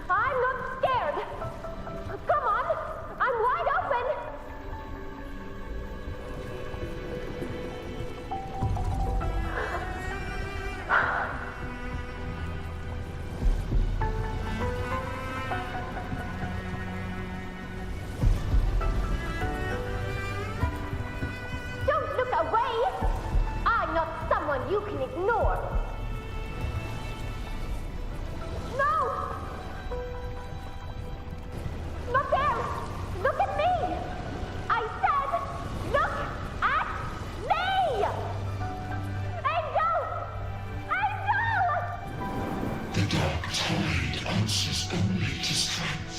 I'm not scared. Come on, I'm wide open. Don't look away. I'm not someone you can ignore. No! Not there! Look at me! I said, look at me! Angel! Angel! The dark tide answers only to strength.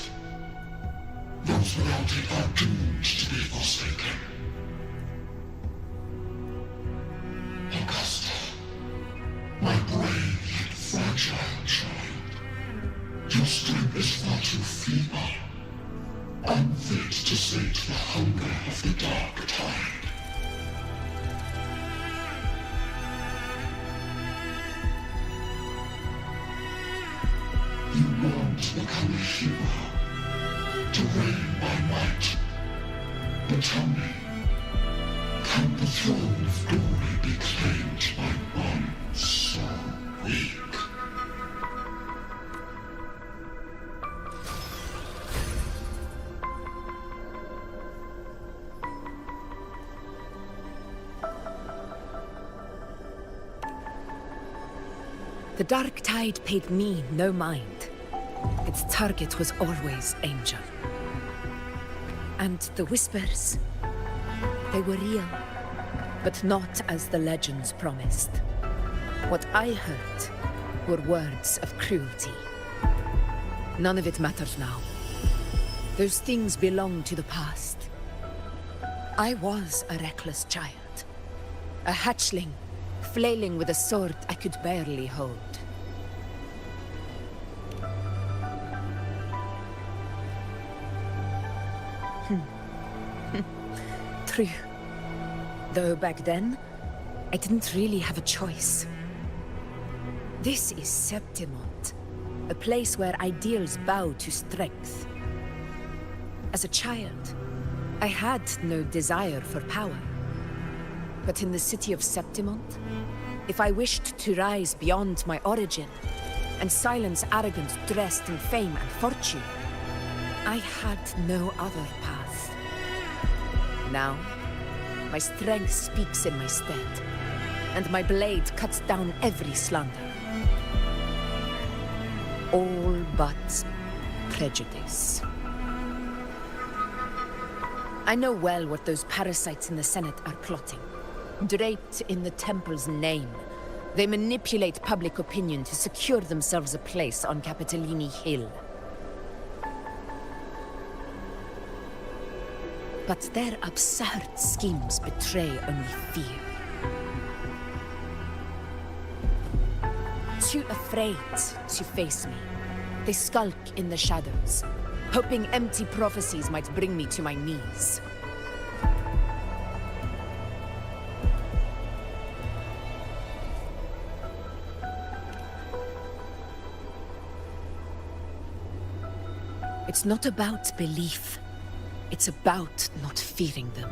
Those without it are doomed to be forsaken. Augusta, my brave yet fragile child, your strength is far too feeble, unfit to sate the hunger of the dark tide. You want to become a hero, to reign by might. But tell me, can the throne of glory be claimed by one so weak? The Dark Tide paid me no mind. Its target was always Angel. And the whispers, they were real, but not as the legends promised. What I heard were words of cruelty. None of it matters now. Those things belong to the past. I was a reckless child. A hatchling, flailing with a sword I could barely hold. True. Though back then, I didn't really have a choice. This is Septimont, a place where ideals bow to strength. As a child, I had no desire for power. But in the city of Septimont, if I wished to rise beyond my origin and silence arrogance dressed in fame and fortune, I had no other path. Now, my strength speaks in my stead, and my blade cuts down every slander. All but prejudice. I know well what those parasites in the Senate are plotting. Draped in the Temple's name, they manipulate public opinion to secure themselves a place on Capitolini Hill. But their absurd schemes betray only fear. Too afraid to face me, they skulk in the shadows, hoping empty prophecies might bring me to my knees. It's not about belief. It's about not fearing them.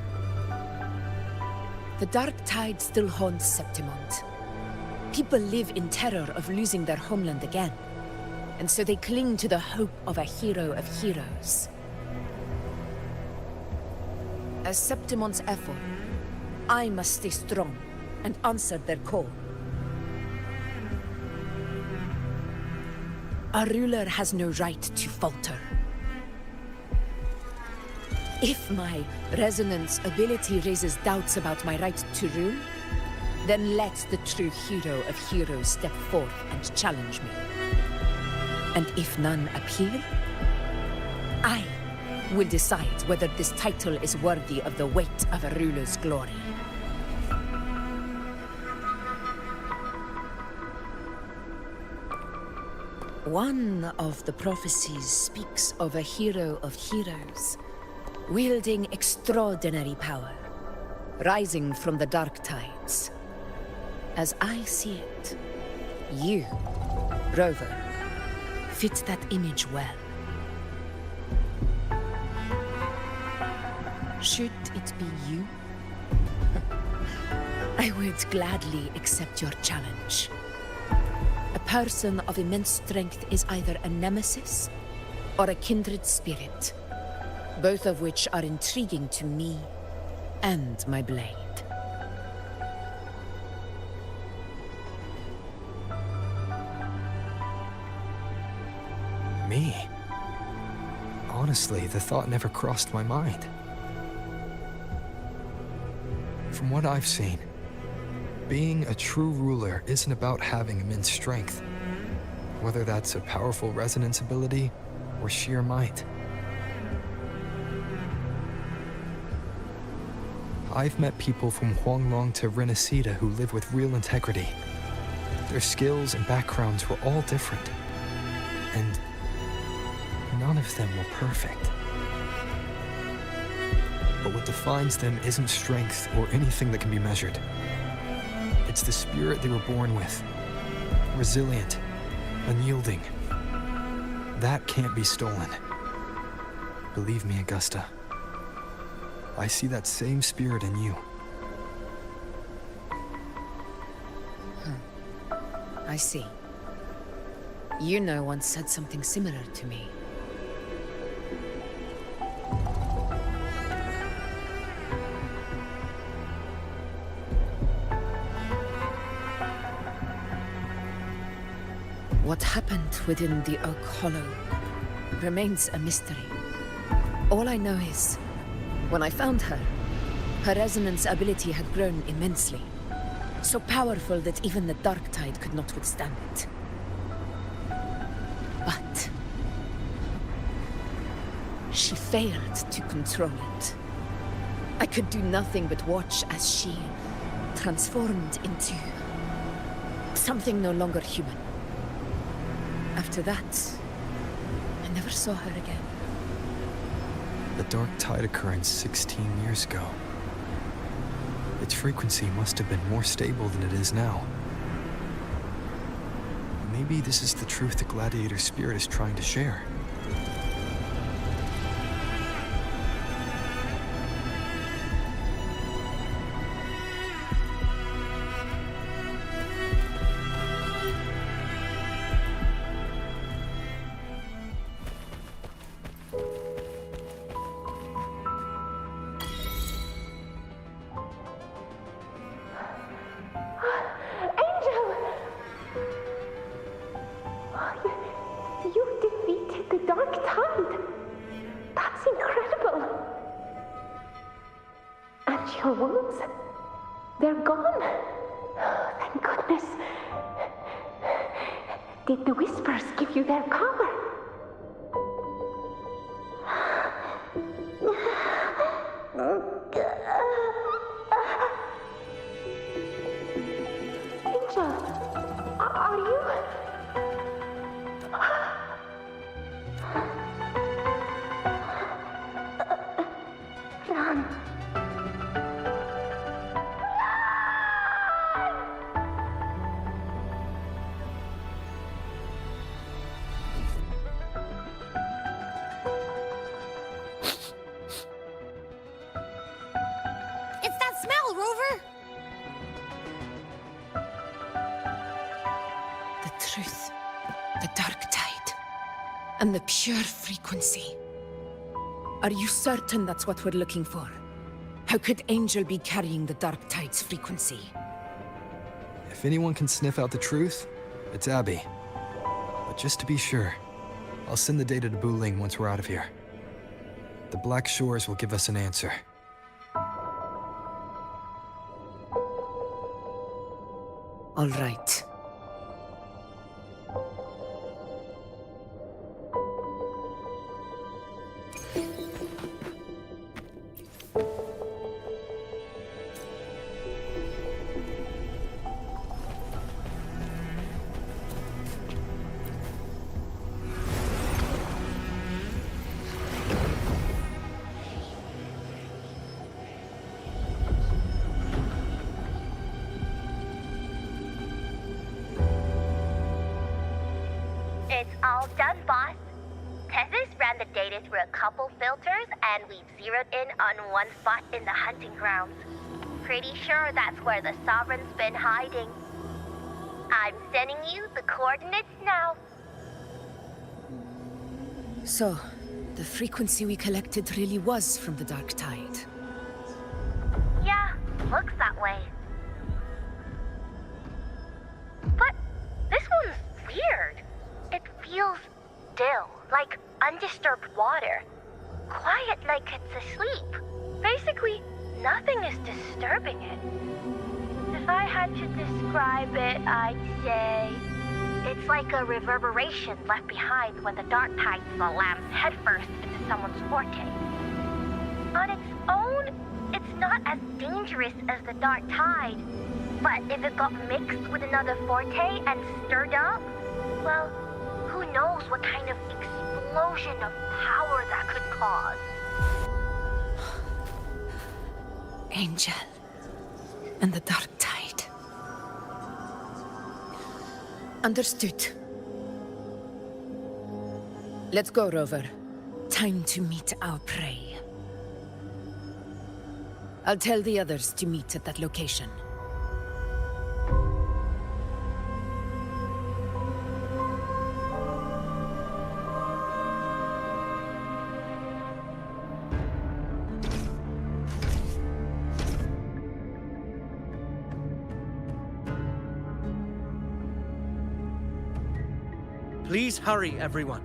The Dark Tide still haunts Septimont. People live in terror of losing their homeland again, and so they cling to the hope of a hero of heroes. As Septimont's effort, I must stay strong and answer their call. Our ruler has no right to falter. If my resonance ability raises doubts about my right to rule, then let the true hero of heroes step forth and challenge me. And if none appear, I will decide whether this title is worthy of the weight of a ruler's glory. One of the prophecies speaks of a hero of heroes, wielding extraordinary power, rising from the dark tides. As I see it, you, Rover, fit that image well. Should it be you, I would gladly accept your challenge. A person of immense strength is either a nemesis or a kindred spirit, both of which are intriguing to me and my blade. Me? Honestly, the thought never crossed my mind. From what I've seen, being a true ruler isn't about having immense strength, whether that's a powerful resonance ability or sheer might. I've met people from Huanglong to Renacida who live with real integrity. Their skills and backgrounds were all different, and none of them were perfect. But what defines them isn't strength or anything that can be measured. It's the spirit they were born with. Resilient, unyielding. That can't be stolen. Believe me, Augusta. I see that same spirit in you. I see. Iuno once said something similar to me. What happened within the Oak Hollow remains a mystery. All I know is, when I found her, her resonance ability had grown immensely. So powerful that even the Dark Tide could not withstand it. But she failed to control it. I could do nothing but watch as she transformed into something no longer human. After that, I never saw her again. The Dark Tide occurring 16 years ago. Its frequency must have been more stable than it is now. Maybe this is the truth the Gladiator spirit is trying to share. Your wounds? They're gone? Thank goodness. Did the Whispers give you their power? Angel, are you... Run. And the pure frequency. Are you certain that's what we're looking for? How could Angel be carrying the Dark Tide's frequency? If anyone can sniff out the truth, it's Abby. But just to be sure, I'll send the data to Buling once we're out of here. The Black Shores will give us an answer. All right. It's all done, boss. Tethys ran the data through a couple filters, and we've zeroed in on one spot in the hunting grounds. Pretty sure that's where the Sovereign's been hiding. I'm sending you the coordinates now. So, the frequency we collected really was from the Dark Tide. Yeah, looks that way. But this one's weird. It feels still, like undisturbed water. Quiet like it's asleep. Basically, nothing is disturbing it. If I had to describe it, I'd say it's like a reverberation left behind when the Dark Tide slams headfirst into someone's forte. On its own, it's not as dangerous as the Dark Tide, but if it got mixed with another forte and stirred up, well, who knows what kind of explosion of power that could cause. Angel and the Dark Tide. Understood. Let's go, Rover. Time to meet our prey. I'll tell the others to meet at that location. Please hurry, everyone.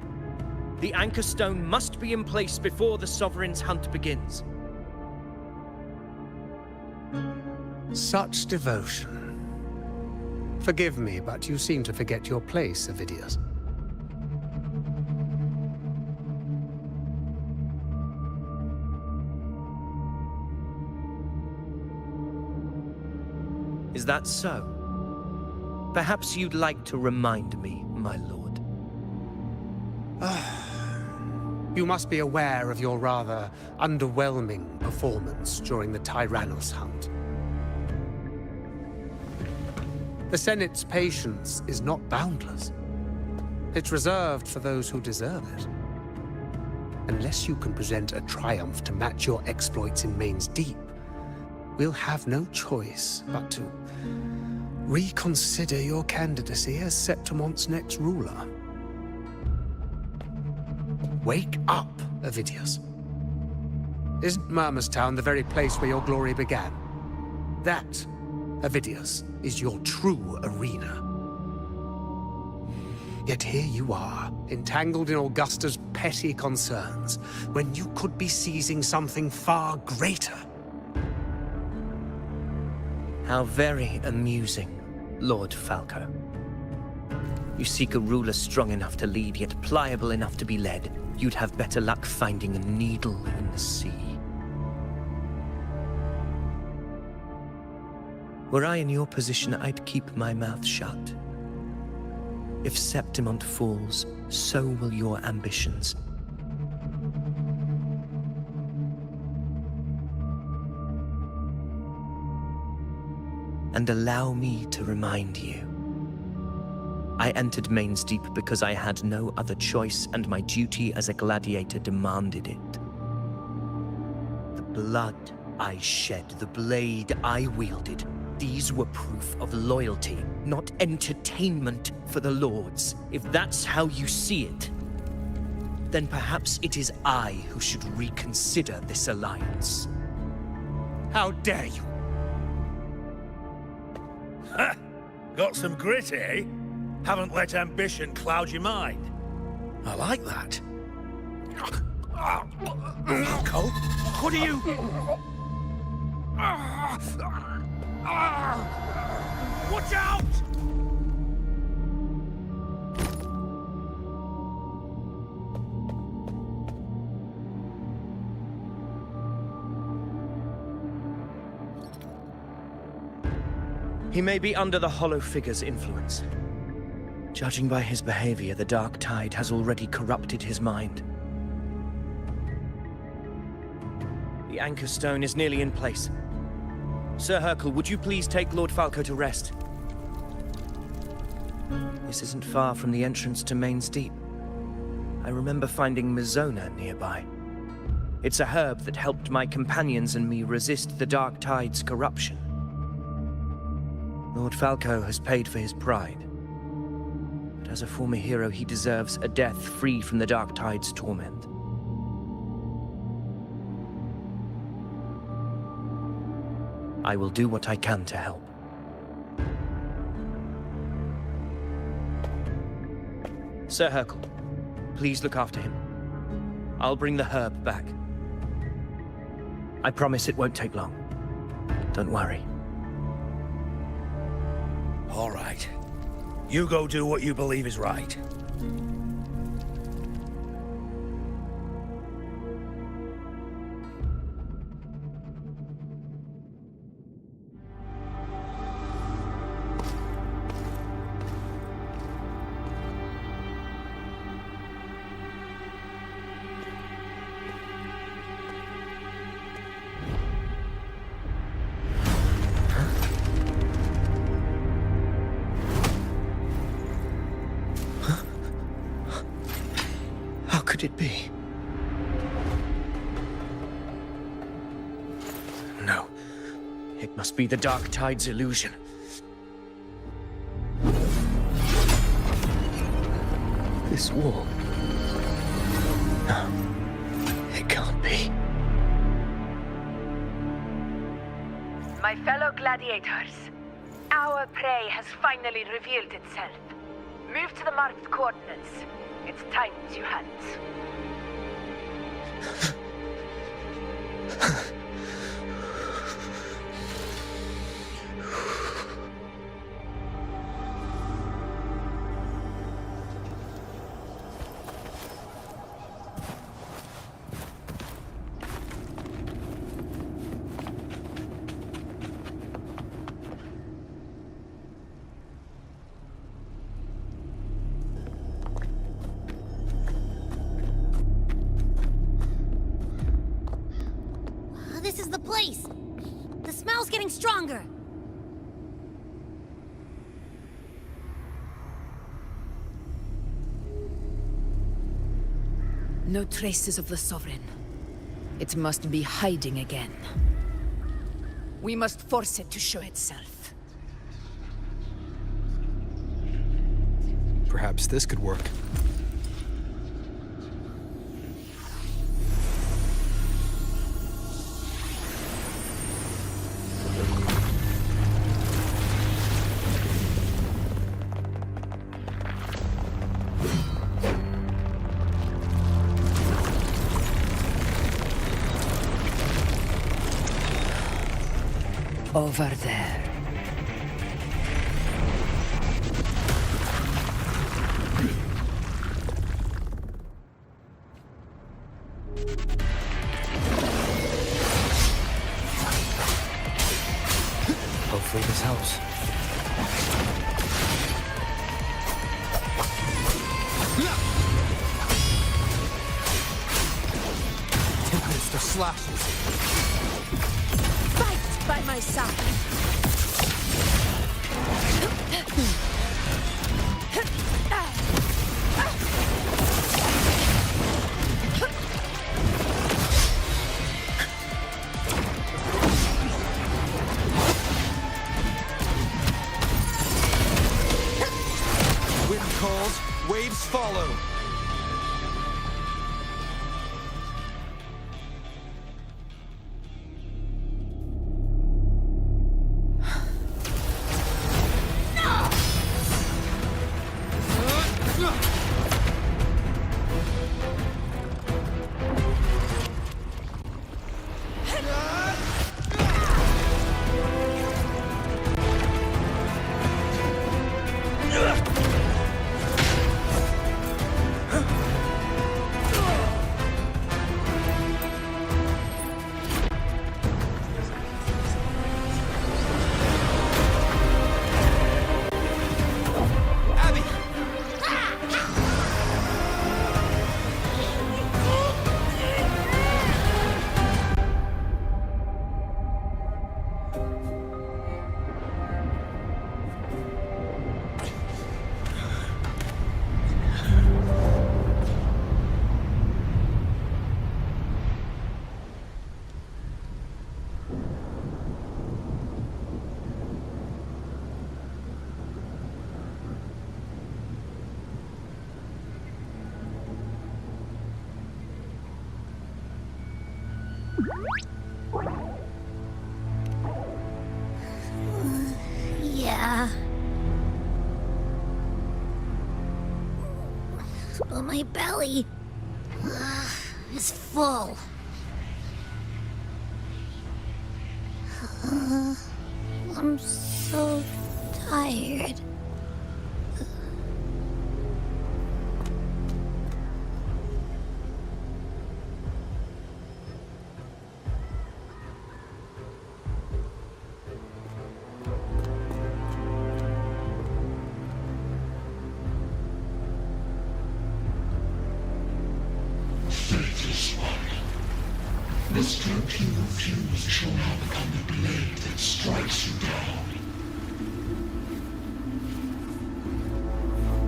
The anchor stone must be in place before the Sovereign's hunt begins. Such devotion. Forgive me, but you seem to forget your place, Avidius. Is that so? Perhaps you'd like to remind me, my lord. You must be aware of your rather underwhelming performance during the Tyrannos hunt. The Senate's patience is not boundless. It's reserved for those who deserve it. Unless you can present a triumph to match your exploits in Main's Deep, we'll have no choice but to reconsider your candidacy as Septimont's next ruler. Wake up, Avidius. Isn't Murmurstown the very place where your glory began? That, Avidius, is your true arena. Yet here you are, entangled in Augusta's petty concerns, when you could be seizing something far greater. How very amusing, Lord Falco. You seek a ruler strong enough to lead, yet pliable enough to be led. You'd have better luck finding a needle in the sea. Were I in your position, I'd keep my mouth shut. If Septimont falls, so will your ambitions. And allow me to remind you. I entered Main's Deep because I had no other choice, and my duty as a gladiator demanded it. The blood I shed, the blade I wielded, these were proof of loyalty, not entertainment for the Lords. If that's how you see it, then perhaps it is I who should reconsider this alliance. How dare you! Ha! Got some grit, eh? Haven't let ambition cloud your mind. I like that. Falco, what are you... Watch out! He may be under the Hollow Figure's influence. Judging by his behavior, the Dark Tide has already corrupted his mind. The anchor stone is nearly in place. Sir Hercule, would you please take Lord Falco to rest? This isn't far from the entrance to Main's Deep. I remember finding Mizona nearby. It's a herb that helped my companions and me resist the Dark Tide's corruption. Lord Falco has paid for his pride. But as a former hero, he deserves a death free from the Dark Tide's torment. I will do what I can to help. Sir Hercule, please look after him. I'll bring the herb back. I promise it won't take long. Don't worry. All right. You go do what you believe is right. How could it be? No. It must be the Dark Tide's illusion. This wall. No. It can't be. My fellow gladiators, our prey has finally revealed itself. Move to the marked coordinates. It's time to hunt. This is the place! The smell's getting stronger! No traces of the Sovereign. It must be hiding again. We must force it to show itself. Perhaps this could work. Over there. Hopefully this helps. Tempest of slashes. Fight by my side. Wind calls, waves follow. Yeah. But my belly is full. I'm so tired. This cloak you refuse shall now become the blade that strikes you down.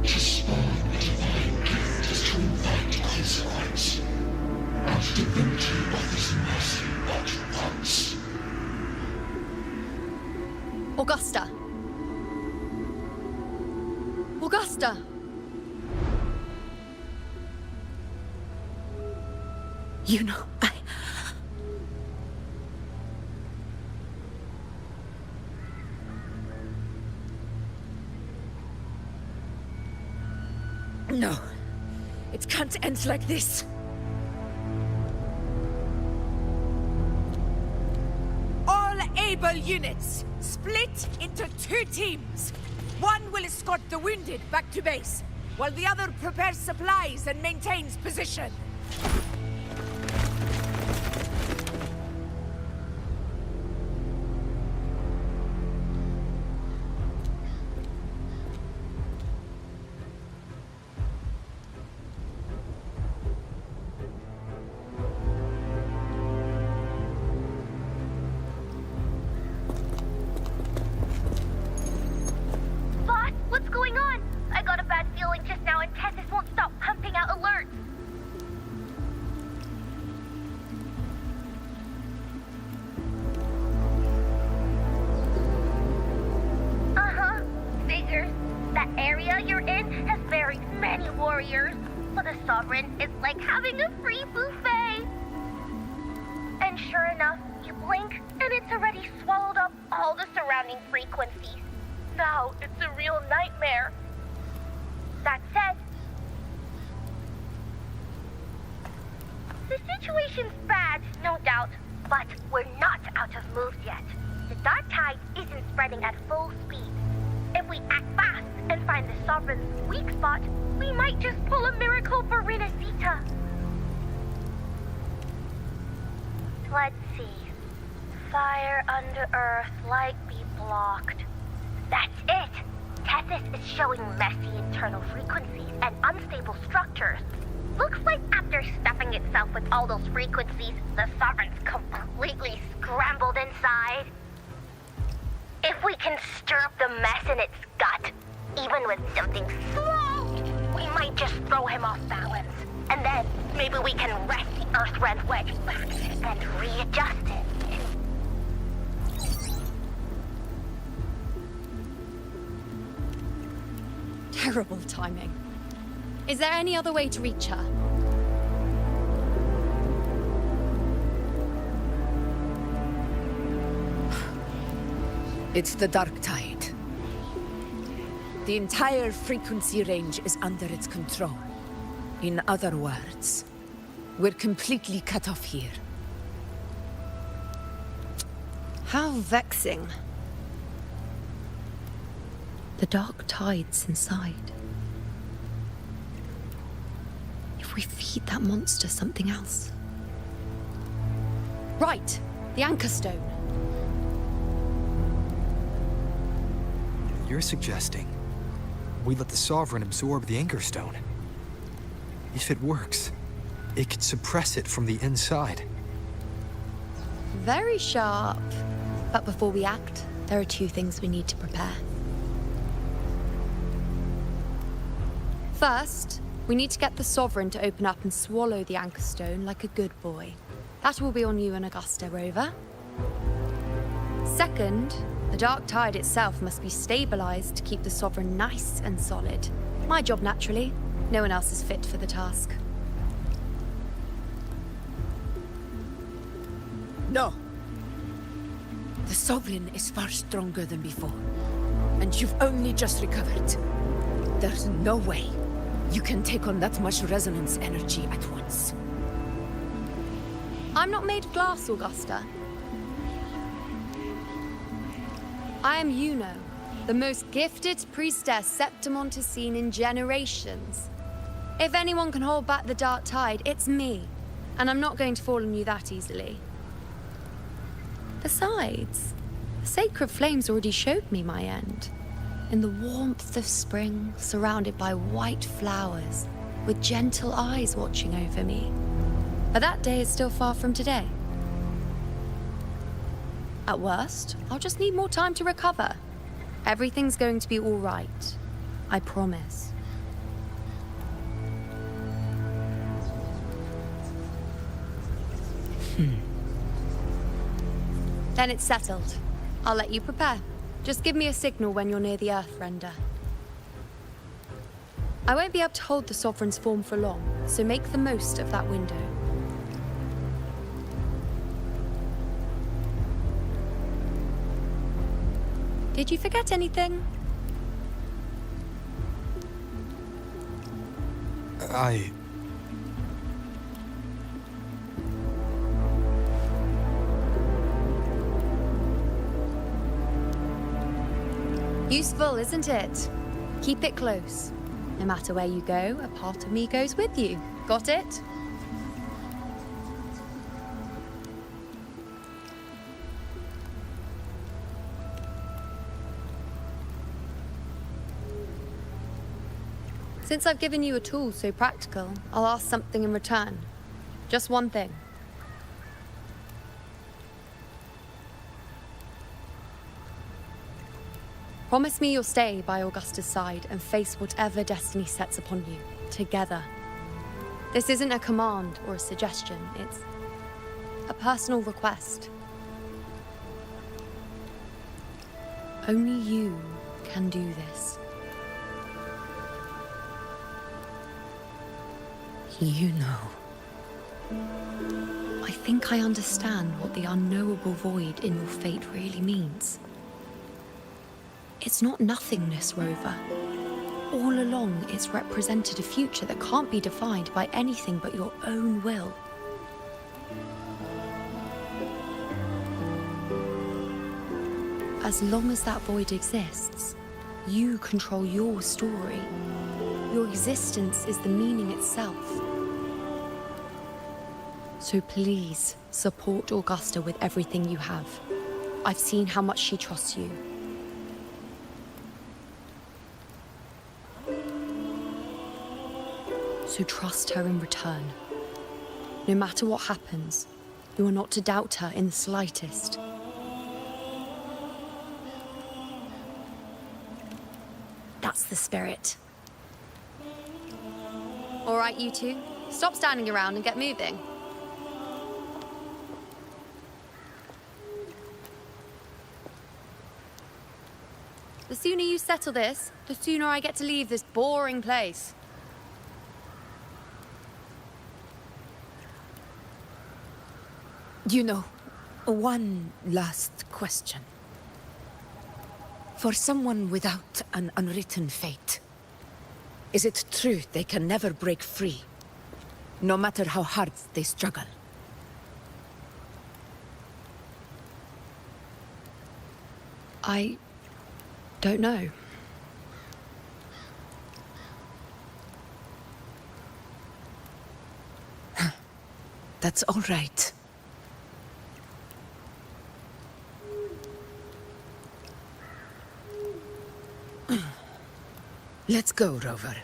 To spawn a divine gift is to invite consequence, and divinity offers mercy but once. Augusta! Augusta! You know, No. It can't end like this. All able units, split into 2 teams. One will escort the wounded back to base, while the other prepares supplies and maintains position. Boss, what's going on? I got a bad feeling just now and Tessus won't stop pumping out alerts. Uh-huh. Figures. That area you're in has very many warriors. But the Sovereign is like having a free buffet. And sure enough, you blink and it's already swallowed up all the surrounding frequencies. Now it's a real nightmare. That said, the situation's bad, no doubt, but we're not out of moves yet. The dark tide isn't spreading at full speed. If we act fast and find the Sovereign's weak spot, we might just pull a miracle for Renacita. Let's see. Fire under earth, light be blocked. That's it! Tessus is showing messy internal frequencies and unstable structures. Looks like after stuffing itself with all those frequencies, the Sovereign's completely scrambled inside. If we can stir up the mess in its gut, even with something small, we might just throw him off balance. And then maybe we can wrest the Earth-Rend wedge back and readjust it. Terrible timing. Is there any other way to reach her? It's the dark tide. The entire frequency range is under its control. In other words, we're completely cut off here. How vexing. The dark tide's inside. If we feed that monster something else. Right, the Anchor Stone. You're suggesting we let the Sovereign absorb the Anchor Stone. If it works, it could suppress it from the inside. Very sharp. But before we act, there are 2 things we need to prepare. First, we need to get the Sovereign to open up and swallow the Anchor Stone like a good boy. That will be on you and Augusta, Rover. Second, the dark tide itself must be stabilized to keep the Sovereign nice and solid. My job, naturally. No one else is fit for the task. No. The Sovereign is far stronger than before. And you've only just recovered. There's no way you can take on that much resonance energy at once. I'm not made of glass, Augusta. I am Iuno, the most gifted priestess Septimont has seen in generations. If anyone can hold back the dark tide, it's me. And I'm not going to fall on you that easily. Besides, the sacred flames already showed me my end. In the warmth of spring, surrounded by white flowers, with gentle eyes watching over me. But that day is still far from today. At worst, I'll just need more time to recover. Everything's going to be all right. I promise. Then it's settled. I'll let you prepare. Just give me a signal when you're near the Earth-Render. I won't be able to hold the Sovereign's form for long, so make the most of that window. Did you forget anything? Useful, isn't it? Keep it close. No matter where you go, a part of me goes with you. Got it? Since I've given you a tool so practical, I'll ask something in return. Just one thing. Promise me you'll stay by Augusta's side and face whatever destiny sets upon you, together. This isn't a command or a suggestion, it's a personal request. Only you can do this. You know. I think I understand what the unknowable void in your fate really means. It's not nothingness, Rover. All along, it's represented a future that can't be defined by anything but your own will. As long as that void exists, you control your story. Your existence is the meaning itself. So please, support Augusta with everything you have. I've seen how much she trusts you. So trust her in return. No matter what happens, you are not to doubt her in the slightest. That's the spirit. All right, you two. Stop standing around and get moving. The sooner you settle this, the sooner I get to leave this boring place. You know, one last question. For someone without an unwritten fate, is it true they can never break free, no matter how hard they struggle? I don't know. That's all right. Let's go, Rover.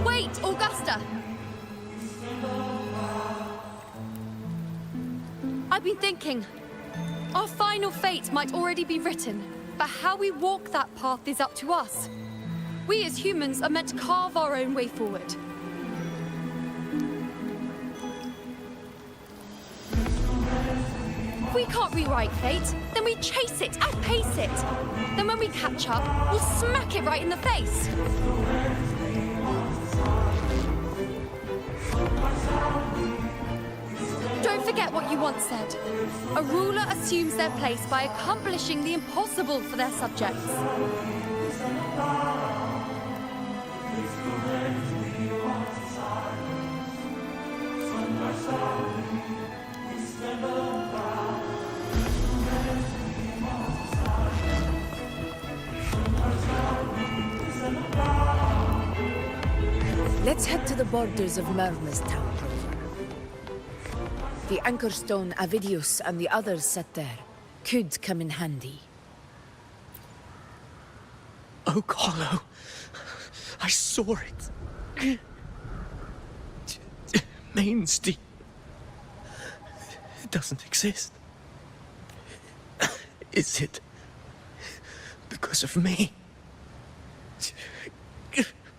Wait, Augusta! I've been thinking. Our final fate might already be written, but how we walk that path is up to us. We as humans are meant to carve our own way forward. If we can't rewrite fate, then we chase it, outpace it. Then when we catch up, we'll smack it right in the face. Don't forget what you once said. A ruler assumes their place by accomplishing the impossible for their subjects. Let's head to the borders of Merma's Town. The anchor stone Avidius and the others set there could come in handy. Oh, Carlo. I saw it. Means it doesn't exist. Is it because of me?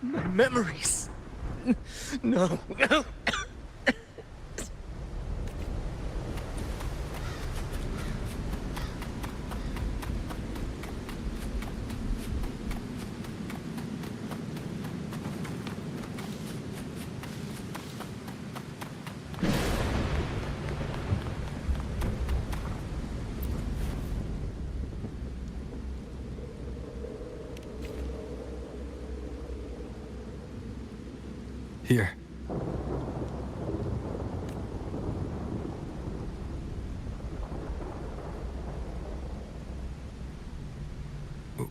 My memories. No. Here.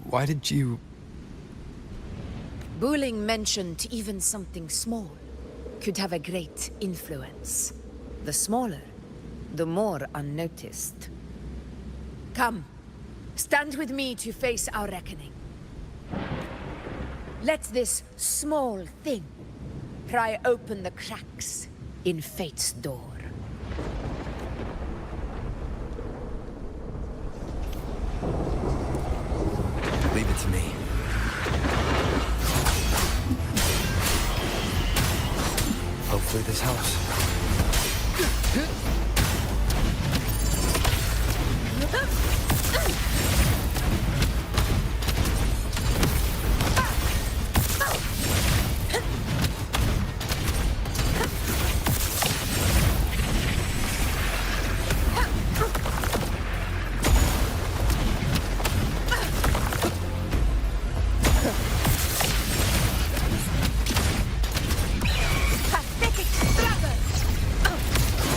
Why did you... Buling mentioned even something small could have a great influence. The smaller, the more unnoticed. Come, stand with me to face our reckoning. Let this small thing pry open the cracks in fate's door. Leave it to me. Hopefully this helps.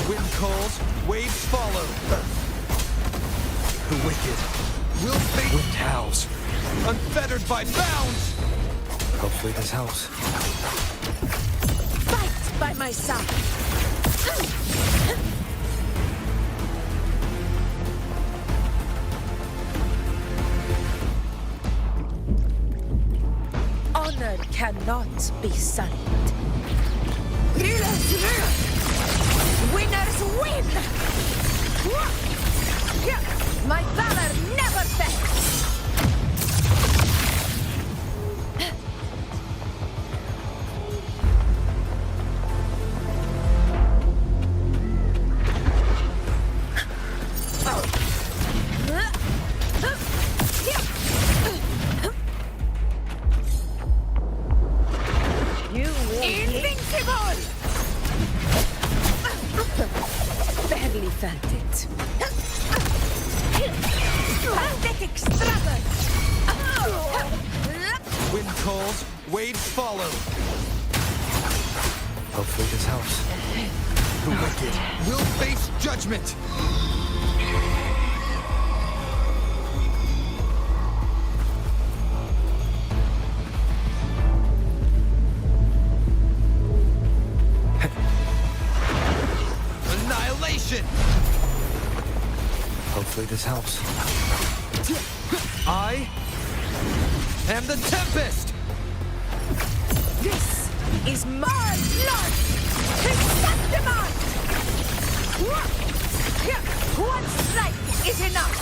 Wind calls, waves follow. The wicked will face wind howls, unfettered by bounds. Hopefully this helps. Fight by my side. Honor cannot be sullied. Winners win! My valor never fails! You invincible! Barely felt it. Pathetic struggle! Wind calls, waves follow. Hopefully this helps. The wicked will face judgment. Annihilation! Hopefully this helps. I am the Tempest! This is my blood! Chrysanthemum! One strike is enough!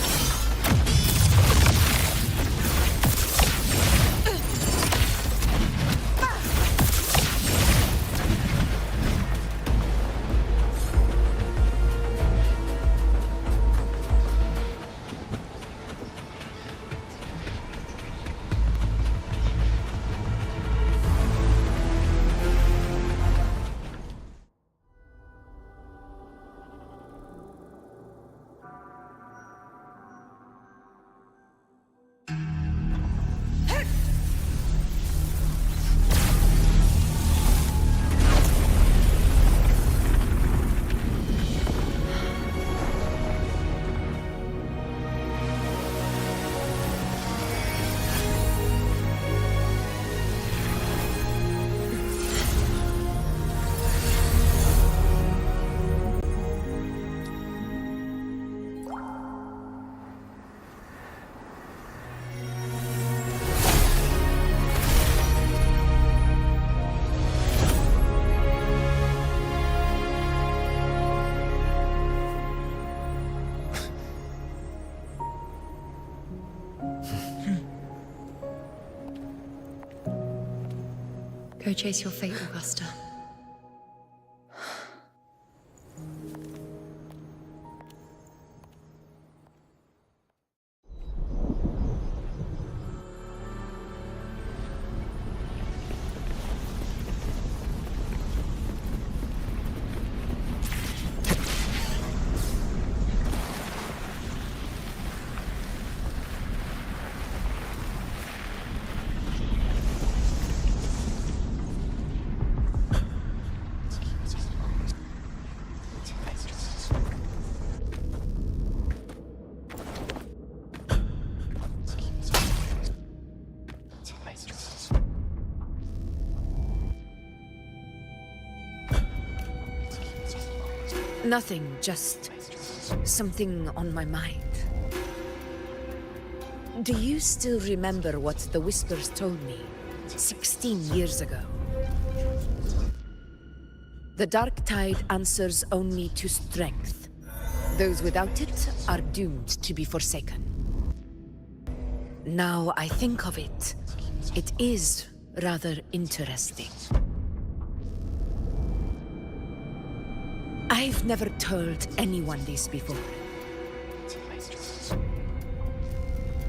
Go chase your fate, Augusta. Nothing, just something on my mind. Do you still remember what the Whispers told me 16 years ago? The Dark Tide answers only to strength. Those without it are doomed to be forsaken. Now I think of it, it is rather interesting. I've never told anyone this before.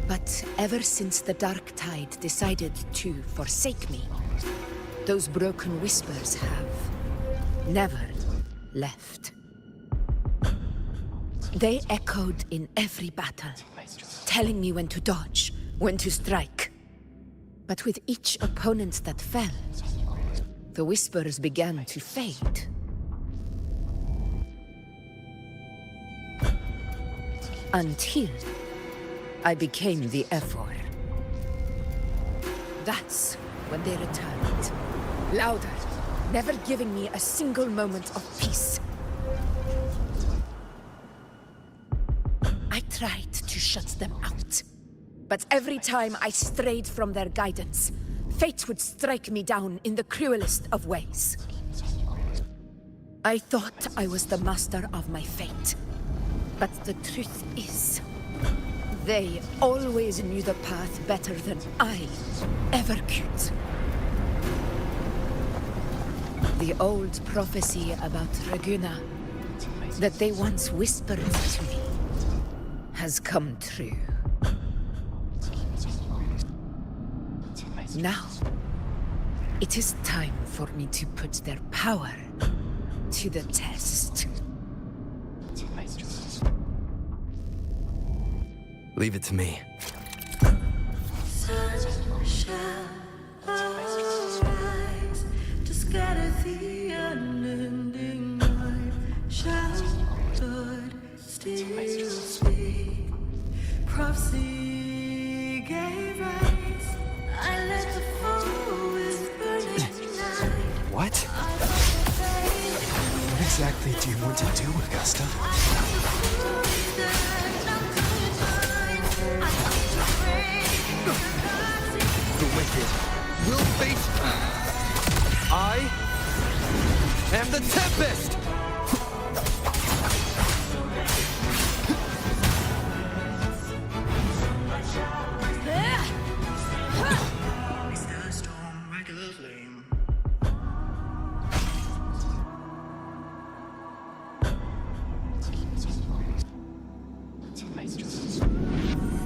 But ever since the Dark Tide decided to forsake me, those broken whispers have never left. They echoed in every battle, telling me when to dodge, when to strike. But with each opponent that fell, the whispers began to fade. Until I became the Ephor. That's when they returned. Louder, never giving me a single moment of peace. I tried to shut them out. But every time I strayed from their guidance, fate would strike me down in the cruelest of ways. I thought I was the master of my fate. But the truth is, they always knew the path better than I ever could. The old prophecy about Raguna, that they once whispered to me, has come true. Now, it is time for me to put their power to the test. Leave it to me. Sun shall arise to scatter the unending night. Shall God still speak? Prophecy gave rise. I let the foe whisper tonight. What? What exactly do you want to do, Augusta? The wicked will face. I am the Tempest!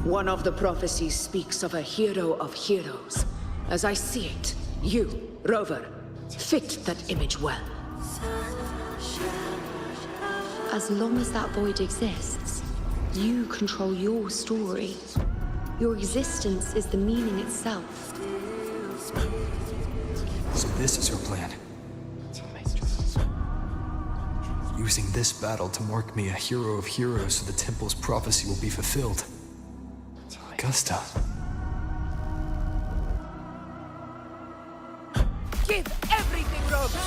One of the prophecies speaks of a hero of heroes. As I see it, you, Rover, fit that image well. As long as that void exists, you control your story. Your existence is the meaning itself. So this is her plan. Using this battle to mark me a hero of heroes so the temple's prophecy will be fulfilled. Augusta. Give everything, Rover.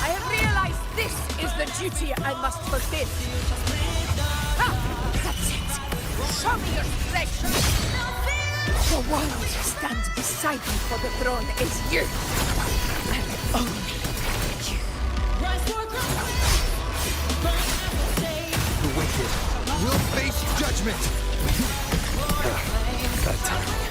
I have realized this is the duty I must fulfill. That's it. Show me your strength. The one who stands beside me for the throne is you. And only you. The wicked will face judgment. Bad timing.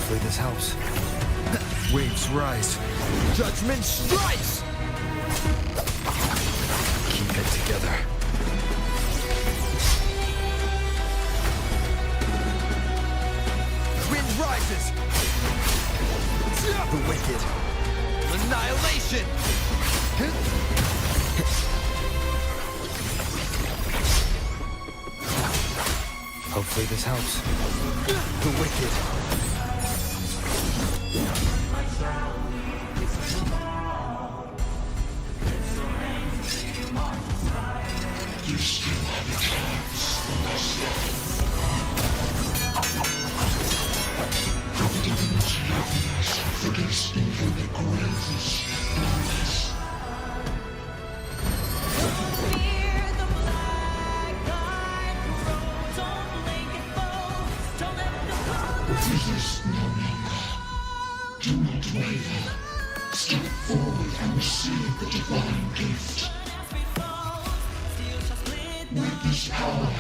Hopefully this helps. Waves rise. Judgment strikes! Keep it together. Wind rises! The wicked! Annihilation! Hopefully this helps. The wicked! You still have a chance, Augusta. Your divinity happiness forgets even the greatest enemies. Resist no longer. Do not waver. Step forward and receive the divine gift. With this power,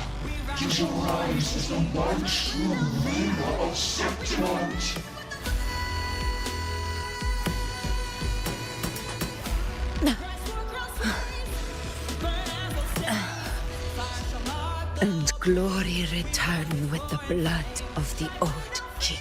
you shall rise as the one true ruler of Septimont. And glory return with the blood of the old king.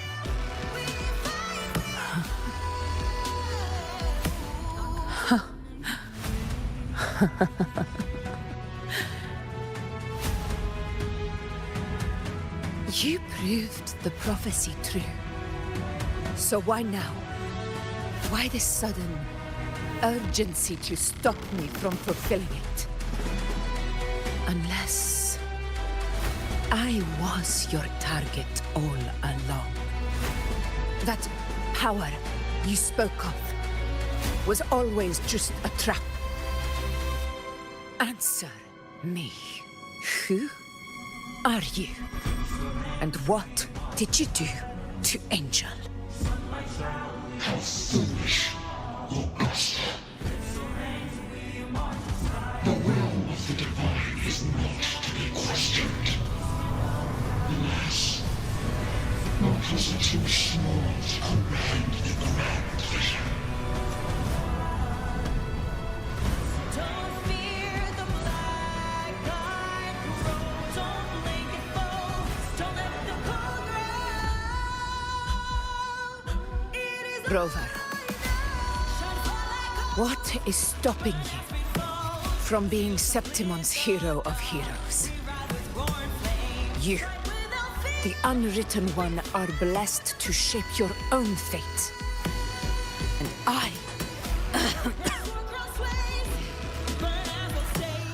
You proved the prophecy true. So why now? Why this sudden urgency to stop me from fulfilling it? Unless I was your target all along. That power you spoke of was always just a trap. Answer me. Who are you? And what did you do to Angel? How foolish, Augusta. The will of the divine is not to be questioned. Alas, nor is it too small to comprehend the grand vision. Rover, what is stopping you from being Septimon's hero of heroes? You, the unwritten one, are blessed to shape your own fate. And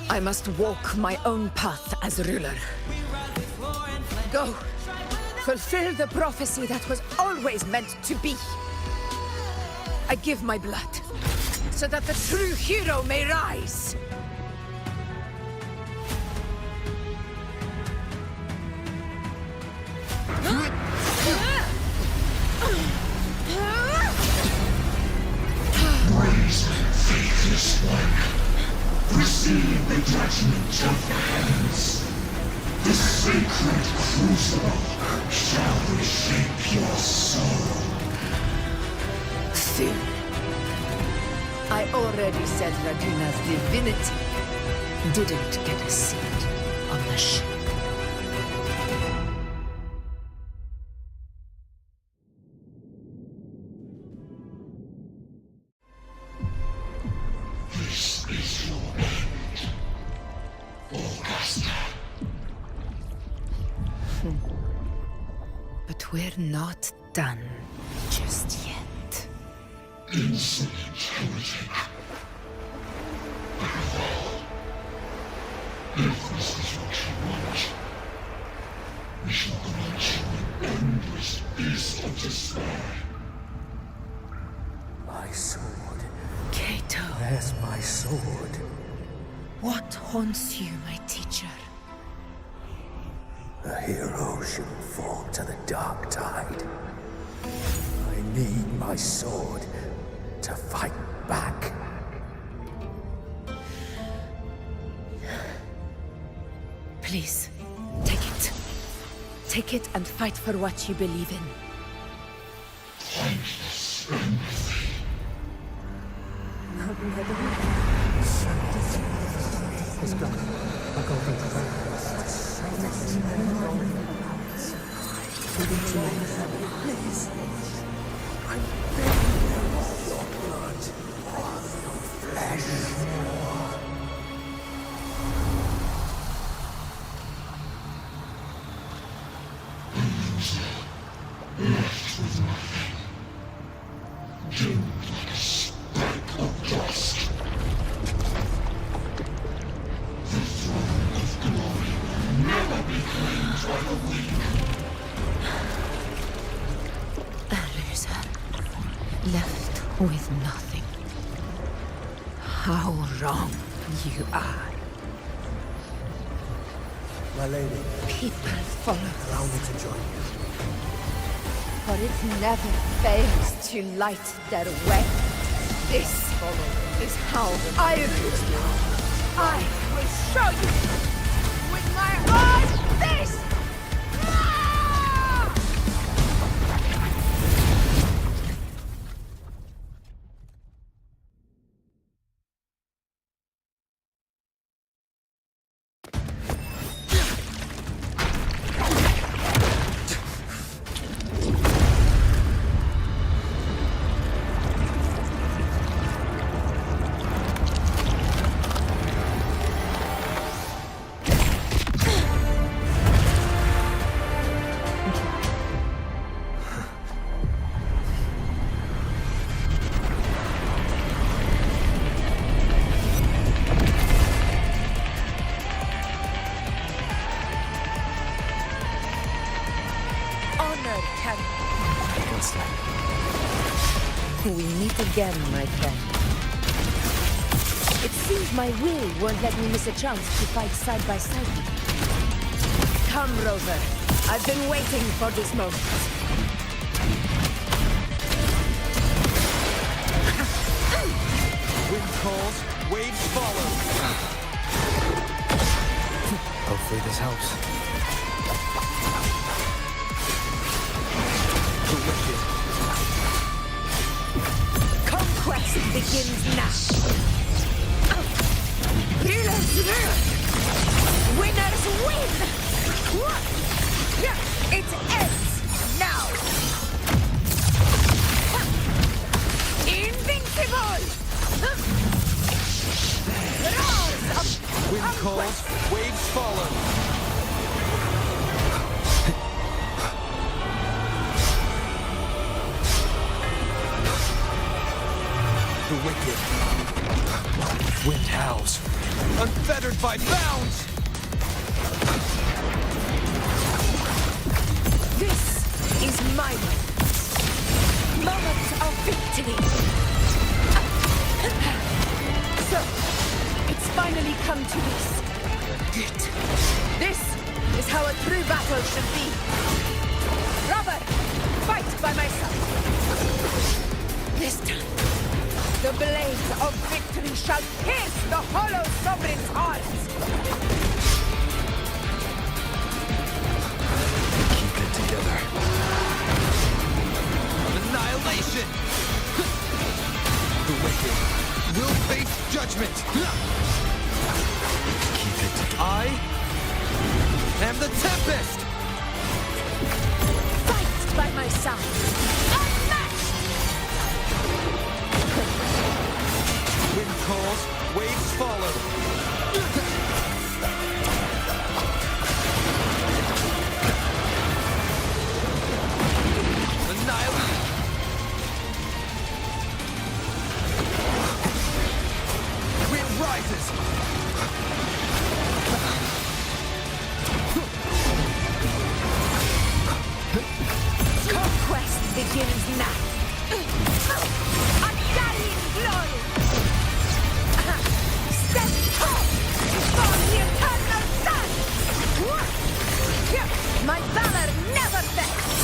I must walk my own path as ruler. Go, fulfill the prophecy that was always meant to be. I give my blood, so that the true hero may rise! Raise faithless one. Receive the judgment of the heavens. The sacred crucible shall reshape your soul. I already said Raguna's divinity didn't get a seat on the ship. This is your end, Augusta. But we're not done just yet. Insolent heretic. Farewell. If this is what you want, we shall grant you an endless feast of despair. My sword. Cato. Where's my sword? What haunts you, my teacher? A hero shouldn't fall to the dark tide. I need my sword to fight back. Please, take it. Take it and fight for what you believe in. Left with nothing. How wrong you are. My lady. People follow. Allow me to join you. For it never fails to light their way. This is how I will show you with my own fist! We meet again, my friend. It seems my will won't let me miss a chance to fight side by side with you. Come, Rover. I've been waiting for this moment. Wind calls, waves follow. Hopefully this helps. The wicked. Conquest begins now. Healers rule. Winners win. It ends now. Invincible. Roars of Wind calls, waves follow. The wicked. Wind howls. Unfettered by bounds! This is my moment of victory. So, it's finally come to this. This is how a true battle should be. Robert, fight by my side. This time, the blades of victory shall pierce the hollow sovereign's heart. Keep it together. Annihilation! The wicked will face judgment. Keep it together. I am the Tempest! Fight by my side. Wind calls, waves follow. Annihilate. Wind rises. Conquest begins now. Undying glory. Step forth before the eternal sun! My valor never fails!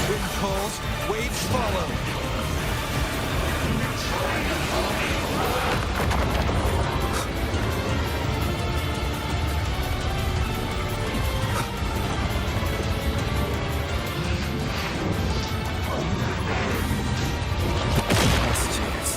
Wind calls, waves follow. Last chance.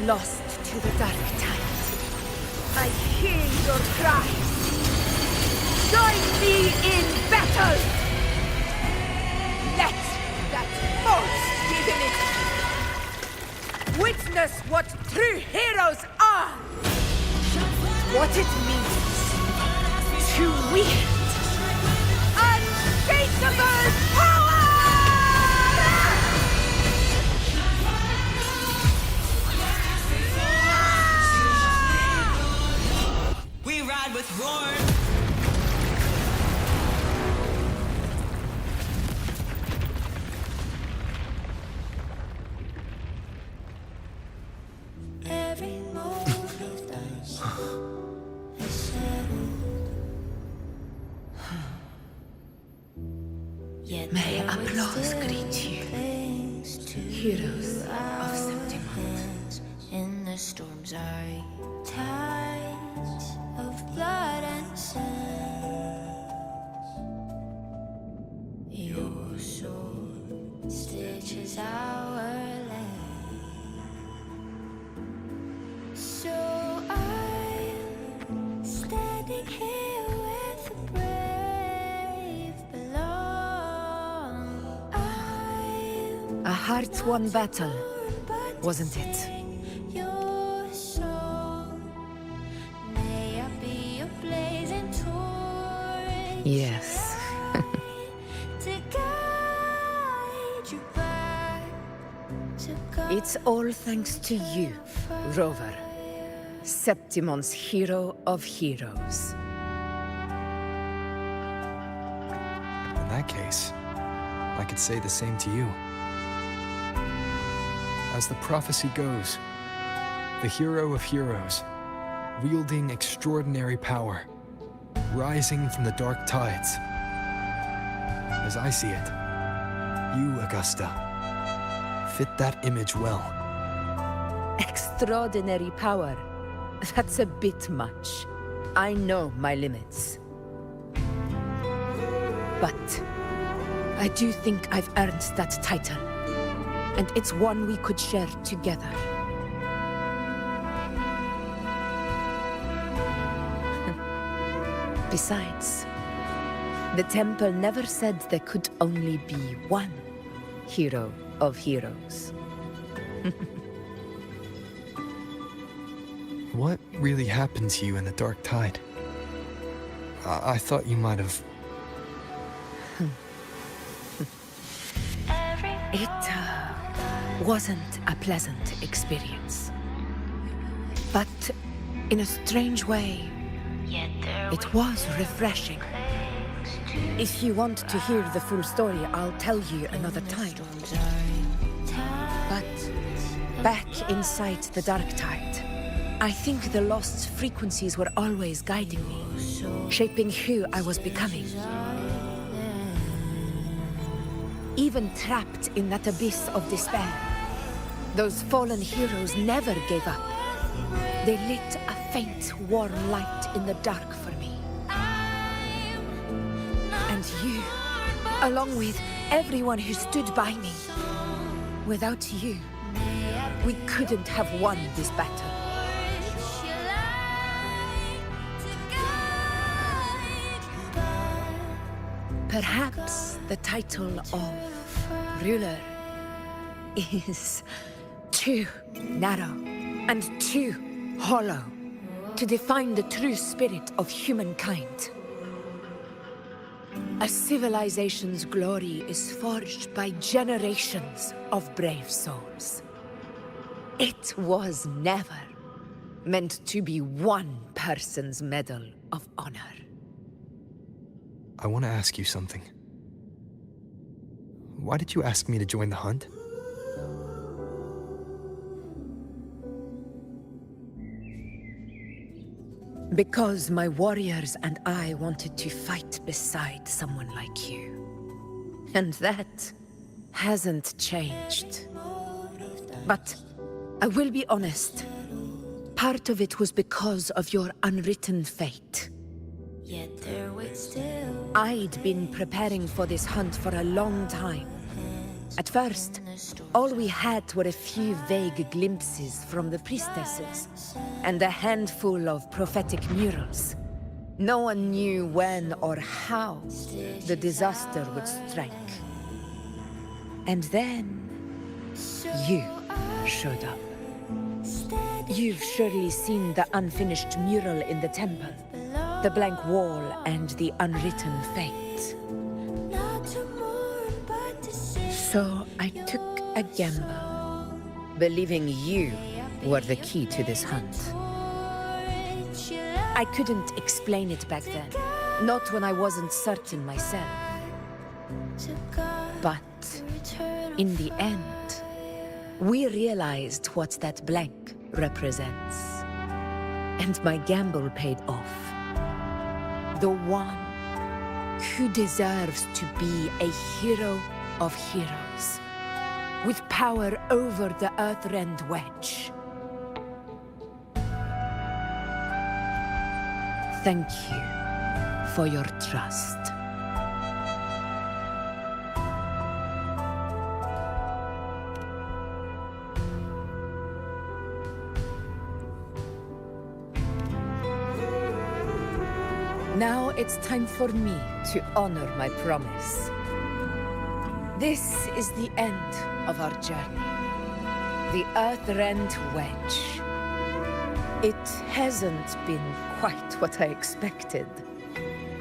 lost to the dark tide. I hear your cries. Join me in battle! Let that force within it witness what true heroes are! What it means to wield unshakable power! We ride with roar. Every moment of dust is settled. Yet May there applause still greet you, clings to heroes our of Septimont. hands in the storm's eye. Tides of blood and sand. Your sword stitches our land. So I'm standing here with the brave belong. A heart-won battle, wasn't it? Your song, may I be a blazing torch Yes. to guide you back to God. It's all thanks to you, Rover. Septimon's hero of heroes. In that case, I could say the same to you. As the prophecy goes, the hero of heroes, wielding extraordinary power, rising from the dark tides. As I see it, you, Augusta, fit that image well. Extraordinary power. That's a bit much. I know my limits. But I do think I've earned that title. And it's one we could share together. Besides, the temple never said there could only be one hero of heroes. What really happened to you in the dark tide? I thought you might have... It wasn't a pleasant experience. But in a strange way, it was refreshing. If you want to hear the full story, I'll tell you another time. But back inside the dark tide, I think the lost frequencies were always guiding me, shaping who I was becoming. Even trapped in that abyss of despair, those fallen heroes never gave up. They lit a faint, warm light in the dark for me. And you, along with everyone who stood by me. Without you, we couldn't have won this battle. Perhaps the title of ruler is too narrow and too hollow to define the true spirit of humankind. A civilization's glory is forged by generations of brave souls. It was never meant to be one person's medal of honor. I want to ask you something. Why did you ask me to join the hunt? Because my warriors and I wanted to fight beside someone like you. And that hasn't changed. But I will be honest. Part of it was because of your unwritten fate. Yet there waits still. I'd been preparing for this hunt for a long time. At first, all we had were a few vague glimpses from the priestesses, and a handful of prophetic murals. No one knew when or how the disaster would strike. And then, you showed up. You've surely seen the unfinished mural in the temple, the blank wall and the unwritten fate. So I took a gamble, believing you were the key to this hunt. I couldn't explain it back then, not when I wasn't certain myself. But in the end, we realized what that blank represents. And my gamble paid off. The one who deserves to be a hero of heroes, with power over the Earthrend Wedge. Thank you for your trust. Now it's time for me to honor my promise. This is the end of our journey. The Earthrend Wedge. It hasn't been quite what I expected,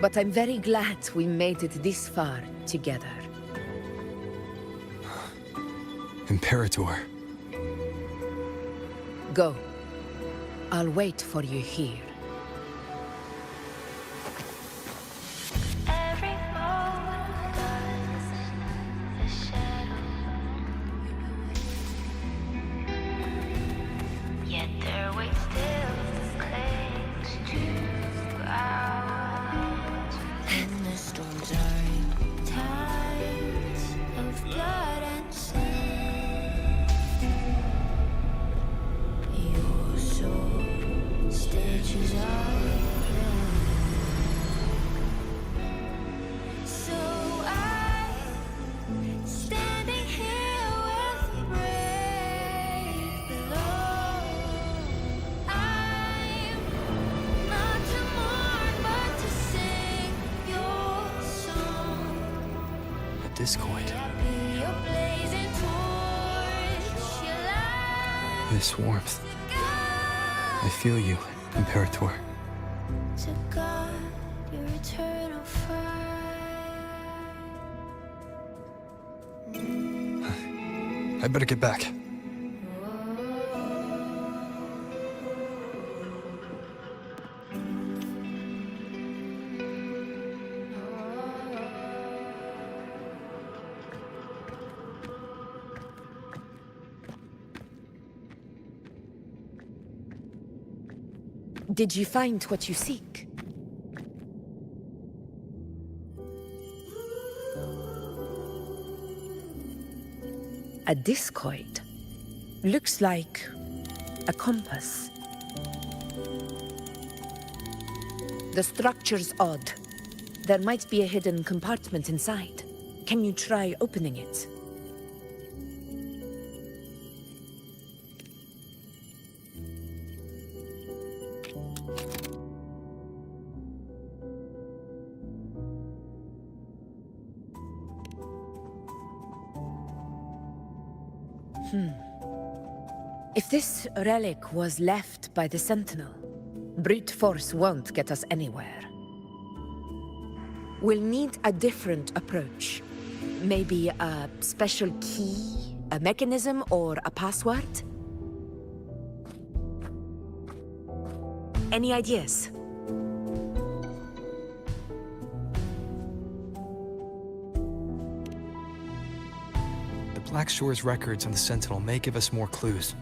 but I'm very glad we made it this far together. Imperator. Go. I'll wait for you here. Discord. This warmth. I feel you, Imperator. I better get back. Did you find what you seek? A discoid. Looks like a compass. The structure's odd. There might be a hidden compartment inside. Can you try opening it? If this relic was left by the Sentinel, brute force won't get us anywhere. We'll need a different approach. Maybe a special key, a mechanism, or a password? Any ideas? Black Shore's records on the Sentinel may give us more clues.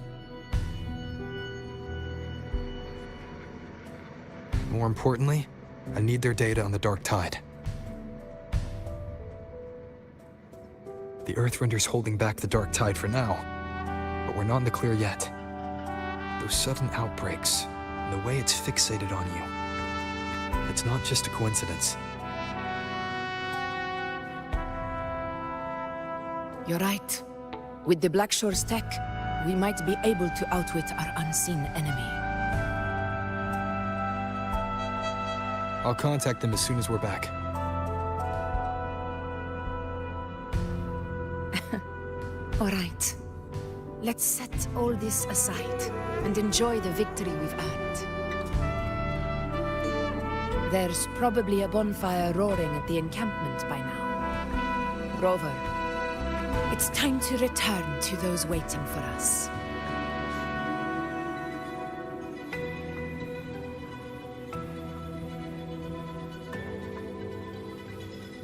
More importantly, I need their data on the Dark Tide. The Earthrender's holding back the Dark Tide for now, but we're not in the clear yet. Those sudden outbreaks, and the way it's fixated on you, it's not just a coincidence. You're right. With the Blackshore's tech, we might be able to outwit our unseen enemy. I'll contact them as soon as we're back. All right. Let's set all this aside and enjoy the victory we've earned. There's probably a bonfire roaring at the encampment by now. Rover, it's time to return to those waiting for us.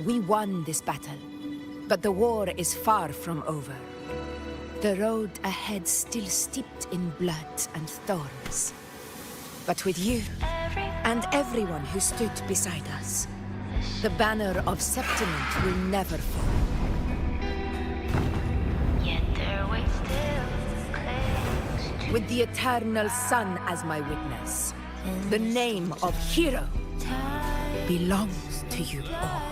We won this battle, but the war is far from over. The road ahead still steeped in blood and thorns. But with you, and everyone who stood beside us, the banner of Septiment will never fall. Yet their way still clings to With the eternal sun as my witness, the name of hero belongs to you all.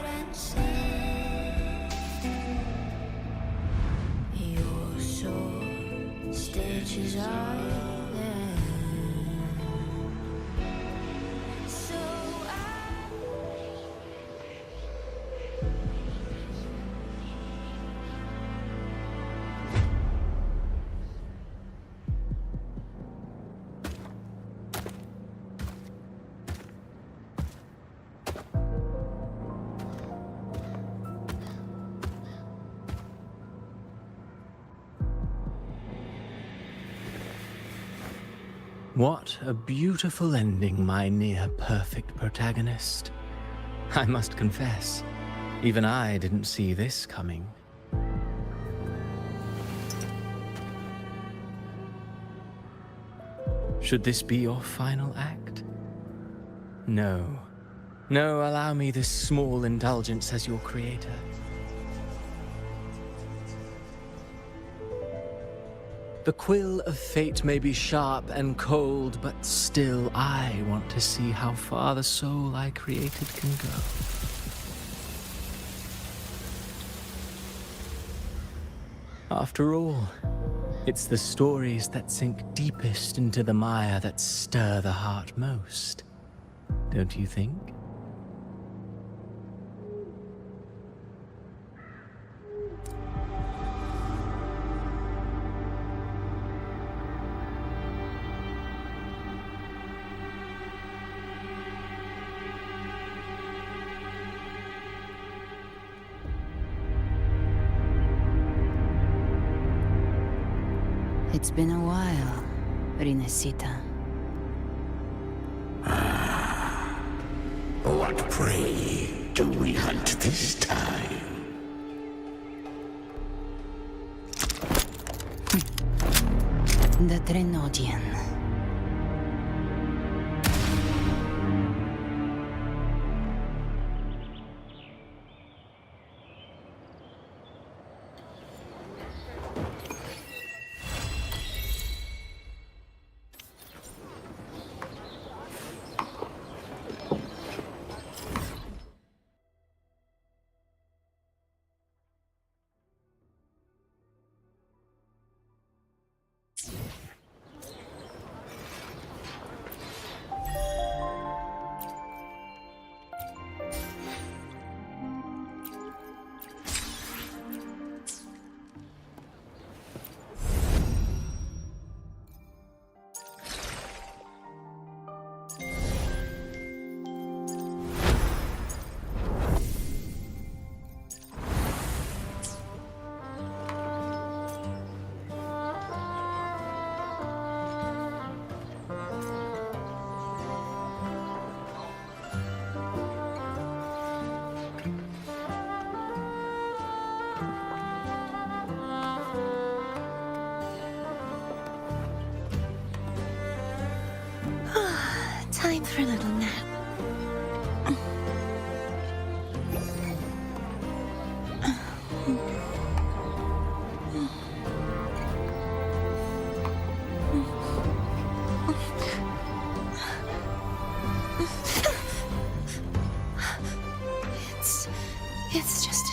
your sword stitches are there. So What a beautiful ending, my near-perfect protagonist. I must confess, even I didn't see this coming. Should this be your final act? No. No, allow me this small indulgence as your creator. The quill of fate may be sharp and cold, but still I want to see how far the soul I created can go. After all, it's the stories that sink deepest into the mire that stir the heart most, don't you think? It's been a while, Rinesita. What prey do we hunt this time? The Trenodian. Time for a little nap. It's just